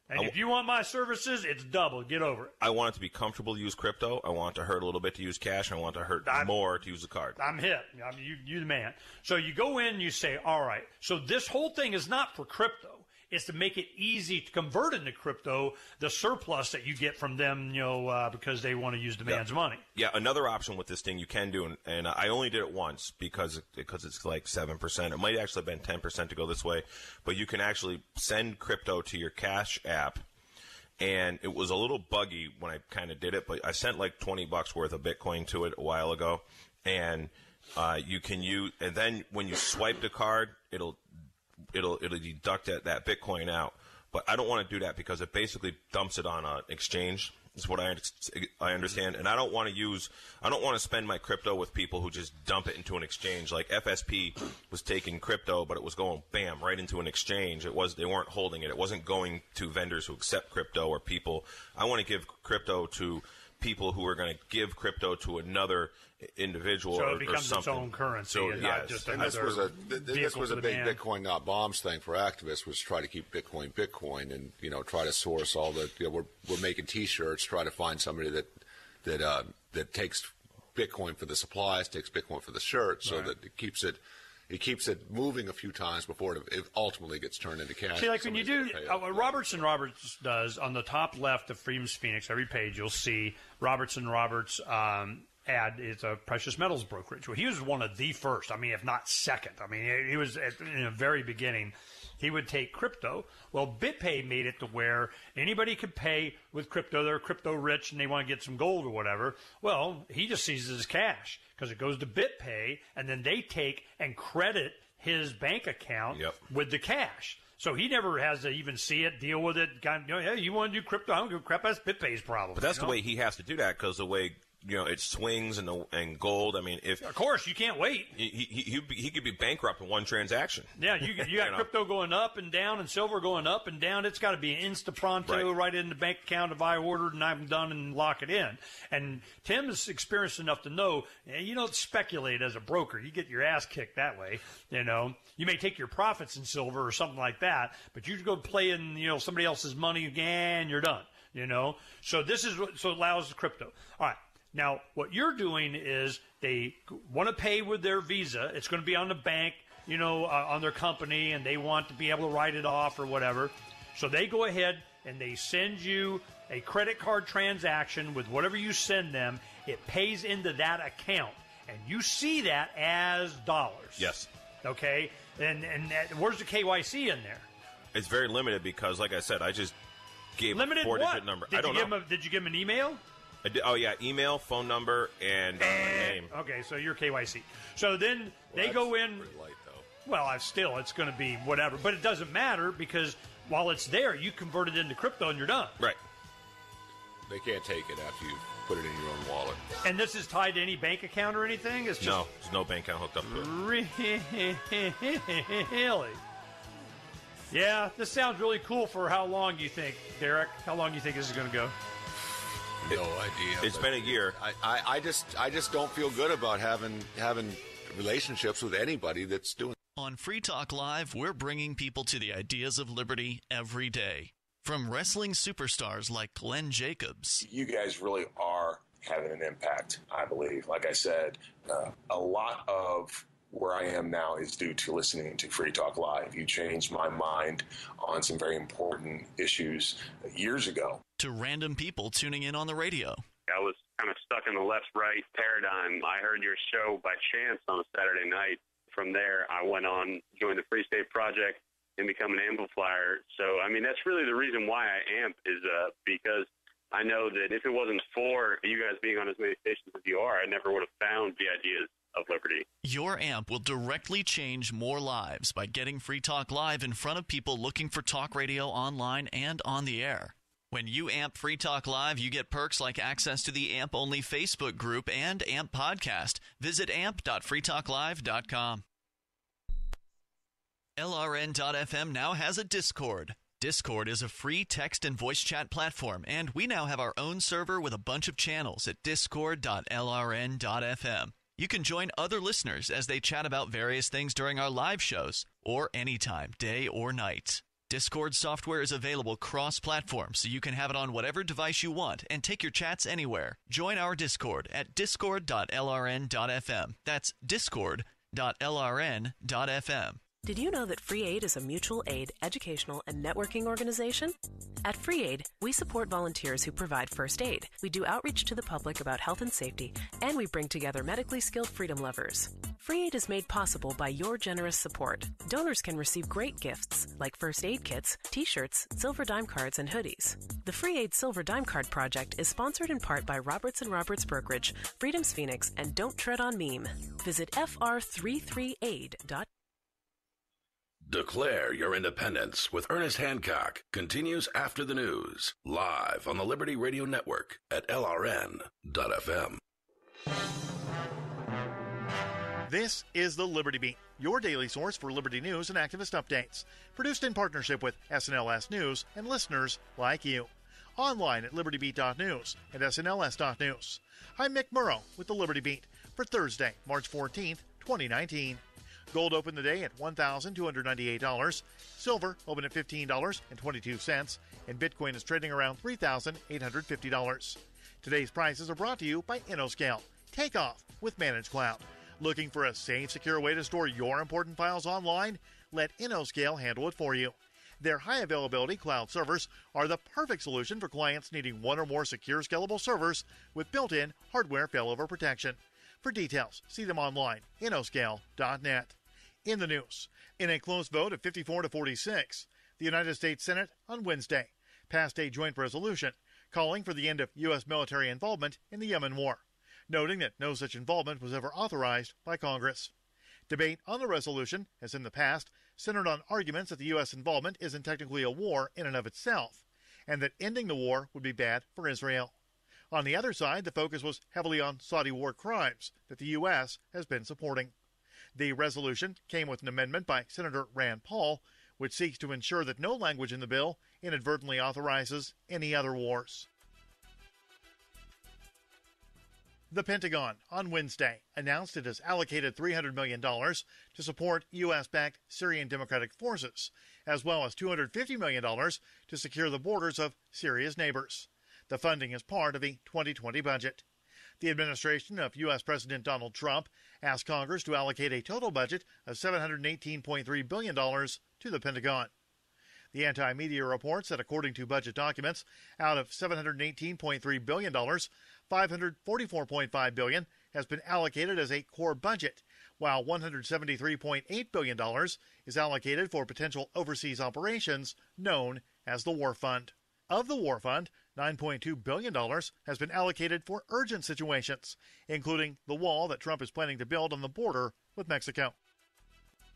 And if you want my services, it's double. Get over it. I want it to be comfortable to use crypto. I want it to hurt a little bit to use cash. I want it to hurt more to use the card. I'm hip. You the man. So you go in and you say, all right, so this whole thing is not for crypto. It's to make it easy to convert into crypto, the surplus that you get from them, because they want to use the man's money. Yeah, another option with this thing you can do, and I only did it once because it's like 7%. It might actually have been 10% to go this way, but you can actually send crypto to your Cash app, and it was a little buggy when I kind of did it, but I sent like $20 worth of Bitcoin to it a while ago, and you can use, and then when you swipe the card, it'll deduct that Bitcoin out. But I don't want to do that because it basically dumps it on an exchange, is what I understand. And I don't want to spend my crypto with people who just dump it into an exchange. Like FSP was taking crypto, but it was going, bam, right into an exchange. They weren't holding it. It wasn't going to vendors who accept crypto or people. I want to give crypto to people who are going to give crypto to another individual so it becomes or something. its own currency. So, and yes. not just and this was a big Bitcoin not bombs thing for activists, was try to keep Bitcoin and try to source all the we're making T-shirts, try to find somebody that takes Bitcoin for the supplies, takes Bitcoin for the shirt, so that it keeps it moving a few times before it ultimately gets turned into cash. See, like when you do what Robertson Roberts does on the top left of Freedom's Phoenix, every page you'll see Robertson Roberts it's a precious metals brokerage. Well, he was one of the first, if not second. He was in the very beginning. He would take crypto. Well, BitPay made it to where anybody could pay with crypto. They're crypto rich and they want to get some gold or whatever. Well, he just sees it as cash because it goes to BitPay, and then they take and credit his bank account with the cash. So he never has to even see it, deal with it. Hey, you want to do crypto? I don't give a crap. That's BitPay's problem. But that's the way he has to do that, because the way it swings and gold. If of course you can't wait. He could be bankrupt in one transaction. Yeah, you got crypto going up and down and silver going up and down. It's got to be insta-pronto, right in the bank account if I ordered and I'm done and lock it in. And Tim is experienced enough to know you don't speculate as a broker. You get your ass kicked that way. You may take your profits in silver or something like that, but you go play in somebody else's money and you're done. So this is what allows the crypto. All right. Now, what you're doing is they want to pay with their Visa. It's going to be on the bank, on their company, and they want to be able to write it off or whatever. So they go ahead and they send you a credit card transaction with whatever you send them. It pays into that account, and you see that as dollars. Yes. Okay? And where's the KYC in there? It's very limited because, like I said, I just gave limited a 4-digit number. Did you give him an email? Email, phone number, and name. Okay, so you're KYC. So then they go in. Pretty light, though. Well, it's going to be whatever, but it doesn't matter because while it's there, you convert it into crypto and you're done. Right. They can't take it after you put it in your own wallet. And this is tied to any bank account or anything? It's just... No, there's no bank account hooked up to it. Really? Yeah, this sounds really cool. For how long do you think, Derek? How long do you think this is going to go? No idea. It's been a year. I just don't feel good about having relationships with anybody that's doing. On Free Talk Live, we're bringing people to the ideas of liberty every day. From wrestling superstars like Glenn Jacobs. You guys really are having an impact, I believe. Like I said, a lot of where I am now is due to listening to Free Talk Live. You changed my mind on some very important issues years ago. To random people tuning in on the radio. I was kind of stuck in the left-right paradigm. I heard your show by chance on a Saturday night. From there, I went on, joined the Free State Project, and become an amplifier. So, that's really the reason why I amp is because I know that if it wasn't for you guys being on as many stations as you are, I never would have found the ideas of liberty. Your amp will directly change more lives by getting Free Talk Live in front of people looking for talk radio online and on the air. When you amp Free Talk Live, you get perks like access to the AMP-only Facebook group and AMP podcast. Visit amp.freetalklive.com. LRN.FM now has a Discord. Discord is a free text and voice chat platform, and we now have our own server with a bunch of channels at discord.lrn.fm. You can join other listeners as they chat about various things during our live shows, or anytime, day or night. Discord software is available cross-platform, so you can have it on whatever device you want and take your chats anywhere. Join our Discord at discord.lrn.fm. That's discord.lrn.fm. Did you know that Free Aid is a mutual aid, educational, and networking organization? At Free Aid, we support volunteers who provide first aid. We do outreach to the public about health and safety, and we bring together medically skilled freedom lovers. Free Aid is made possible by your generous support. Donors can receive great gifts like first aid kits, t-shirts, silver dime cards, and hoodies. The Free Aid Silver Dime Card Project is sponsored in part by Roberts & Roberts Brokerage, Freedom's Phoenix, and Don't Tread on Meme. Visit fr33aid.com. Declare Your Independence with Ernest Hancock continues after the news, live on the Liberty Radio Network at LRN.FM. This is the Liberty Beat, your daily source for Liberty news and activist updates. Produced in partnership with SNLS News and listeners like you. Online at libertybeat.news and snls.news. I'm Mick Murrow with the Liberty Beat for Thursday, March 14th, 2019. Gold opened the day at $1,298. Silver opened at $15.22. And Bitcoin is trading around $3,850. Today's prices are brought to you by InnoScale. Take off with Managed Cloud. Looking for a safe, secure way to store your important files online? Let InnoScale handle it for you. Their high-availability cloud servers are the perfect solution for clients needing one or more secure, scalable servers with built-in hardware failover protection. For details, see them online, innoscale.net. In the news, in a close vote of 54 to 46, the United States Senate on Wednesday passed a joint resolution calling for the end of U.S. military involvement in the Yemen war, noting that no such involvement was ever authorized by Congress. Debate on the resolution, as in the past, centered on arguments that the U.S. involvement isn't technically a war in and of itself, and that ending the war would be bad for Israel. On the other side, the focus was heavily on Saudi war crimes that the U.S. has been supporting. The resolution came with an amendment by Senator Rand Paul, which seeks to ensure that no language in the bill inadvertently authorizes any other wars. The Pentagon on Wednesday announced it has allocated $300 million to support U.S.-backed Syrian Democratic Forces, as well as $250 million to secure the borders of Syria's neighbors. The funding is part of the 2020 budget. The administration of U.S. President Donald Trump asked Congress to allocate a total budget of $718.3 billion to the Pentagon. The anti-media reports that according to budget documents, out of $718.3 billion, $544.5 billion has been allocated as a core budget, while $173.8 billion is allocated for potential overseas operations known as the War Fund. Of the War Fund, $9.2 billion has been allocated for urgent situations, including the wall that Trump is planning to build on the border with Mexico.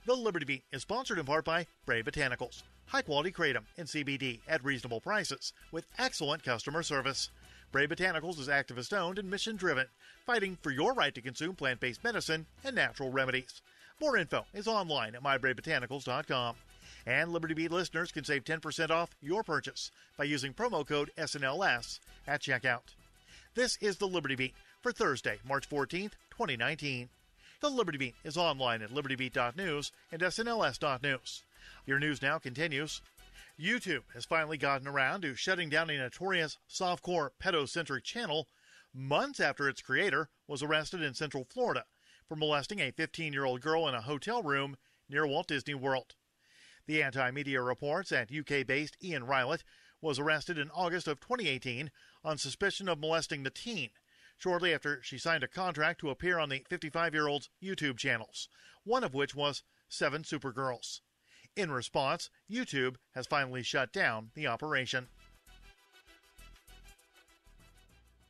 The Liberty Beat is sponsored in part by Brave Botanicals, high-quality kratom and CBD at reasonable prices with excellent customer service. Brave Botanicals is activist-owned and mission-driven, fighting for your right to consume plant-based medicine and natural remedies. More info is online at mybravebotanicals.com. And Liberty Beat listeners can save 10% off your purchase by using promo code SNLS at checkout. This is the Liberty Beat for Thursday, March 14th, 2019. The Liberty Beat is online at libertybeat.news and snls.news. Your news now continues. YouTube has finally gotten around to shutting down a notorious softcore pedocentric channel months after its creator was arrested in Central Florida for molesting a 15-year-old girl in a hotel room near Walt Disney World. The anti-media reports that UK-based Ian Rylett was arrested in August of 2018 on suspicion of molesting the teen, shortly after she signed a contract to appear on the 55-year-old's YouTube channels, one of which was 7 Supergirls. In response, YouTube has finally shut down the operation.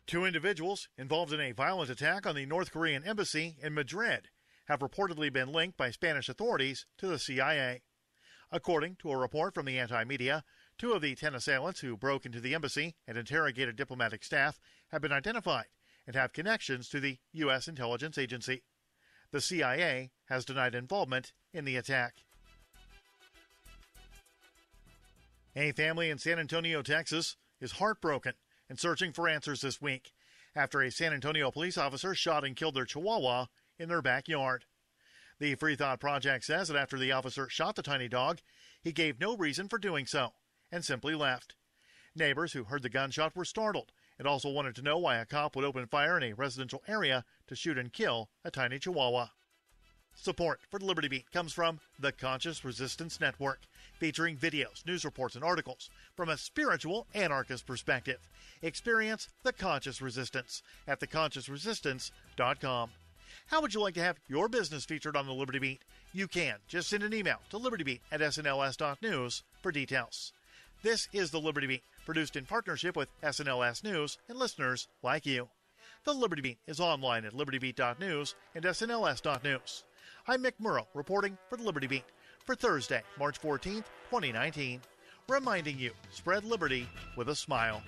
2 individuals involved in a violent attack on the North Korean embassy in Madrid have reportedly been linked by Spanish authorities to the CIA. According to a report from the anti-media, 2 of the 10 assailants who broke into the embassy and interrogated diplomatic staff have been identified and have connections to the U.S. intelligence agency. The CIA has denied involvement in the attack. A family in San Antonio, Texas, is heartbroken and searching for answers this week after a San Antonio police officer shot and killed their chihuahua in their backyard. The Free Thought Project says that after the officer shot the tiny dog, he gave no reason for doing so and simply left. Neighbors who heard the gunshot were startled and also wanted to know why a cop would open fire in a residential area to shoot and kill a tiny chihuahua. Support for the Liberty Beat comes from the Conscious Resistance Network, featuring videos, news reports, and articles from a spiritual anarchist perspective. Experience the Conscious Resistance at theconsciousresistance.com. How would you like to have your business featured on the Liberty Beat? You can. Just send an email to libertybeat@snls.news for details. This is the Liberty Beat, produced in partnership with SNLS News and listeners like you. The Liberty Beat is online at libertybeat.news and snls.news. I'm Mick Murrow reporting for the Liberty Beat for Thursday, March 14th, 2019. Reminding you, spread liberty with a smile.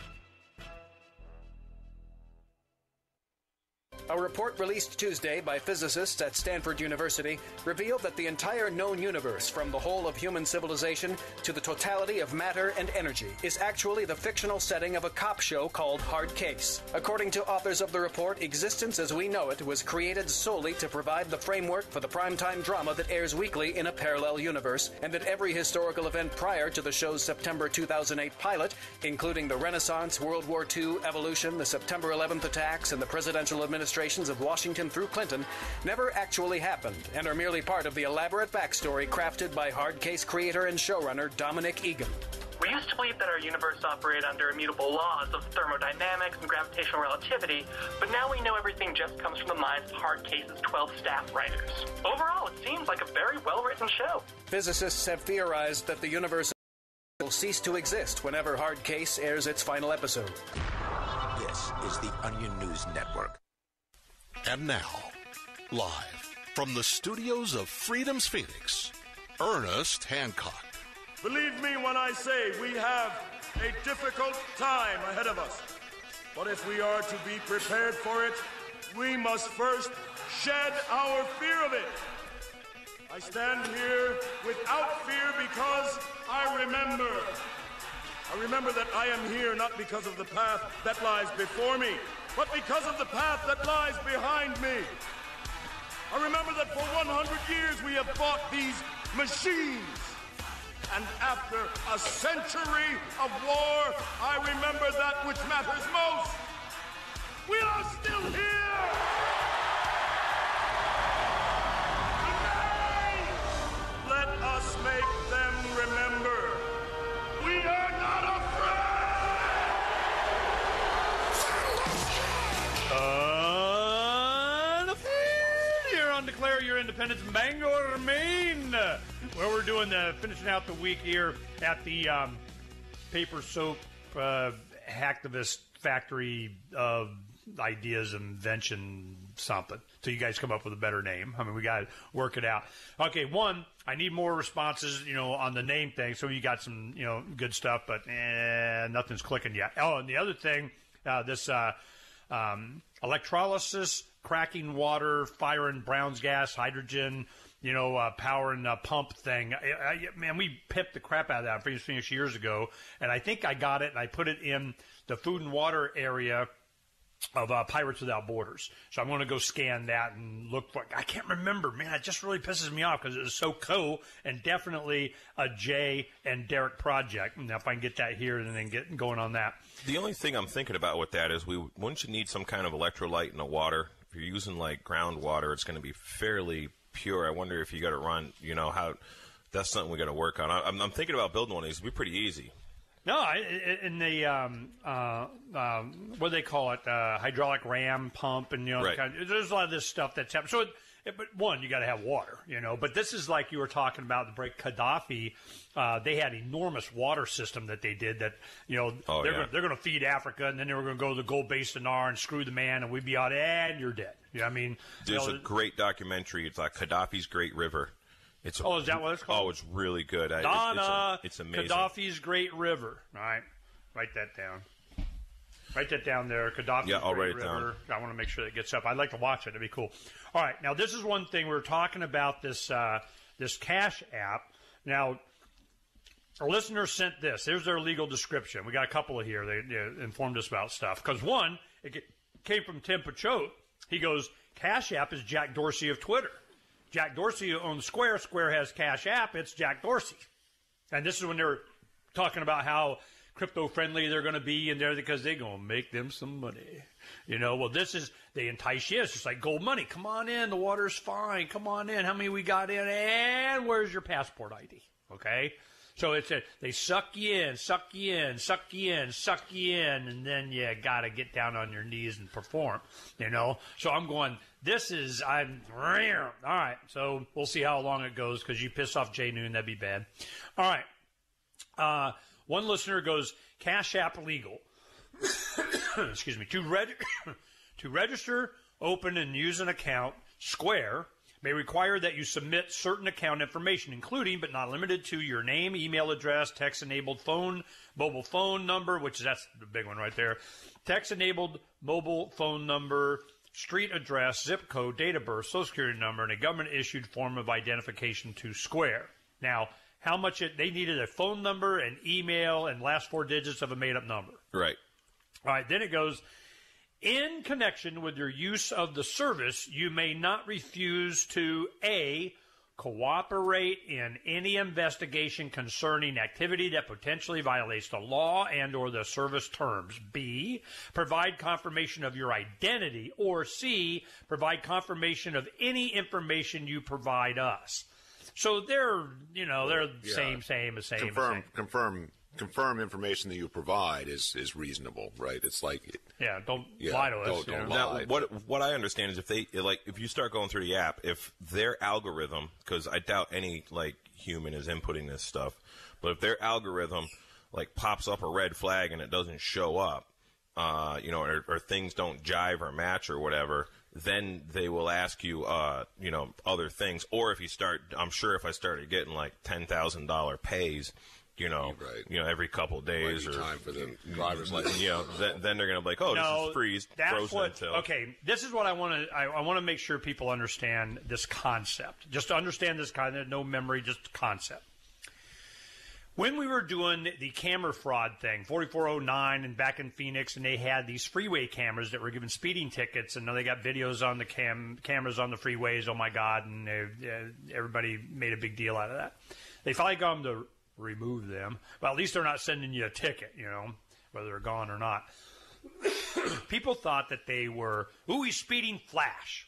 A report released Tuesday by physicists at Stanford University revealed that the entire known universe, from the whole of human civilization to the totality of matter and energy, is actually the fictional setting of a cop show called Hard Case. According to authors of the report, existence as we know it was created solely to provide the framework for the primetime drama that airs weekly in a parallel universe, and that every historical event prior to the show's September 2008 pilot, including the Renaissance, World War II, evolution, the September 11th attacks, and the presidential administration administrations of Washington through Clinton never actually happened and are merely part of the elaborate backstory crafted by Hard Case creator and showrunner Dominic Egan. We used to believe that our universe operated under immutable laws of thermodynamics and gravitational relativity, but now we know everything just comes from the minds of Hard Case's 12 staff writers. Overall, it seems like a very well-written show. Physicists have theorized that the universe will cease to exist whenever Hard Case airs its final episode. This is the Onion News Network. And now, live from the studios of Freedom's Phoenix, Ernest Hancock. Believe me when I say we have a difficult time ahead of us. But if we are to be prepared for it, we must first shed our fear of it. I stand here without fear because I remember that I am here not because of the path that lies before me, but because of the path that lies behind me. I remember that for 100 years we have fought these machines. And after a century of war, I remember that which matters most. We are still here! Today, let us make them remember. We are not afraid! Here on Declare Your Independence in Bangor, Maine. Well, we're doing finishing out the week here at the Paper Soap Hacktivist Factory of Ideas Invention something. So you guys come up with a better name. I mean, we got to work it out. Okay, one, I need more responses, on the name thing. So you got some, good stuff, but nothing's clicking yet. Oh, and the other thing, this electrolysis, cracking water, firing Brown's gas, hydrogen, power and pump thing. Man, we pipped the crap out of that in Phoenix years ago, and I think I got it, and I put it in the food and water area of Pirates Without Borders. So I'm going to go scan that and look for it. I can't remember, man. It just really pisses me off because it is so cool and definitely a Jay and Derek project. Now, if I can get that here and then get going on that. The only thing I'm thinking about with that is wouldn't you need some kind of electrolyte in the water? If you're using, like, groundwater, it's going to be fairly pure. I wonder if you got to run, how that's something we got to work on. I'm thinking about building one of these. It'd be pretty easy. No, in the what do they call it? Hydraulic ram pump, and right. There's a lot of this stuff that's happening. So, but one, you got to have water, But this is like you were talking about the break. Gaddafi, they had enormous water system that they did that they're going to feed Africa, and then they were going to go to the Gold Basin R and screw the man, and we'd be out, and you're dead. I mean, there's a great documentary. It's like Gaddafi's Great River. Is that what it's called? Oh, it's really good. It's amazing. Gaddafi's Great River. All right. Write that down. Write that down there. Gaddafi's I'll Great write it River. down. I want to make sure that gets up. I'd like to watch it. It'd be cool. All right. Now, this is one thing. We were talking about this Cash app. Now, our listeners sent this. Here's their legal description. We got a couple of here. They informed us about stuff. Because one, it came from Tim Pachote. He goes, Cash App is Jack Dorsey of Twitter. Jack Dorsey owns Square. Square has Cash App. It's Jack Dorsey. And this is when they were talking about how crypto-friendly they're going to be in there because they're going to make them some money. Well, they entice you. It's just like gold money. Come on in. The water's fine. Come on in. How many we got in? And where's your passport ID? Okay? So they suck you in, suck you in, suck you in, suck you in, and then you got to get down on your knees and perform, So I'm going, all right, so we'll see how long it goes because you piss off Jay Noon, that'd be bad. All right. One listener goes, Cash App legal. Excuse me. To register, open, and use an account, Square may require that you submit certain account information, including but not limited to your name, email address, text-enabled phone, mobile phone number, that's the big one right there, text-enabled mobile phone number, street address, zip code, date of birth, social security number, and a government-issued form of identification to Square. Now, how much they needed a phone number, an email, and last four digits of a made-up number. Right. All right, then it goes, in connection with your use of the service, you may not refuse to A, cooperate in any investigation concerning activity that potentially violates the law and or the service terms. B, provide confirmation of your identity. Or C, provide confirmation of any information you provide us. So they're, same. Confirm information that you provide is reasonable, right? It's like don't lie to us. Don't lie. Now, what I understand is if you start going through the app, if their algorithm, because I doubt any human is inputting this stuff, but if their algorithm pops up a red flag and it doesn't show up, or things don't jive or match or whatever, then they will ask you, other things. Or if I'm sure if I started getting $10,000 pays. Every couple of days, or time for the driver's license. Then they're going to be like, oh, this is freeze, frozen until. Okay, this is what I want to. I want to make sure people understand this concept. Just to understand this concept, no memory, just concept. When we were doing the camera fraud thing, 4409 and back in Phoenix, and they had these freeway cameras that were giving speeding tickets, and now they got videos on the cameras on the freeways. Oh my God! And everybody made a big deal out of that. They finally got them to remove them. Well, at least they're not sending you a ticket, whether they're gone or not. People thought that they were, he's speeding, flash.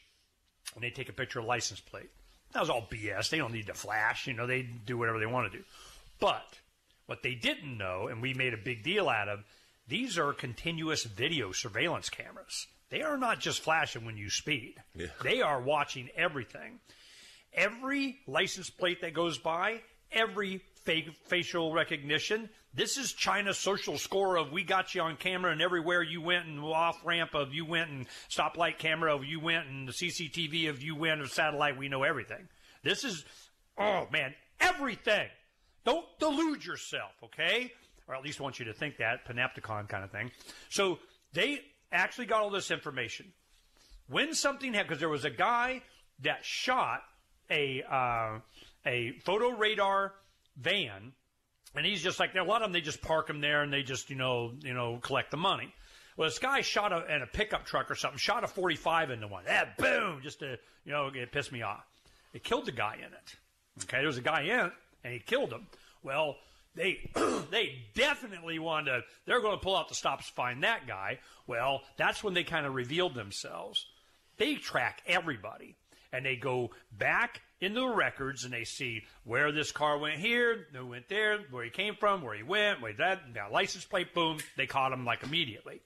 And they take a picture of a license plate. That was all BS. They don't need to flash. They do whatever they want to do. But what they didn't know, and we made a big deal out of, these are continuous video surveillance cameras. They are not just flashing when you speed. Yeah. They are watching everything. Every license plate that goes by, every facial recognition. This is China's social score of we got you on camera and everywhere you went, and off ramp of you went, and stoplight camera of you went, and the CCTV of you went, of satellite. We know everything. This is, everything. Don't delude yourself, okay? Or at least I want you to think that, panopticon kind of thing. So they actually got all this information. When something happened, because there was a guy that shot a photo radar van, and he's just a lot of them, they just park them there and they just collect the money. Well, this guy shot in a pickup truck or something, shot a 45 into one. Boom, just to it pissed me off. It killed the guy in it. Okay, there was a guy in it and he killed him. Well, they definitely they're going to pull out the stops to find that guy. Well, that's when they kind of revealed themselves. They track everybody. And they go back into the records and they see where this car went here, who went there, where he came from, where he went, license plate, boom, they caught him like immediately.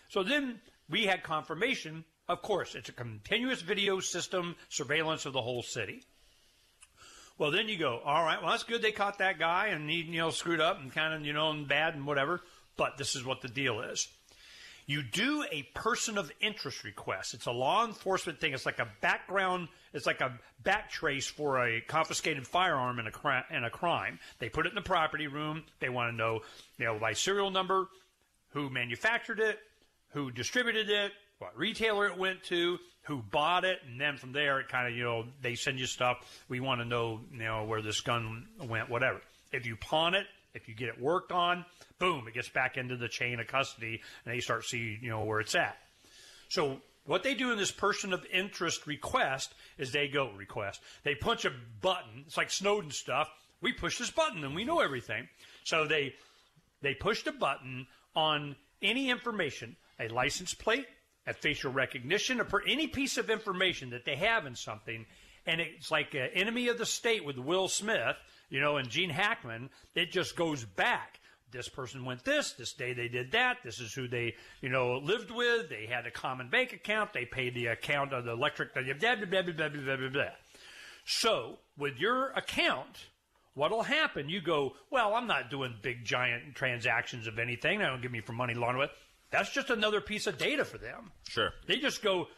So then we had confirmation. Of course, it's a continuous video system surveillance of the whole city. Well, then you go, all right, well, that's good they caught that guy and he, screwed up and kind of, and bad and whatever. But this is what the deal is. You do a person of interest request. It's a law enforcement thing. It's like a background. It's like a back trace for a confiscated firearm in a crime. They put it in the property room. They want to know, by serial number, who manufactured it, who distributed it, what retailer it went to, who bought it, and then from there it kind of, they send you stuff. We want to know, where this gun went, whatever. If you pawn it, if you get it worked on, boom, it gets back into the chain of custody, and they start seeing, where it's at. So what they do in this person of interest request is they punch a button. It's like Snowden stuff. We push this button, and we know everything. So they pushed a button on any information, a license plate, a facial recognition, or any piece of information that they have in something, and it's like an Enemy of the State with Will Smith, and Gene Hackman. It just goes back. This person went this day they did that, this is who they, lived with, they had a common bank account, they paid the account of the electric, blah, blah, blah, blah, blah, blah, blah. So, with your account, what'll happen, you go, well, I'm not doing big, giant transactions of anything, they don't give me for money laundering with. That's just another piece of data for them. Sure. They just go,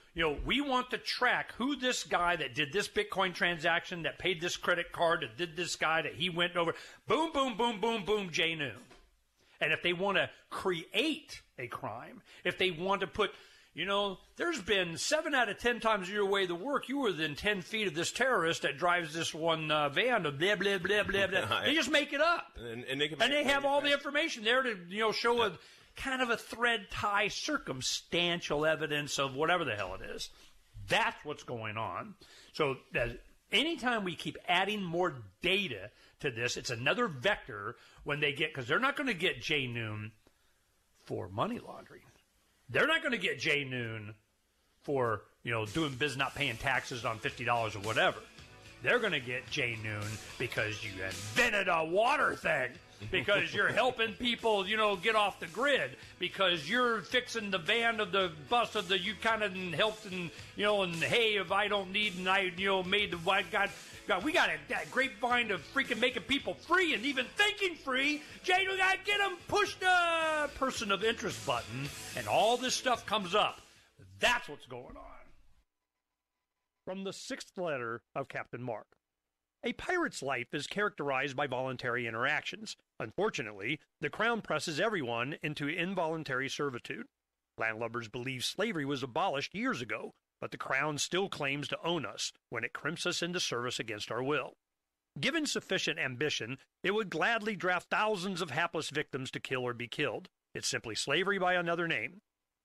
we want to track who this guy that did this Bitcoin transaction, that paid this credit card, that did this guy, that he went over. Boom, boom, boom, boom, boom, J. Noon. And if they want to create a crime, if they want to put, there's been 7 out of 10 times your way to work, you were within 10 feet of this terrorist that drives this one van of blah, blah, blah, blah, blah. They just make it up. And they have all the information there to, show a kind of a thread tie, circumstantial evidence of whatever the hell it is. That's what's going on. So Anytime we keep adding more data to this, it's another vector when they get, because they're not going to get Jay Noon for money laundering. They're not going to get Jay Noon for, doing business, not paying taxes on $50 or whatever. They're going to get Jay Noon because you invented a water thing, because you're helping people, get off the grid, because you're fixing the van of the bus of the, you kind of helped and, and hey, if I don't need, and I, made the, we got a grapevine of freaking making people free and even thinking free. Jay, we got to get them, push the person of interest button, and all this stuff comes up. That's what's going on. From the 6th letter of Captain Mark. A pirate's life is characterized by voluntary interactions. Unfortunately, the Crown presses everyone into involuntary servitude. Landlubbers believe slavery was abolished years ago, but the Crown still claims to own us when it crimps us into service against our will. Given sufficient ambition, it would gladly draft thousands of hapless victims to kill or be killed. It's simply slavery by another name.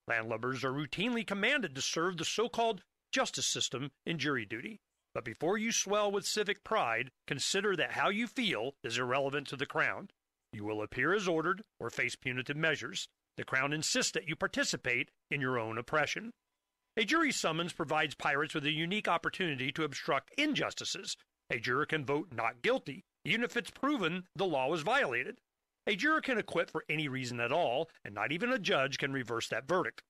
Landlubbers are routinely commanded to serve the so-called justice system in jury duty. But before you swell with civic pride, consider that how you feel is irrelevant to the Crown. You will appear as ordered or face punitive measures. The Crown insists that you participate in your own oppression. A jury summons provides pirates with a unique opportunity to obstruct injustices. A juror can vote not guilty, even if it's proven the law was violated. A juror can acquit for any reason at all, and not even a judge can reverse that verdict.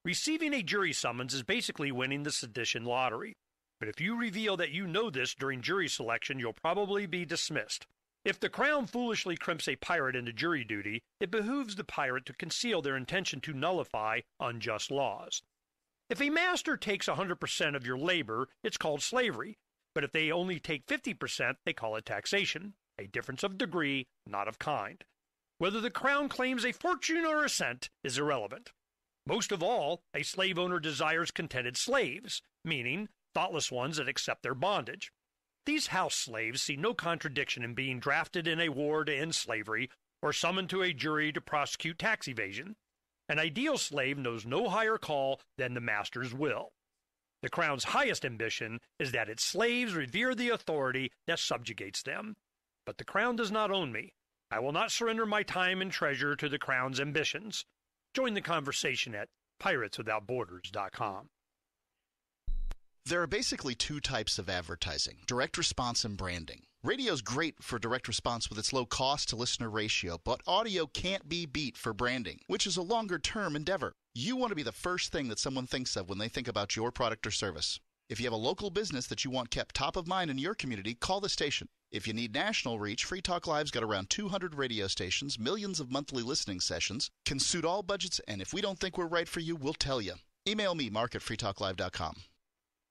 Receiving a jury summons is basically winning the sedition lottery. But if you reveal that you know this during jury selection, you'll probably be dismissed. If the Crown foolishly crimps a pirate into jury duty, it behooves the pirate to conceal their intention to nullify unjust laws. If a master takes 100% of your labor, it's called slavery. But if they only take 50%, they call it taxation, a difference of degree, not of kind. Whether the Crown claims a fortune or a cent is irrelevant. Most of all, a slave owner desires contented slaves, meaning thoughtless ones that accept their bondage. These house slaves see no contradiction in being drafted in a war to end slavery or summoned to a jury to prosecute tax evasion. An ideal slave knows no higher call than the master's will. The Crown's highest ambition is that its slaves revere the authority that subjugates them. But the Crown does not own me. I will not surrender my time and treasure to the Crown's ambitions. Join the conversation at pirateswithoutborders.com. There are basically two types of advertising, direct response and branding. Radio's great for direct response with its low cost to listener ratio, but audio can't be beat for branding, which is a longer-term endeavor. You want to be the first thing that someone thinks of when they think about your product or service. If you have a local business that you want kept top of mind in your community, call the station. If you need national reach, Free Talk Live's got around 200 radio stations, millions of monthly listening sessions, can suit all budgets, and if we don't think we're right for you, we'll tell you. Email me, Mark at freetalklive.com.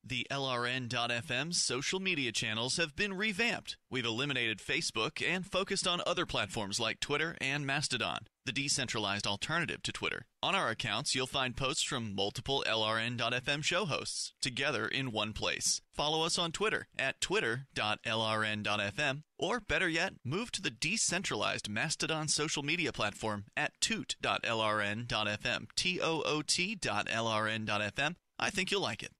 The LRN.FM social media channels have been revamped. We've eliminated Facebook and focused on other platforms like Twitter and Mastodon, the decentralized alternative to Twitter. On our accounts, you'll find posts from multiple LRN.FM show hosts together in one place. Follow us on Twitter at twitter.lrn.fm, or better yet, move to the decentralized Mastodon social media platform at toot.lrn.fm, toot.lrn.fm. I think you'll like it.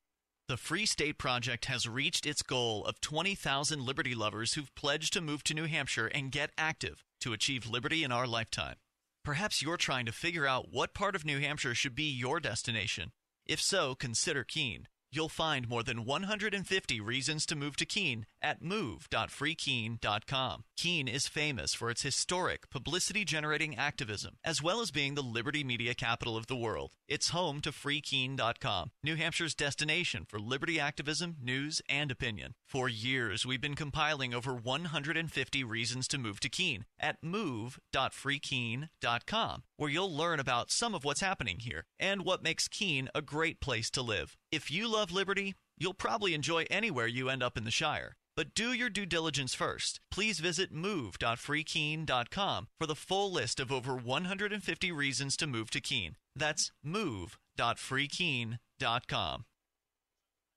The Free State Project has reached its goal of 20,000 liberty lovers who've pledged to move to New Hampshire and get active to achieve liberty in our lifetime. Perhaps you're trying to figure out what part of New Hampshire should be your destination. If so, consider Keene. You'll find more than 150 reasons to move to Keene at move.freekeene.com. Keene is famous for its historic, publicity-generating activism, as well as being the liberty media capital of the world. It's home to freekeene.com, New Hampshire's destination for liberty activism, news, and opinion. For years, we've been compiling over 150 reasons to move to Keene at move.freekeene.com, where you'll learn about some of what's happening here and what makes Keene a great place to live. If you love liberty, you'll probably enjoy anywhere you end up in the Shire. But do your due diligence first. Please visit move.freekeene.com for the full list of over 150 reasons to move to Keene. That's move.freekeene.com.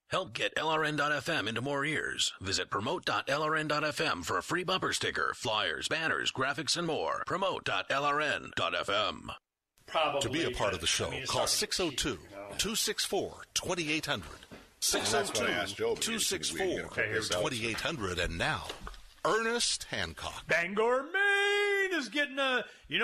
Help get LRN.FM into more ears. Visit promote.lrn.fm for a free bumper sticker, flyers, banners, graphics, and more. Promote.lrn.fm. To be a part of the show, call 602-264-2800. 602-264-2800. And now, Ernest Hancock. Bangor, Maine is getting we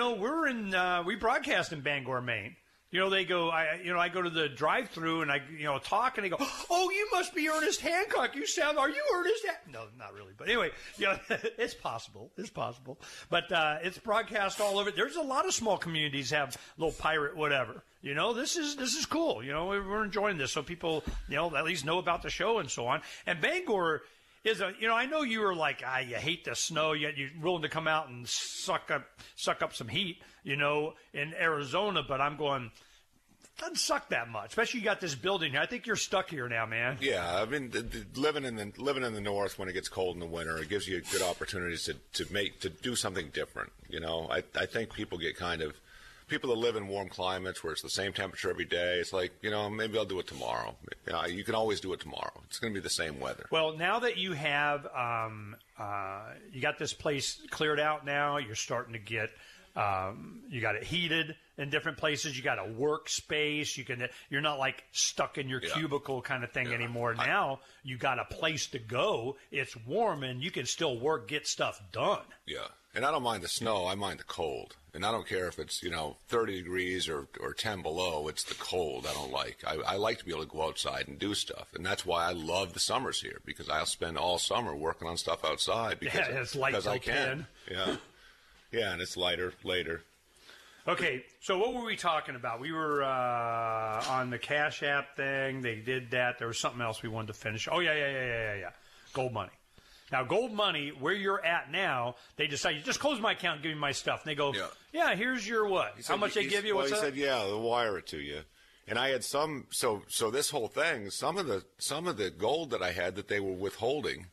broadcast in Bangor, Maine. They go, I go to the drive-through and I talk and they go, oh, you must be Ernest Hancock. Are you Ernest No, not really. But anyway, it's possible. It's possible. But it's broadcast all over. There's a lot of small communities have little pirate whatever. This is cool. We're enjoying this. So people, at least know about the show and so on. And Bangor is I know you were like, you hate the snow, yet you're willing to come out and suck up some heat, in Arizona. But I'm going, it doesn't suck that much. Especially you got this building here. I think you're stuck here now, man. Yeah, I mean, living in the north when it gets cold in the winter, it gives you good opportunities to do something different. I think people that live in warm climates where it's the same temperature every day, it's like, maybe I'll do it tomorrow. You can always do it tomorrow. It's going to be the same weather. Well, now that you have, you got this place cleared out now, you're starting to get, you got it heated in different places. You got a workspace. You're not like stuck in your cubicle kind of thing anymore. Now you got a place to go. It's warm and you can still get stuff done. Yeah. And I don't mind the snow. I mind the cold. And I don't care if it's, 30 degrees or 10 below. It's the cold I don't like. I like to be able to go outside and do stuff. And that's why I love the summers here, because I'll spend all summer working on stuff outside. Because, it's light till 10. Yeah. Yeah, and it's lighter later. Okay, so what were we talking about? We were on the Cash App thing. They did that. There was something else we wanted to finish. Oh, yeah. Gold money. Now, Gold Money, where you're at now, they decide, you just close my account and give me my stuff. And they go, yeah here's your what? How much they give you? Well, he said, they'll wire it to you. And I had some, so this whole thing, some of the gold that I had that they were withholding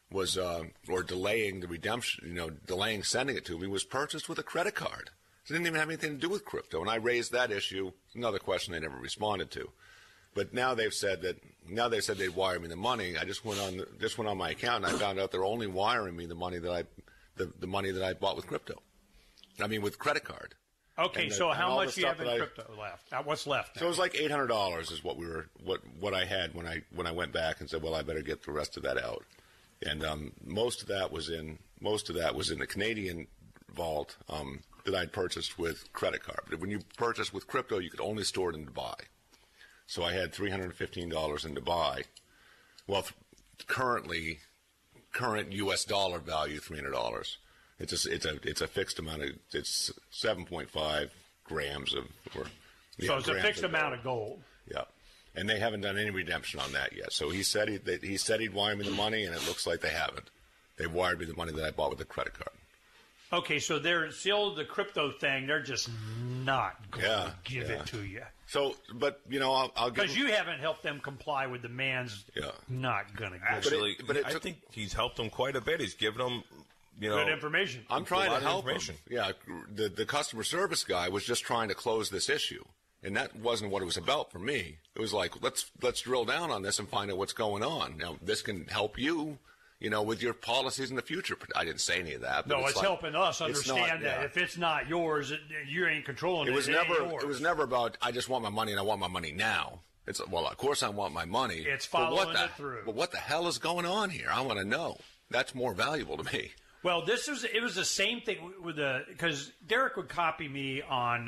was, or delaying the redemption, delaying sending it to me, was purchased with a credit card. It didn't even have anything to do with crypto. And I raised that issue, another question they never responded to. But now they've said they'd wire me the money. I just went on my account and I found out they're only wiring me the money that I bought with crypto. I mean, with credit card. Okay, so how much do you have in crypto left? What's left now? So it was like $800 is what I had when I went back and said, well, I better get the rest of that out. And most of that was in the Canadian vault that I'd purchased with credit card. But when you purchase with crypto, you could only store it in Dubai. So I had $315 in Dubai. Well, current U.S. dollar value, $300. It's a fixed amount of, it's 7.5 grams of. So it's a fixed amount of gold. Yeah, and they haven't done any redemption on that yet. So he said he'd wire me the money, and it looks like they haven't. They've wired me the money that I bought with the credit card. Okay, so they're still the crypto thing. They're just not going to give it to you. So, but I'll give because you haven't helped them comply with demands. Yeah, not going to give. Actually, I think he's helped them quite a bit. He's given them, good information. I'm trying to help them. Yeah, the customer service guy was just trying to close this issue, and that wasn't what it was about for me. It was like let's drill down on this and find out what's going on. Now, this can help you. With your policies in the future. I didn't say any of that. But no, it's helping us understand that if it's not yours, you ain't controlling it. It was never about, I just want my money and I want my money now. Well, of course I want my money. It's following it through. But what the hell is going on here? I want to know. That's more valuable to me. Well, it was the same thing with because Derek would copy me on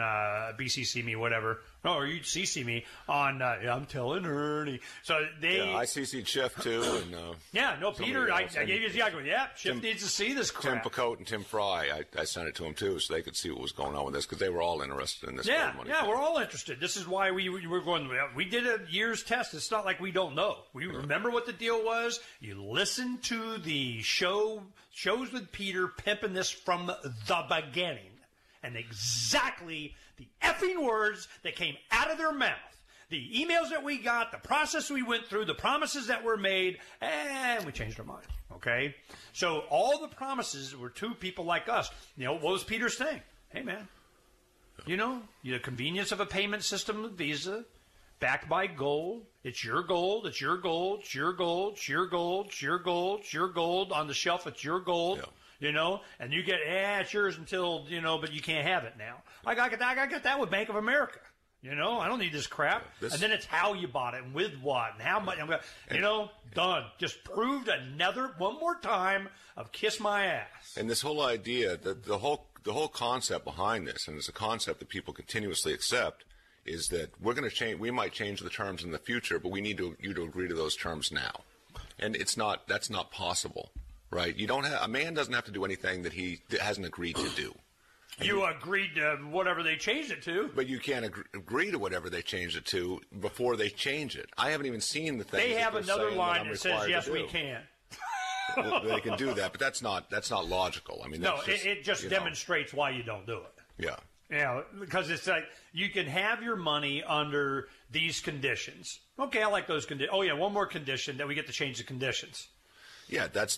BCC me, whatever. Or you'd CC me on, I'm telling Ernie. So I CC'd Schiff too. And, Peter, I gave you the argument. Yeah, Schiff needs to see this crap. Tim Picote and Tim Fry, I sent it to them too so they could see what was going on with this because they were all interested in this. Yeah, we're all interested. This is why we were going, we did a year's test. It's not like we don't know. We remember what the deal was. You listen to the shows with Peter pimping this from the beginning. And exactly the effing words that came out of their mouth, the emails that we got, the process we went through, the promises that were made, and we changed our mind, okay? So all the promises were to people like us. What was Peter's thing? Hey, man, the convenience of a payment system with Visa, backed by gold. It's your gold, it's your gold, it's your gold, it's your gold, it's your gold, it's your gold. On the shelf, it's your gold. Yeah. And you get, it's yours until, but you can't have it now. I got that with Bank of America. You know, I don't need this crap. And then it's how you bought it and with what and how much. Done. Just proved one more time of kiss my ass. And this whole idea, the whole concept behind this, and it's a concept that people continuously accept, is that we're going to change. We might change the terms in the future, but we need you to agree to those terms now. And that's not possible, right? A man doesn't have to do anything that he hasn't agreed to do. You agreed to whatever they changed it to. But you can't agree to whatever they changed it to before they change it. I haven't even seen the thing. They have another line that says, yes, we can. Well, they can do that, but that's not logical. I mean, it just demonstrates why you don't do it. Yeah. Yeah, because it's like you can have your money under these conditions. Okay, I like those conditions. Oh, yeah, one more condition that we get to change the conditions. Yeah, that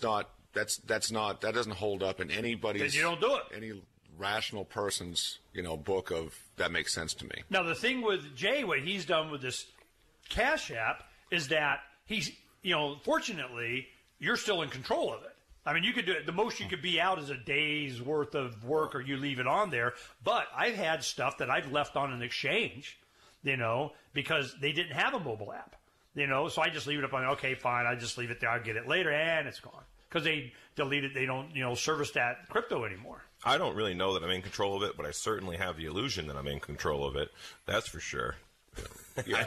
doesn't hold up in anybody's. Then you don't do it. Any rational person's, book of that makes sense to me. Now, the thing with Jay, what he's done with this Cash App is that he's, fortunately, you're still in control of it. I mean, you could do it. The most you could be out is a day's worth of work, or you leave it on there. But I've had stuff that I've left on an exchange, because they didn't have a mobile app, So I just leave it up on. Okay, fine. I just leave it there. I'll get it later, and it's gone because they deleted. They don't, service that crypto anymore. I don't really know that I'm in control of it, but I certainly have the illusion that I'm in control of it. That's for sure. Yeah,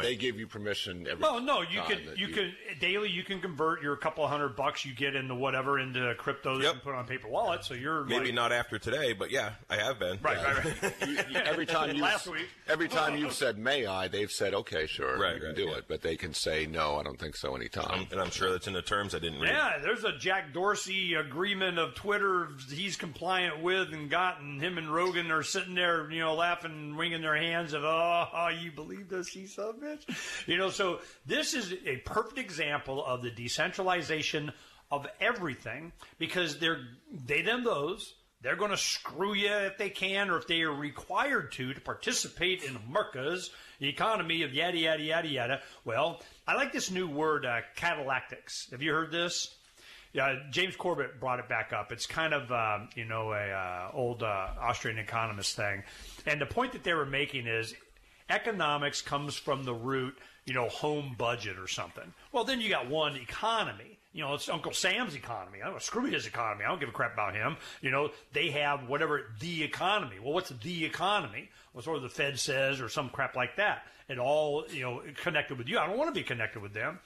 they give you permission every time. Well, no, you can daily you can convert your couple of $100 you get into whatever into crypto that you can put on paper wallet. So you're maybe not after today, but yeah, I have been. Right. Every time last week. Every time you've said may I, they've said okay, sure, you can do it, but they can say no, I don't think so anytime. And I'm sure that's in the terms I didn't read. Yeah, there's a Jack Dorsey agreement of Twitter he's compliant with and him and Rogan are sitting there, laughing, wringing their hands of you believe this, you son of a bitch? So this is a perfect example of the decentralization of everything because they're going to screw you if they can or if they are required to participate in America's economy of yada, yada, yada, yada. Well, I like this new word, catalactics. Have you heard this? Yeah, James Corbett brought it back up. It's kind of, a old Austrian economist thing. And the point that they were making is economics comes from the root, home budget or something. Well, then you got one economy. It's Uncle Sam's economy. I don't screw his economy. I don't give a crap about him. They have whatever the economy. Well, what's the economy? Well, sort of the Fed says or some crap like that. It all, connected with you. I don't want to be connected with them.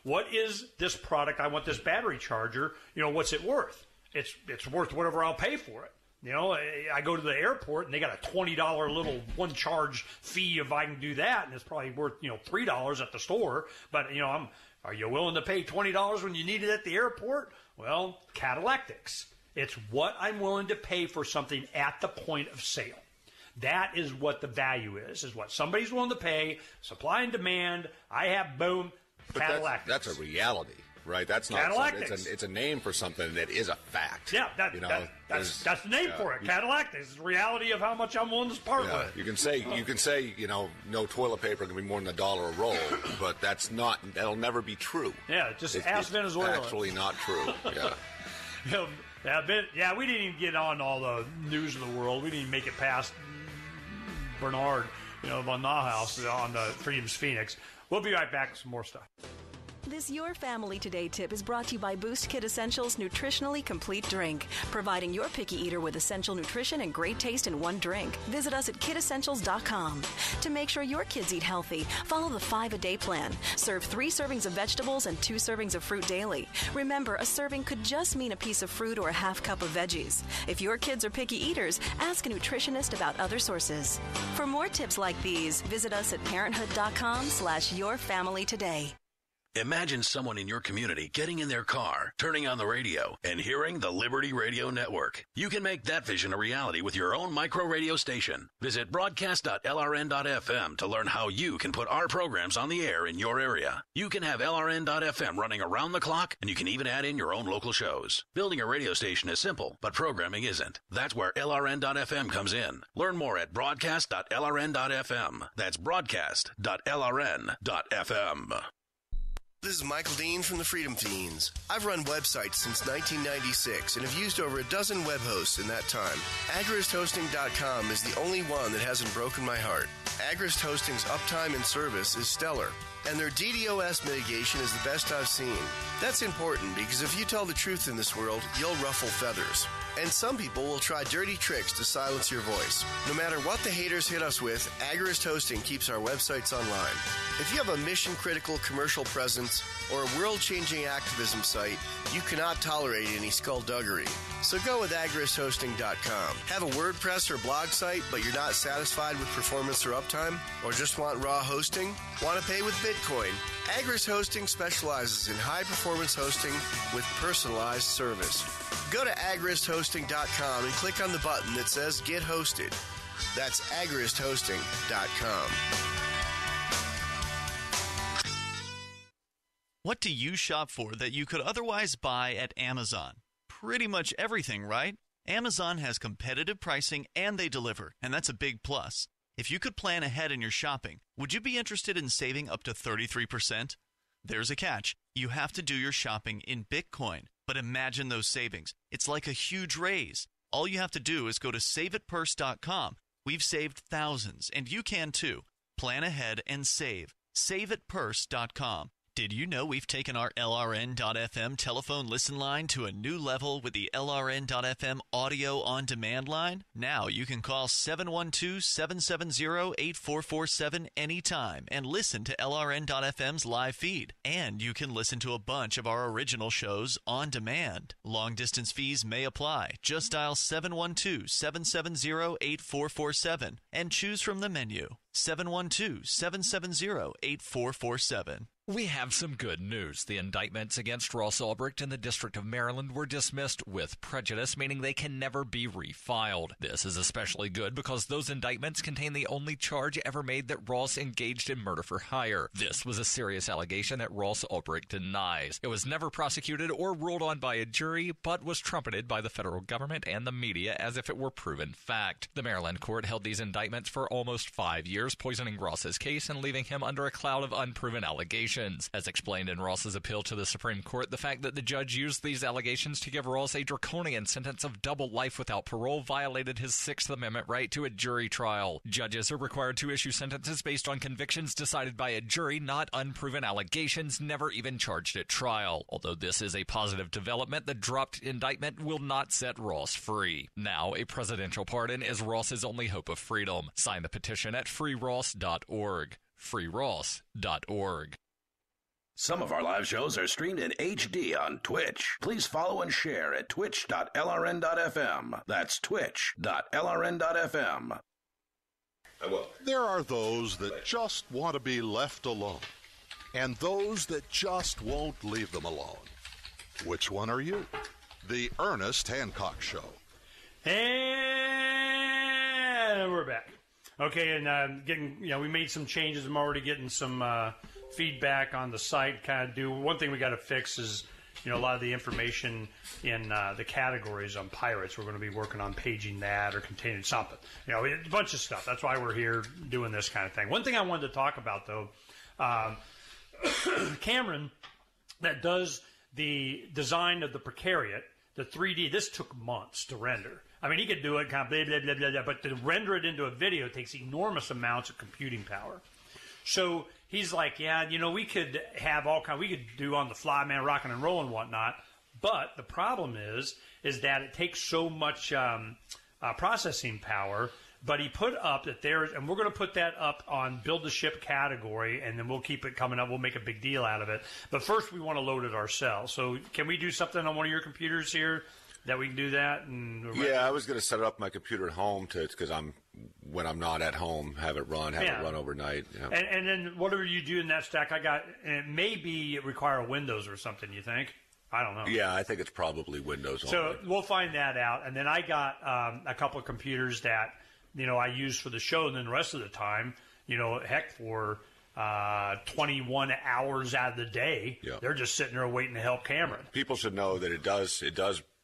What is this product? I want this battery charger. What's it worth? It's worth whatever I'll pay for it. I go to the airport and they got a $20 little one charge fee if I can do that, and it's probably worth $3 at the store. But are you willing to pay $20 when you need it at the airport? Well, catalactics. It's what I'm willing to pay for something at the point of sale. That is what the value is what somebody's willing to pay. Supply and demand. I have boom. Catalactics. That's a reality. Right, that's not. It's a name for something that is a fact. Yeah, that's the name for it. Catalactics. It's the reality of how much I'm willing to part with. You can say, no toilet paper can be more than $1 a roll, but that'll never be true. Yeah, just ask Venezuela. It's actually not true. Yeah. We didn't even get on all the news of the world. We didn't even make it past Bernard, von Nauhaus on the Freedom's Phoenix. We'll be right back with some more stuff. This Your Family Today tip is brought to you by Boost Kid Essentials Nutritionally Complete Drink, providing your picky eater with essential nutrition and great taste in one drink. Visit us at kidessentials.com. To make sure your kids eat healthy, follow the 5-a-day plan. Serve 3 servings of vegetables and 2 servings of fruit daily. Remember, a serving could just mean a piece of fruit or a half cup of veggies. If your kids are picky eaters, ask a nutritionist about other sources. For more tips like these, visit us at parenthood.com/yourfamilytoday. Imagine someone in your community getting in their car, turning on the radio, and hearing the Liberty Radio Network. You can make that vision a reality with your own micro radio station. Visit broadcast.lrn.fm to learn how you can put our programs on the air in your area. You can have LRN.FM running around the clock, and you can even add in your own local shows. Building a radio station is simple, but programming isn't. That's where LRN.FM comes in. Learn more at broadcast.lrn.fm. That's broadcast.lrn.fm. This is Michael Dean from the Freedom Fiends. I've run websites since 1996 and have used over a dozen web hosts in that time. AgristHosting.com is the only one that hasn't broken my heart. Agrist Hosting's uptime and service is stellar, and their DDoS mitigation is the best I've seen. That's important because if you tell the truth in this world, you'll ruffle feathers. And some people will try dirty tricks to silence your voice. No matter what the haters hit us with, Agrist Hosting keeps our websites online. If you have a mission-critical commercial presence or a world-changing activism site, you cannot tolerate any skullduggery. So go with AgristHosting.com. Have a WordPress or blog site, but you're not satisfied with performance or uptime? Or just want raw hosting? Want to pay with Bitcoin? Agrist Hosting specializes in high-performance hosting with personalized service. Go to AgristHosting.com and click on the button that says Get Hosted. That's AgristHosting.com. What do you shop for that you could otherwise buy at Amazon? Pretty much everything, right? Amazon has competitive pricing and they deliver, and that's a big plus. If you could plan ahead in your shopping, would you be interested in saving up to 33%? There's a catch. You have to do your shopping in Bitcoin. But imagine those savings. It's like a huge raise. All you have to do is go to saveatpurse.com. We've saved thousands, and you can too. Plan ahead and save. Saveatpurse.com. Did you know we've taken our LRN.FM telephone listen line to a new level with the LRN.FM audio on-demand line? Now you can call 712-770-8447 anytime and listen to LRN.FM's live feed. And you can listen to a bunch of our original shows on demand. Long-distance fees may apply. Just dial 712-770-8447 and choose from the menu. 712-770-8447. We have some good news. The indictments against Ross Ulbricht in the District of Maryland were dismissed with prejudice, meaning they can never be refiled. This is especially good because those indictments contain the only charge ever made that Ross engaged in murder for hire. This was a serious allegation that Ross Ulbricht denies. It was never prosecuted or ruled on by a jury, but was trumpeted by the federal government and the media as if it were proven fact. The Maryland court held these indictments for almost 5 years, poisoning Ross's case and leaving him under a cloud of unproven allegations. As explained in Ross's appeal to the Supreme Court, the fact that the judge used these allegations to give Ross a draconian sentence of double life without parole violated his Sixth Amendment right to a jury trial. Judges are required to issue sentences based on convictions decided by a jury, not unproven allegations never even charged at trial. Although this is a positive development, the dropped indictment will not set Ross free. Now, a presidential pardon is Ross's only hope of freedom. Sign the petition at freeross.org. freeross.org. Some of our live shows are streamed in HD on Twitch. Please follow and share at twitch.lrn.fm. That's twitch.lrn.fm. There are those that just want to be left alone, and those that just won't leave them alone. Which one are you? The Ernest Hancock Show. And we're back. Okay, and we made some changes. I'm already getting some feedback on the site. One thing we got to fix is, a lot of the information in the categories on pirates. We're going to be working on paging that or containing something. A bunch of stuff. That's why we're here doing this kind of thing. One thing I wanted to talk about, though, Cameron, that does the design of the Precariat, the 3D, this took months to render. I mean, he could do it, kind of blah, blah, blah, blah, blah, but to render it into a video takes enormous amounts of computing power. So he's like, we could have we could do on the fly, man, rocking and rolling and whatnot. But the problem is that it takes so much processing power. But he put up that and we're going to put that up on Build the Ship category, and then we'll keep it coming up. We'll make a big deal out of it. But first, we want to load it ourselves. So can we do something on one of your computers here that we can do that? Yeah, I was going to set it up my computer at home because when I'm not at home, have it run overnight. Yeah. And then whatever you do in that stack, it maybe require Windows or something, you think? I don't know. Yeah, I think it's probably Windows only. So we'll find that out. And then I got a couple of computers that I use for the show, and then the rest of the time, for 21 hours out of the day, they're just sitting there waiting to help Cameron. People should know that it does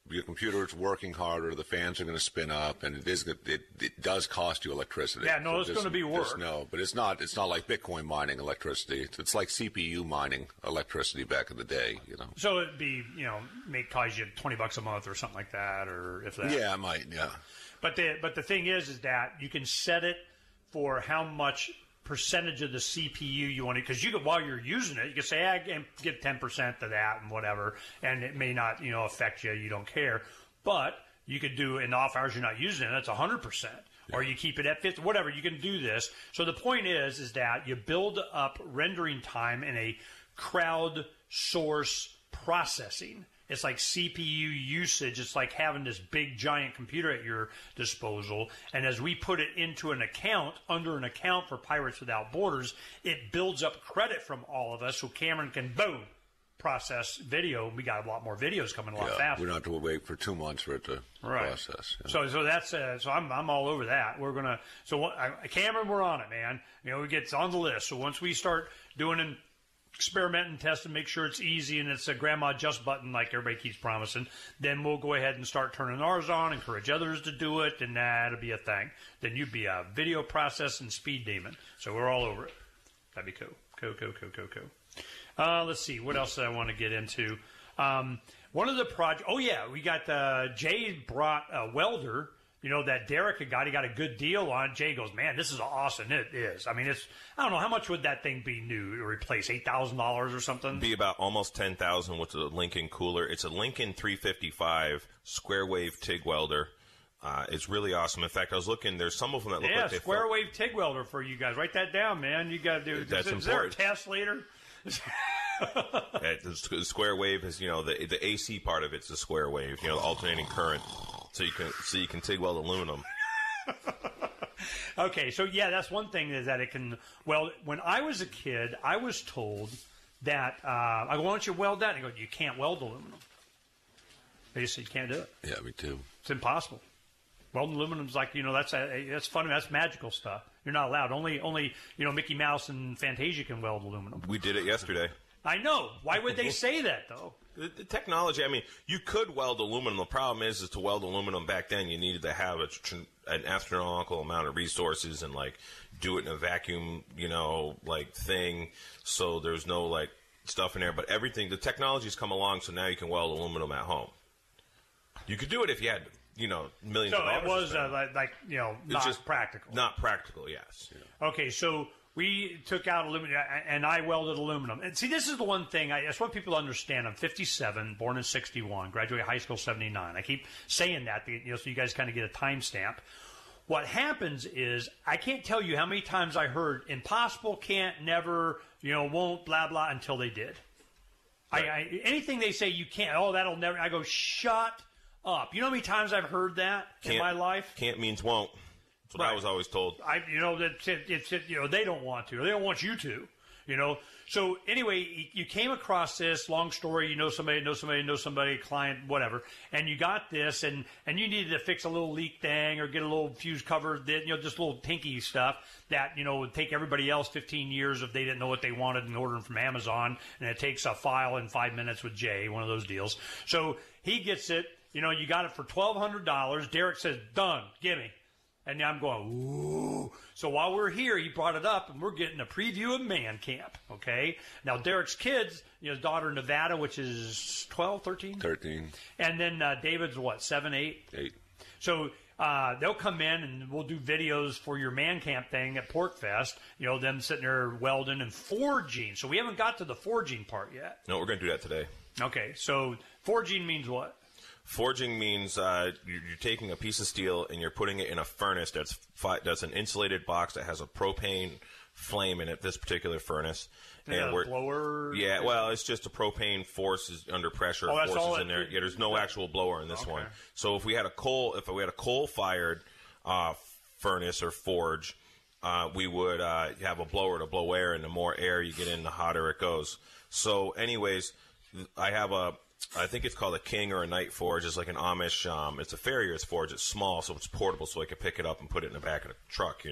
your computer's working harder, the fans are going to spin up, and it does cost you electricity. Yeah, no, it's going to be work. But it's not like Bitcoin mining electricity. It's like CPU mining electricity back in the day, you know. So it'd be, may cost you $20 a month or something like that, or if that. Yeah, it might. Yeah. But the thing is that you can set it for how much percentage of the CPU you want to, because while you're using it, you can say, I give 10% to that and whatever, and it may not, affect you. You don't care, but you could do in off hours you're not using it. That's 100%, or you keep it at 50, whatever. You can do this. So the point is that you build up rendering time in a crowd source processing. It's like CPU usage. It's like having this big, giant computer at your disposal. And as we put it into an account, under an account for Pirates Without Borders, it builds up credit from all of us so Cameron can, boom, process video. We got a lot more videos coming a lot faster. We don't have to wait for 2 months for it to process. Yeah. So that's so I'm all over that. We're gonna Cameron, we're on it, man. We get on the list. So once we start doing an experiment and test and make sure it's easy and it's a grandma just button like everybody keeps promising, then we'll go ahead and start turning ours on, encourage others to do it, and that'll be a thing. Then you'd be a video processing speed demon. So we're all over it. That'd be cool. Cool. Let's see. What else did I want to get into? One of the projects, we got Jay brought a welder. That Derek had got, he got a good deal on. Jay goes, man, this is awesome. It is. I mean, I don't know, how much would that thing be new to replace? $8,000 or something? Be about almost $10,000 with the Lincoln cooler. It's a Lincoln 355 square wave TIG welder. It's really awesome. In fact, I was looking, there's some of them that look like they square wave TIG welder for you guys. Write that down, man. You got to do. That's important. Is there a test later? The square wave is, the AC part of it's the square wave, the alternating current. So you can TIG weld aluminum. Okay, so that's one thing is that it can weld. When I was a kid, I was told that I go, why don't you weld that? And I go, you can't weld aluminum. They just said you can't do it. Yeah, me too. It's impossible. Welding aluminum's like that's funny. That's magical stuff. You're not allowed. Only Mickey Mouse and Fantasia can weld aluminum. We did it yesterday. I know. Why would they say that though? The technology, I mean, you could weld aluminum. The problem is to weld aluminum back then, you needed to have an astronomical amount of resources and, do it in a vacuum, thing. So there's no, stuff in there. But the technology's come along, so now you can weld aluminum at home. You could do it if you had, millions of dollars. So it was, not just practical. Not practical, yes. Yeah. Okay, so we took out aluminum, and I welded aluminum. And see, this is the one thing, I just want people to understand. I'm 57, born in 61, graduated high school 79. I keep saying that, so you guys kind of get a timestamp. What happens is, I can't tell you how many times I heard, impossible, can't, never, won't, blah, blah, until they did. Right. Anything they say you can't, that'll never, I go, shut up. You know how many times I've heard that in my life? Can't means won't. That's what I was always told. They don't want to, or they don't want you to, So anyway, you came across this long story. Somebody, client, whatever, and you got this, and you needed to fix a little leak thing or get a little fuse cover, just little tinky stuff that would take everybody else 15 years if they didn't know what they wanted and ordering from Amazon, and it takes a file in 5 minutes with Jay, one of those deals. So he gets it. You got it for $1,200. Derek says, done, gimme. And now I'm going, ooh. So while we're here, he brought it up, and we're getting a preview of Man Camp, okay? Now, Derek's kids, his daughter, Nevada, which is 12, 13? 13. And then David's, 7, 8? 8. So they'll come in, and we'll do videos for your Man Camp thing at Pork Fest, them sitting there welding and forging. So we haven't got to the forging part yet. No, we're going to do that today. Okay, so forging means what? Forging means you're taking a piece of steel and you're putting it in a furnace that's an insulated box that has a propane flame in it, this particular furnace. And blower? Yeah, well, it's just a propane force under pressure forces in there. Yeah, there's no actual blower in this one. So if we had a coal-fired furnace or forge, we would have a blower to blow air, and the more air you get in, the hotter it goes. So anyways, I think it's called a King or a Knight forge. It's like an Amish. It's a Farrier's forge. It's small, so it's portable, so I could pick it up and put it in the back of the truck.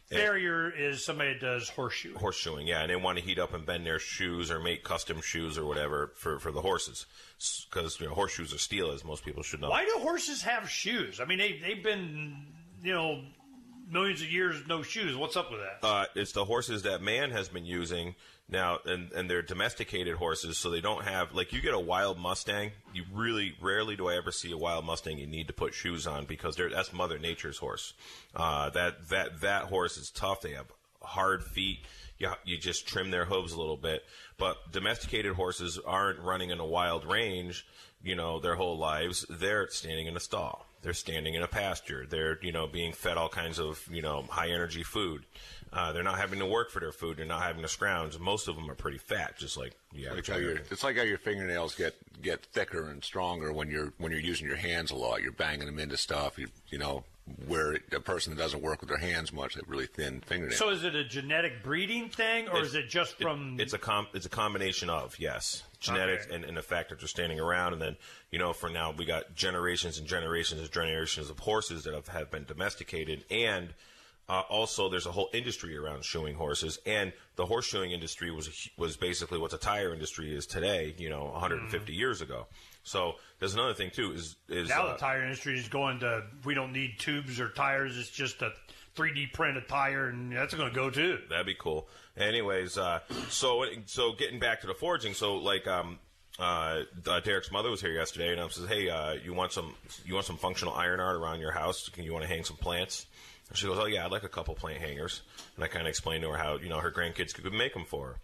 Farrier is somebody that does horseshoe. Horseshoeing, yeah, and they want to heat up and bend their shoes or make custom shoes or whatever for the horses, because horseshoes are steel, as most people should know. Why do horses have shoes? I mean, they've been millions of years no shoes. What's up with that? It's the horses that man has been using now, and they're domesticated horses, so they don't have, like, you get a wild Mustang, you really rarely do I ever see a wild Mustang you need to put shoes on, because that's Mother Nature's horse. That horse is tough. They have hard feet. You just trim their hooves a little bit. But domesticated horses aren't running in a wild range, their whole lives. They're standing in a stall. They're standing in a pasture. They're, being fed all kinds of, high energy food. They're not having to work for their food. They're not having to scrounge. Most of them are pretty fat, just like it's like how your fingernails get thicker and stronger when you're using your hands a lot. You're banging them into stuff. Where a person that doesn't work with their hands much, they have really thin fingernails. So is it a genetic breeding thing, or is it just from? It's a combination of, yes, genetics and the fact that they're standing around, and then for now we got generations and generations and generations of horses that have been domesticated, and also there's a whole industry around shoeing horses, and the horse shoeing industry was basically what the tire industry is today, 150 years ago. So there's another thing too is now the tire industry is going to, we don't need tubes or tires, it's just a 3D print a tire, and that's going to go too. That'd be cool. Anyways, so getting back to the forging, so like Derek's mother was here yesterday, and I says, hey, you want some functional iron art around your house? You want to hang some plants? And she goes, oh yeah, I'd like a couple plant hangers. And I kind of explained to her how her grandkids could make them for her.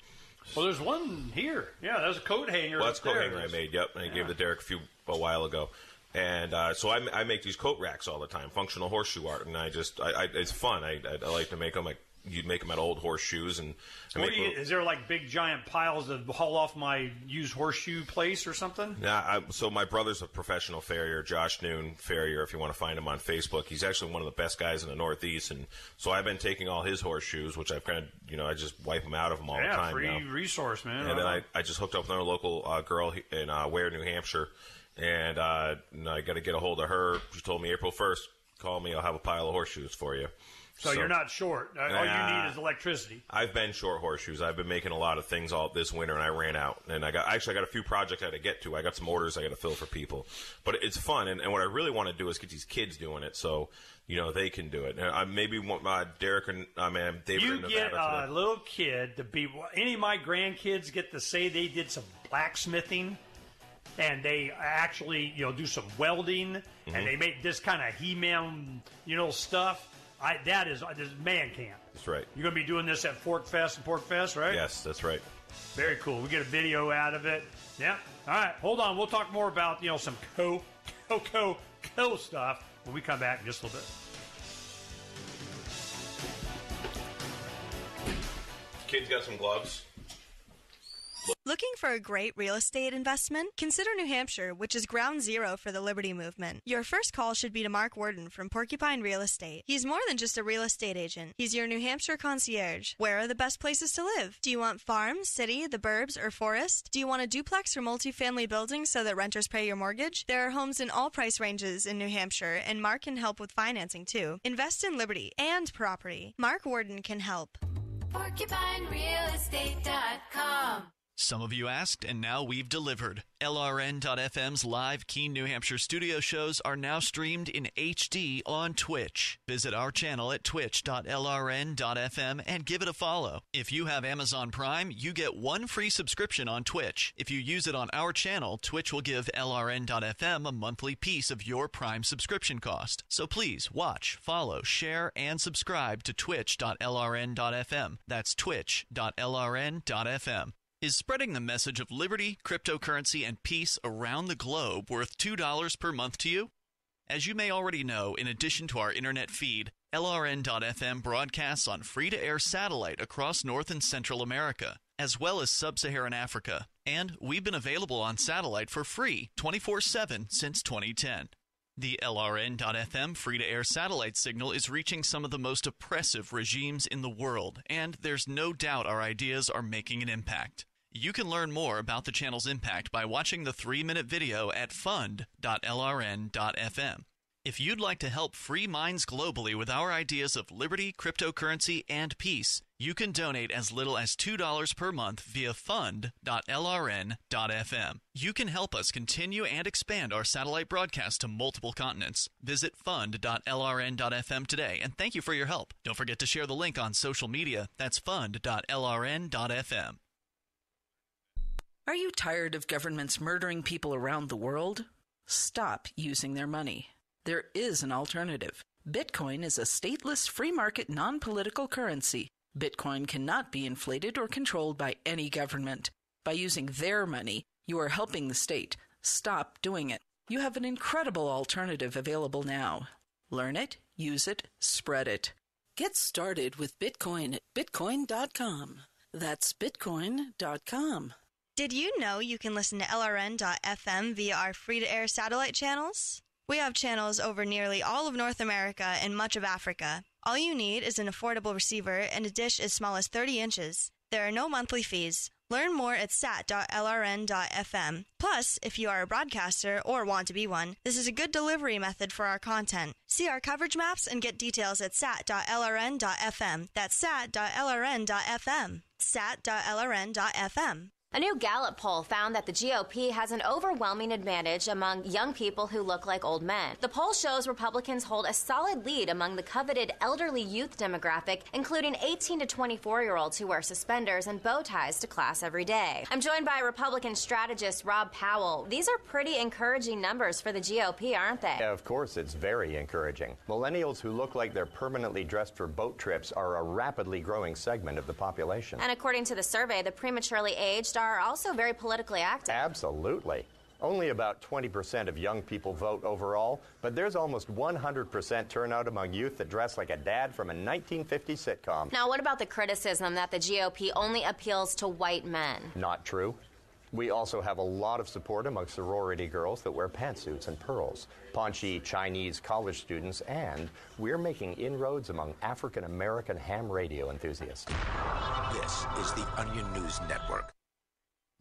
Well, there's one here. Yeah, that's a coat hanger. Well, that's a coat hanger I made, yep. And I gave the Derek a while ago. And so I make these coat racks all the time, functional horseshoe art. And it's fun. I like to make them. You'd make them out of old horseshoes. And is there like big giant piles to haul off my used horseshoe place or something? Yeah, so my brother's a professional farrier, Josh Noon Farrier, if you want to find him on Facebook. He's actually one of the best guys in the Northeast. And so I've been taking all his horseshoes, which I've kind of, I just wipe them out of them all the time. Free now. Resource, man. And then I just hooked up with another local girl in Ware, New Hampshire. And I got to get a hold of her. She told me April 1st, call me, I'll have a pile of horseshoes for you. So you're not short. All you need is electricity. I've been short horseshoes. I've been making a lot of things all this winter, and I ran out. And I got a few projects I got to get to. I got some orders I got to fill for people. But it's fun, and what I really want to do is get these kids doing it so they can do it. And maybe Derek and David. You get a little kid to be. Any of my grandkids get to say they did some blacksmithing, and they actually do some welding, and they make this kind of He-Man stuff. That is man camp. That's right. You're going to be doing this at Fork Fest and Pork Fest, right? Yes, that's right. Very cool. We get a video out of it. Yeah. All right. Hold on. We'll talk more about some co stuff when we come back in just a little bit. Kids got some gloves. Looking for a great real estate investment? Consider New Hampshire, which is ground zero for the Liberty Movement. Your first call should be to Mark Worden from Porcupine Real Estate. He's more than just a real estate agent. He's your New Hampshire concierge. Where are the best places to live? Do you want farm, city, the burbs, or forest? Do you want a duplex or multifamily building so that renters pay your mortgage? There are homes in all price ranges in New Hampshire, and Mark can help with financing too. Invest in Liberty and property. Mark Worden can help. PorcupineRealEstate.com. Some of you asked, and now we've delivered. LRN.FM's live Keene, New Hampshire studio shows are now streamed in HD on Twitch. Visit our channel at twitch.lrn.fm and give it a follow. If you have Amazon Prime, you get one free subscription on Twitch. If you use it on our channel, Twitch will give LRN.FM a monthly piece of your Prime subscription cost. So please watch, follow, share, and subscribe to twitch.lrn.fm. That's twitch.lrn.fm. Is spreading the message of liberty, cryptocurrency, and peace around the globe worth $2 per month to you? As you may already know, in addition to our internet feed, LRN.FM broadcasts on free-to-air satellite across North and Central America, as well as Sub-Saharan Africa. And we've been available on satellite for free 24/7 since 2010. The LRN.FM free-to-air satellite signal is reaching some of the most oppressive regimes in the world, and there's no doubt our ideas are making an impact. You can learn more about the channel's impact by watching the 3-minute video at fund.lrn.fm. If you'd like to help free minds globally with our ideas of liberty, cryptocurrency, and peace, you can donate as little as $2 per month via fund.lrn.fm. You can help us continue and expand our satellite broadcast to multiple continents. Visit fund.lrn.fm today, and thank you for your help. Don't forget to share the link on social media. That's fund.lrn.fm. Are you tired of governments murdering people around the world? Stop using their money. There is an alternative. Bitcoin is a stateless, free market, non-political currency. Bitcoin cannot be inflated or controlled by any government. By using their money, you are helping the state. Stop doing it. You have an incredible alternative available now. Learn it, use it, spread it. Get started with Bitcoin at bitcoin.com. That's bitcoin.com. Did you know you can listen to LRN.FM via our free-to-air satellite channels? We have channels over nearly all of North America and much of Africa. All you need is an affordable receiver and a dish as small as 30 inches. There are no monthly fees. Learn more at sat.lrn.fm. Plus, if you are a broadcaster or want to be one, this is a good delivery method for our content. See our coverage maps and get details at sat.lrn.fm. That's sat.lrn.fm. sat.lrn.fm. A new Gallup poll found that the GOP has an overwhelming advantage among young people who look like old men. The poll shows Republicans hold a solid lead among the coveted elderly youth demographic, including 18 to 24-year-olds who wear suspenders and bow ties to class every day. I'm joined by Republican strategist Rob Powell. These are pretty encouraging numbers for the GOP, aren't they? Yeah, of course, it's very encouraging. Millennials who look like they're permanently dressed for boat trips are a rapidly growing segment of the population. And according to the survey, the prematurely aged are also very politically active. Absolutely. Only about 20% of young people vote overall, but there's almost 100% turnout among youth that dress like a dad from a 1950s sitcom. Now, what about the criticism that the GOP only appeals to white men? Not true. We also have a lot of support among sorority girls that wear pantsuits and pearls, paunchy Chinese college students, and we're making inroads among African-American ham radio enthusiasts. This is the Onion News Network.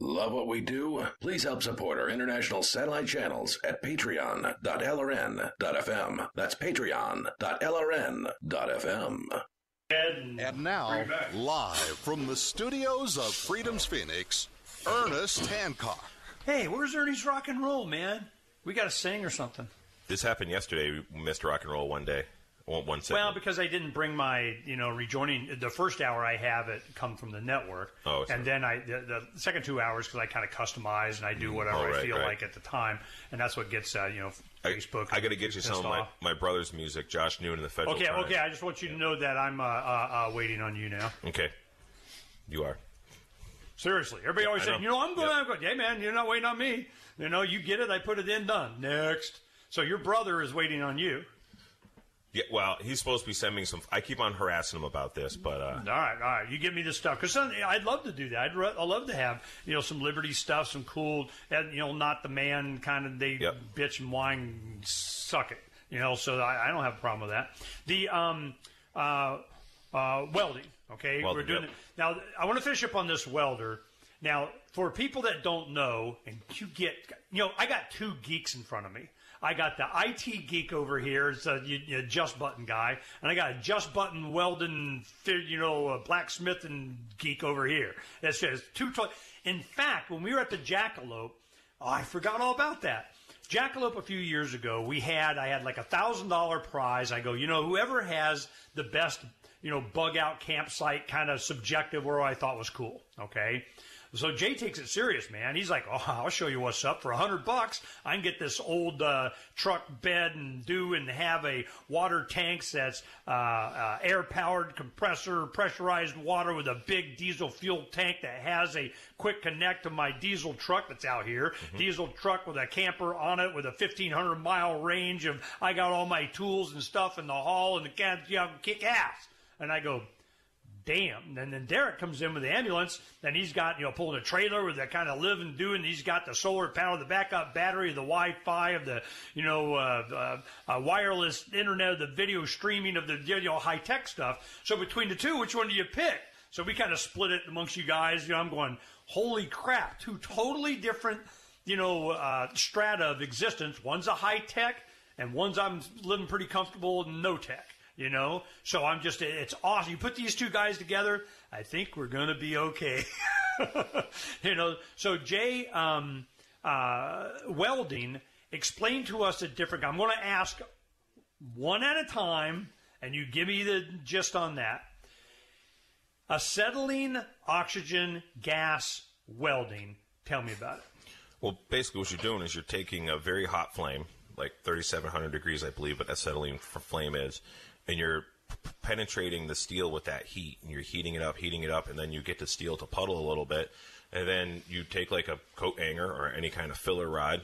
Love what we do? Please help support our international satellite channels at patreon.lrn.fm. That's patreon.lrn.fm. And now, live from the studios of Freedom's Phoenix, Ernest Hancock. Hey, where's Ernie's rock and roll, man? We got to sing or something. This happened yesterday. We missed rock and roll one day. One segment. Well, because I didn't bring my, rejoining. The first hour I have it come from the network. Oh, and then the second 2 hours, because I kind of customize and I do whatever I feel like at the time. And that's what gets, Facebook. I got to get you some of my brother's music, Josh Noon and the Federal Times. Okay. I just want you to know that I'm waiting on you now. Okay. You are. Seriously. Everybody always saying, I'm going, hey, man, you're not waiting on me. You get it, I put it in, done. Next. So your brother is waiting on you. Yeah, well, he's supposed to be sending some. I keep on harassing him about this, but all right. You give me this stuff because I'd love to do that. I'd love to have some Liberty stuff, some cool, not the man kind of bitch and whine, suck it. So I don't have a problem with that. The welding. Okay, we're doing it now. I want to finish up on this welder. Now, for people that don't know, and you get, I got two geeks in front of me. I got the IT geek over here, it's a just button guy, and I got a just button welding, blacksmithing geek over here. It's just in fact, when we were at the Jackalope, I forgot all about that. Jackalope a few years ago, I had like $1,000 prize. I go, whoever has the best, bug out campsite kind of subjective where I thought was cool. Okay. So Jay takes it serious, man. He's like, I'll show you what's up. For $100, I can get this old truck bed and have a water tanks that's air-powered compressor, pressurized water with a big diesel fuel tank that has a quick connect to my diesel truck that's out here. Mm-hmm. Diesel truck with a camper on it with a 1,500-mile range of, I got all my tools and stuff in the haul and the kick ass. And I go, damn. And then Derek comes in with the ambulance, and he's got, pulling a trailer with that kind of live and do, and he's got the solar panel, the backup battery, the Wi-Fi of the, wireless internet, the video streaming of the, high-tech stuff. So between the two, which one do you pick? So we kind of split it amongst you guys. I'm going, holy crap, two totally different, strata of existence. One's a high-tech, and one's I'm living pretty comfortable in no tech. You know, so it's awesome. You put these two guys together, I think we're going to be okay. You know, so Jay, welding, explain to us a different, I'm going to ask one at a time, and you give me the gist on that. Acetylene, oxygen, gas, welding. Tell me about it. Well, basically what you're doing is you're taking a very hot flame, like 3,700 degrees, I believe, what acetylene flame is, and you're penetrating the steel with that heat, and you're heating it up, and then you get the steel to puddle a little bit, and then you take like a coat hanger or any kind of filler rod,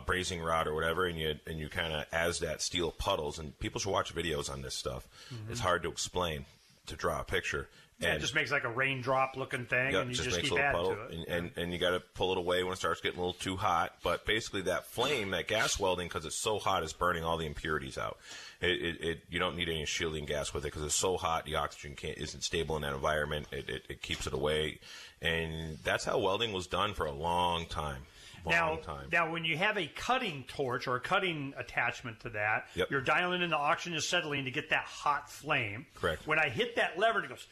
brazing rod or whatever, and you kind of, as that steel puddles, and people should watch videos on this stuff. Mm-hmm. It's hard to explain, to draw a picture. Yeah, it just makes like a raindrop looking thing, and you just keep adding to it. And you got to pull it away when it starts getting a little too hot. But basically that flame, that gas welding, because it's so hot, is burning all the impurities out. You don't need any shielding gas with it because it's so hot, the oxygen isn't stable in that environment. It keeps it away. And that's how welding was done for a long time. Now, when you have a cutting torch or a cutting attachment to that, you're dialing in the oxygen acetylene to get that hot flame. Correct. When I hit that lever, it goes...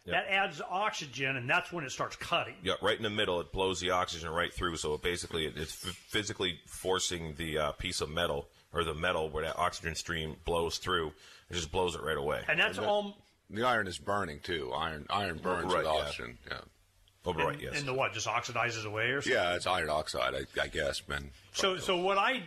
That adds oxygen, and that's when it starts cutting. Yeah, right in the middle, it blows the oxygen right through. So it's physically forcing the piece of metal, or the metal where that oxygen stream blows through. It just blows it right away. And that's all. The iron is burning too. Iron burns with oxygen. Yeah. Oh, right. Yes. And the what? Just oxidizes away, or something? Yeah, it's iron oxide, I guess, man. So what I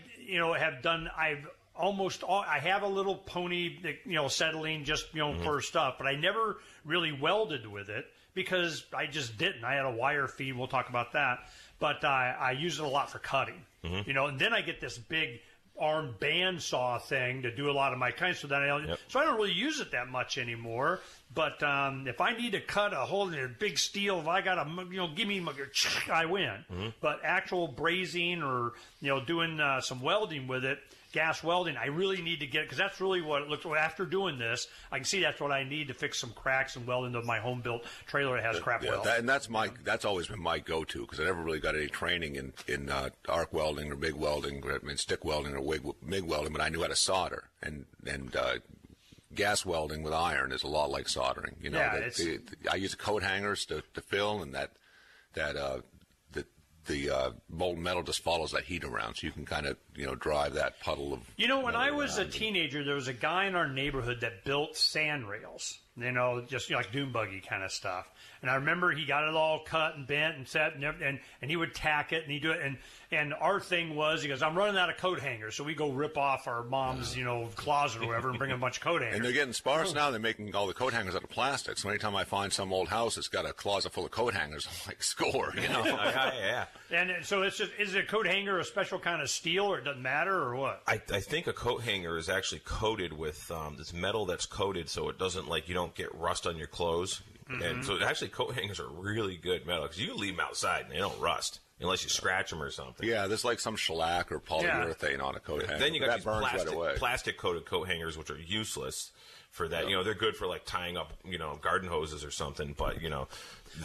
have done, I have a little pony, acetylene just, for stuff, but I never really welded with it because I just didn't. I had a wire feed. We'll talk about that. But I use it a lot for cutting, and then I get this big arm bandsaw thing to do a lot of my kinds. So I don't really use it that much anymore. But if I need to cut a hole in a big steel, if I got give me I win. Mm-hmm. But actual brazing or, doing some welding with it, gas welding, I really need to get, because that's really what it looks like. After doing this, I can see that's what I need to fix some cracks and weld into my home-built trailer that has crap welds. And that's always been my go-to, because I never really got any training in arc welding or MIG welding, stick welding or MIG welding, but I knew how to solder. And gas welding with iron is a lot like soldering. I use coat hangers to fill, and the molten metal just follows that heat around, so you can kind of drive that puddle of. When I was a teenager, there was a guy in our neighborhood that built sand rails. Just like dune buggy kind of stuff. And I remember he got it all cut and bent and set, and he would tack it and he'd do it. And our thing was, he goes, I'm running out of coat hangers, so we go rip off our mom's closet or whatever and bring a bunch of coat hangers. And they're getting sparse now. They're making all the coat hangers out of plastic. So anytime I find some old house that's got a closet full of coat hangers, I'm like, score, Yeah. And so it's just, is a coat hanger a special kind of steel, or it doesn't matter, or what? I think a coat hanger is actually coated with this metal that's coated so it doesn't, you don't get rust on your clothes. Mm-hmm. And so actually coat hangers are really good metal, because you can leave them outside and they don't rust unless you scratch them or something. Yeah, there's like some shellac or polyurethane on a coat hanger. Then you got these plastic coated coat hangers, which are useless for that. Yep. They're good for tying up garden hoses or something, but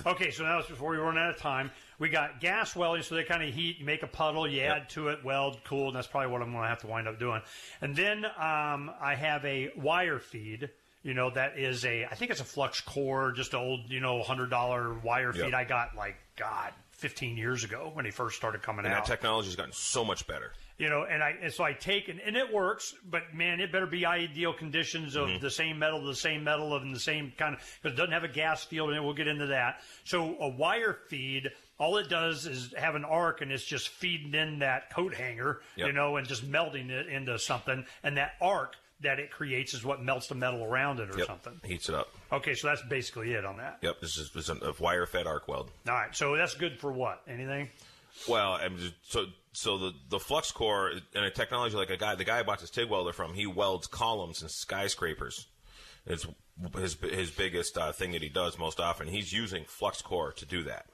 Okay, so now before we run out of time, we got gas welding, so they kind of heat, you make a puddle, you add to it, weld, cool, and that's probably what I'm going to have to wind up doing. And then I have a wire feed. That is I think it's a flux core, just an old, $100 wire feed I got 15 years ago when they first started coming out. And that technology has gotten so much better. And so I take, and it works, but man, it better be ideal conditions of the same metal, and the same kind of, because it doesn't have a gas field, and we'll get into that. So a wire feed, all it does is have an arc, and it's just feeding in that coat hanger, and just melting it into something, and that arc that it creates is what melts the metal around it or something. Heats it up. Okay, so that's basically it on that. Yep, this is a wire-fed arc weld. All right, so that's good for what? Anything? Well, so the flux core and a technology like the guy I bought this TIG welder from, he welds columns and skyscrapers. It's his biggest thing that he does most often. He's using flux core to do that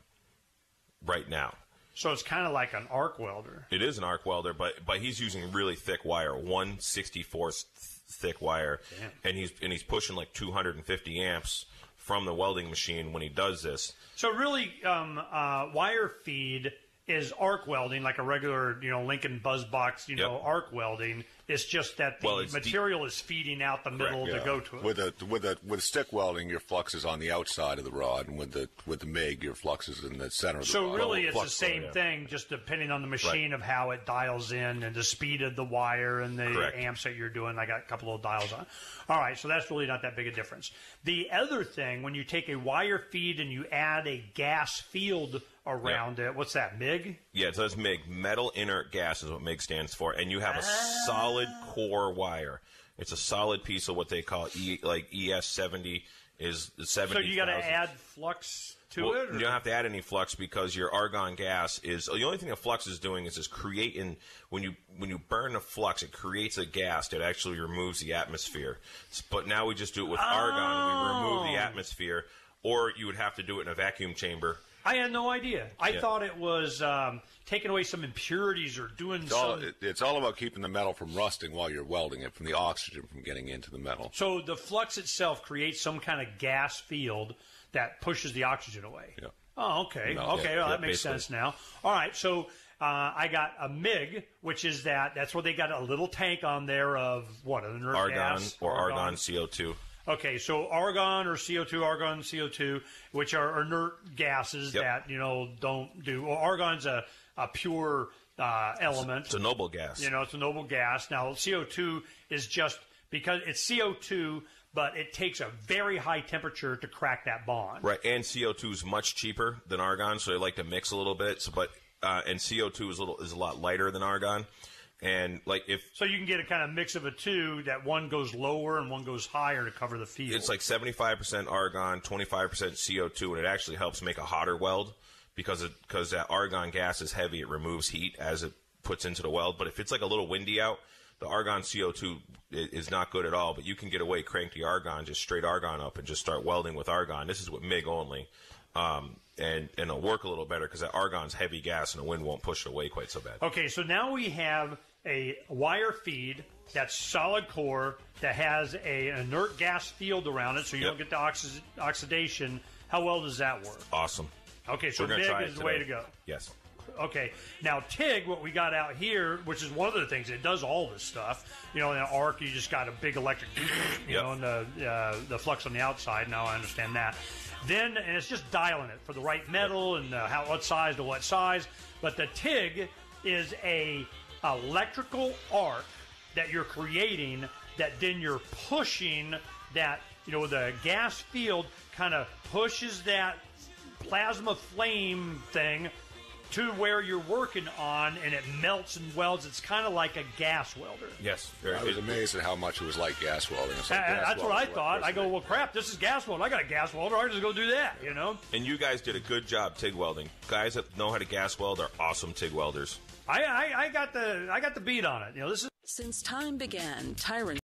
right now. So it's kind of like an arc welder. It is an arc welder, but he's using really thick wire, 1/64 thick wire. Damn. and he's pushing 250 amps from the welding machine when he does this. So really, wire feed is arc welding, like a regular, Lincoln Buzzbox, arc welding. It's just that the material is feeding out the middle to go to it. With stick welding, your flux is on the outside of the rod, and with the MIG, your flux is in the center of the rod. So really, it's the same thing, just depending on the machine of how it dials in and the speed of the wire and the amps that you're doing. I got a couple of dials on. All right, so that's really not that big a difference. The other thing, when you take a wire feed and you add a gas field around it, what's that, MIG? Yeah, it says MIG. Metal inert gas is what MIG stands for, and you have a solid core wire. It's a solid piece of what they call ES70 is 70. So you got to add flux to it? Or? You don't have to add any flux because your argon gas is the only thing a flux is doing is creating when you burn a flux, it creates a gas that actually removes the atmosphere. But now we just do it with argon. We remove the atmosphere, or you would have to do it in a vacuum chamber. I had no idea. I thought it was taking away some impurities or doing It's all about keeping the metal from rusting while you're welding it, from the oxygen from getting into the metal. So the flux itself creates some kind of gas field that pushes the oxygen away. Yeah. Oh, okay. That makes sense now. All right, so I got a MIG, which is that's where they got a little tank on there of what, an inert gas? Argon CO2. Okay, so argon, CO2, which are inert gases that, don't do... Well, argon's a pure element. It's a noble gas. It's a noble gas. Now, CO2 is just... Because it's CO2, but it takes a very high temperature to crack that bond. Right, and CO2 is much cheaper than argon, so they like to mix a little bit. And CO2 is a lot lighter than argon. And so you can get a kind of mix of the two, that one goes lower and one goes higher to cover the field. It's like 75% argon, 25% CO2, and it actually helps make a hotter weld because that argon gas is heavy. It removes heat as it puts into the weld. But if it's like a little windy out, the argon CO2 is not good at all. But you can get away, crank the argon, just straight argon up, and just start welding with argon. This is with MIG only. And it'll work a little better because that argon's heavy gas and the wind won't push it away quite so bad. Okay, so now we have a wire feed that's solid core that has an inert gas field around it, so you don't get the oxidation. How well does that work? Awesome. Okay, so MIG is the way to go. Yes. Okay, now TIG, what we got out here, which is one of the things, it does all this stuff. In an arc, you just got a big electric, and the flux on the outside. Now I understand that. And it's just dialing it for the right metal and what size to what size. But the TIG is a electrical arc that you're creating that then you're pushing that, the gas field kind of pushes that plasma flame thing to where you're working on, and it melts and welds. It's kind of like a gas welder. Yes. I was amazed at how much it was like gas welding. That's what I thought. I go, well, crap, this is gas welding. I got a gas welder. I just go do that, And you guys did a good job TIG welding. Guys that know how to gas weld are awesome TIG welders. I got the beat on it. This is Since time began, Tyrant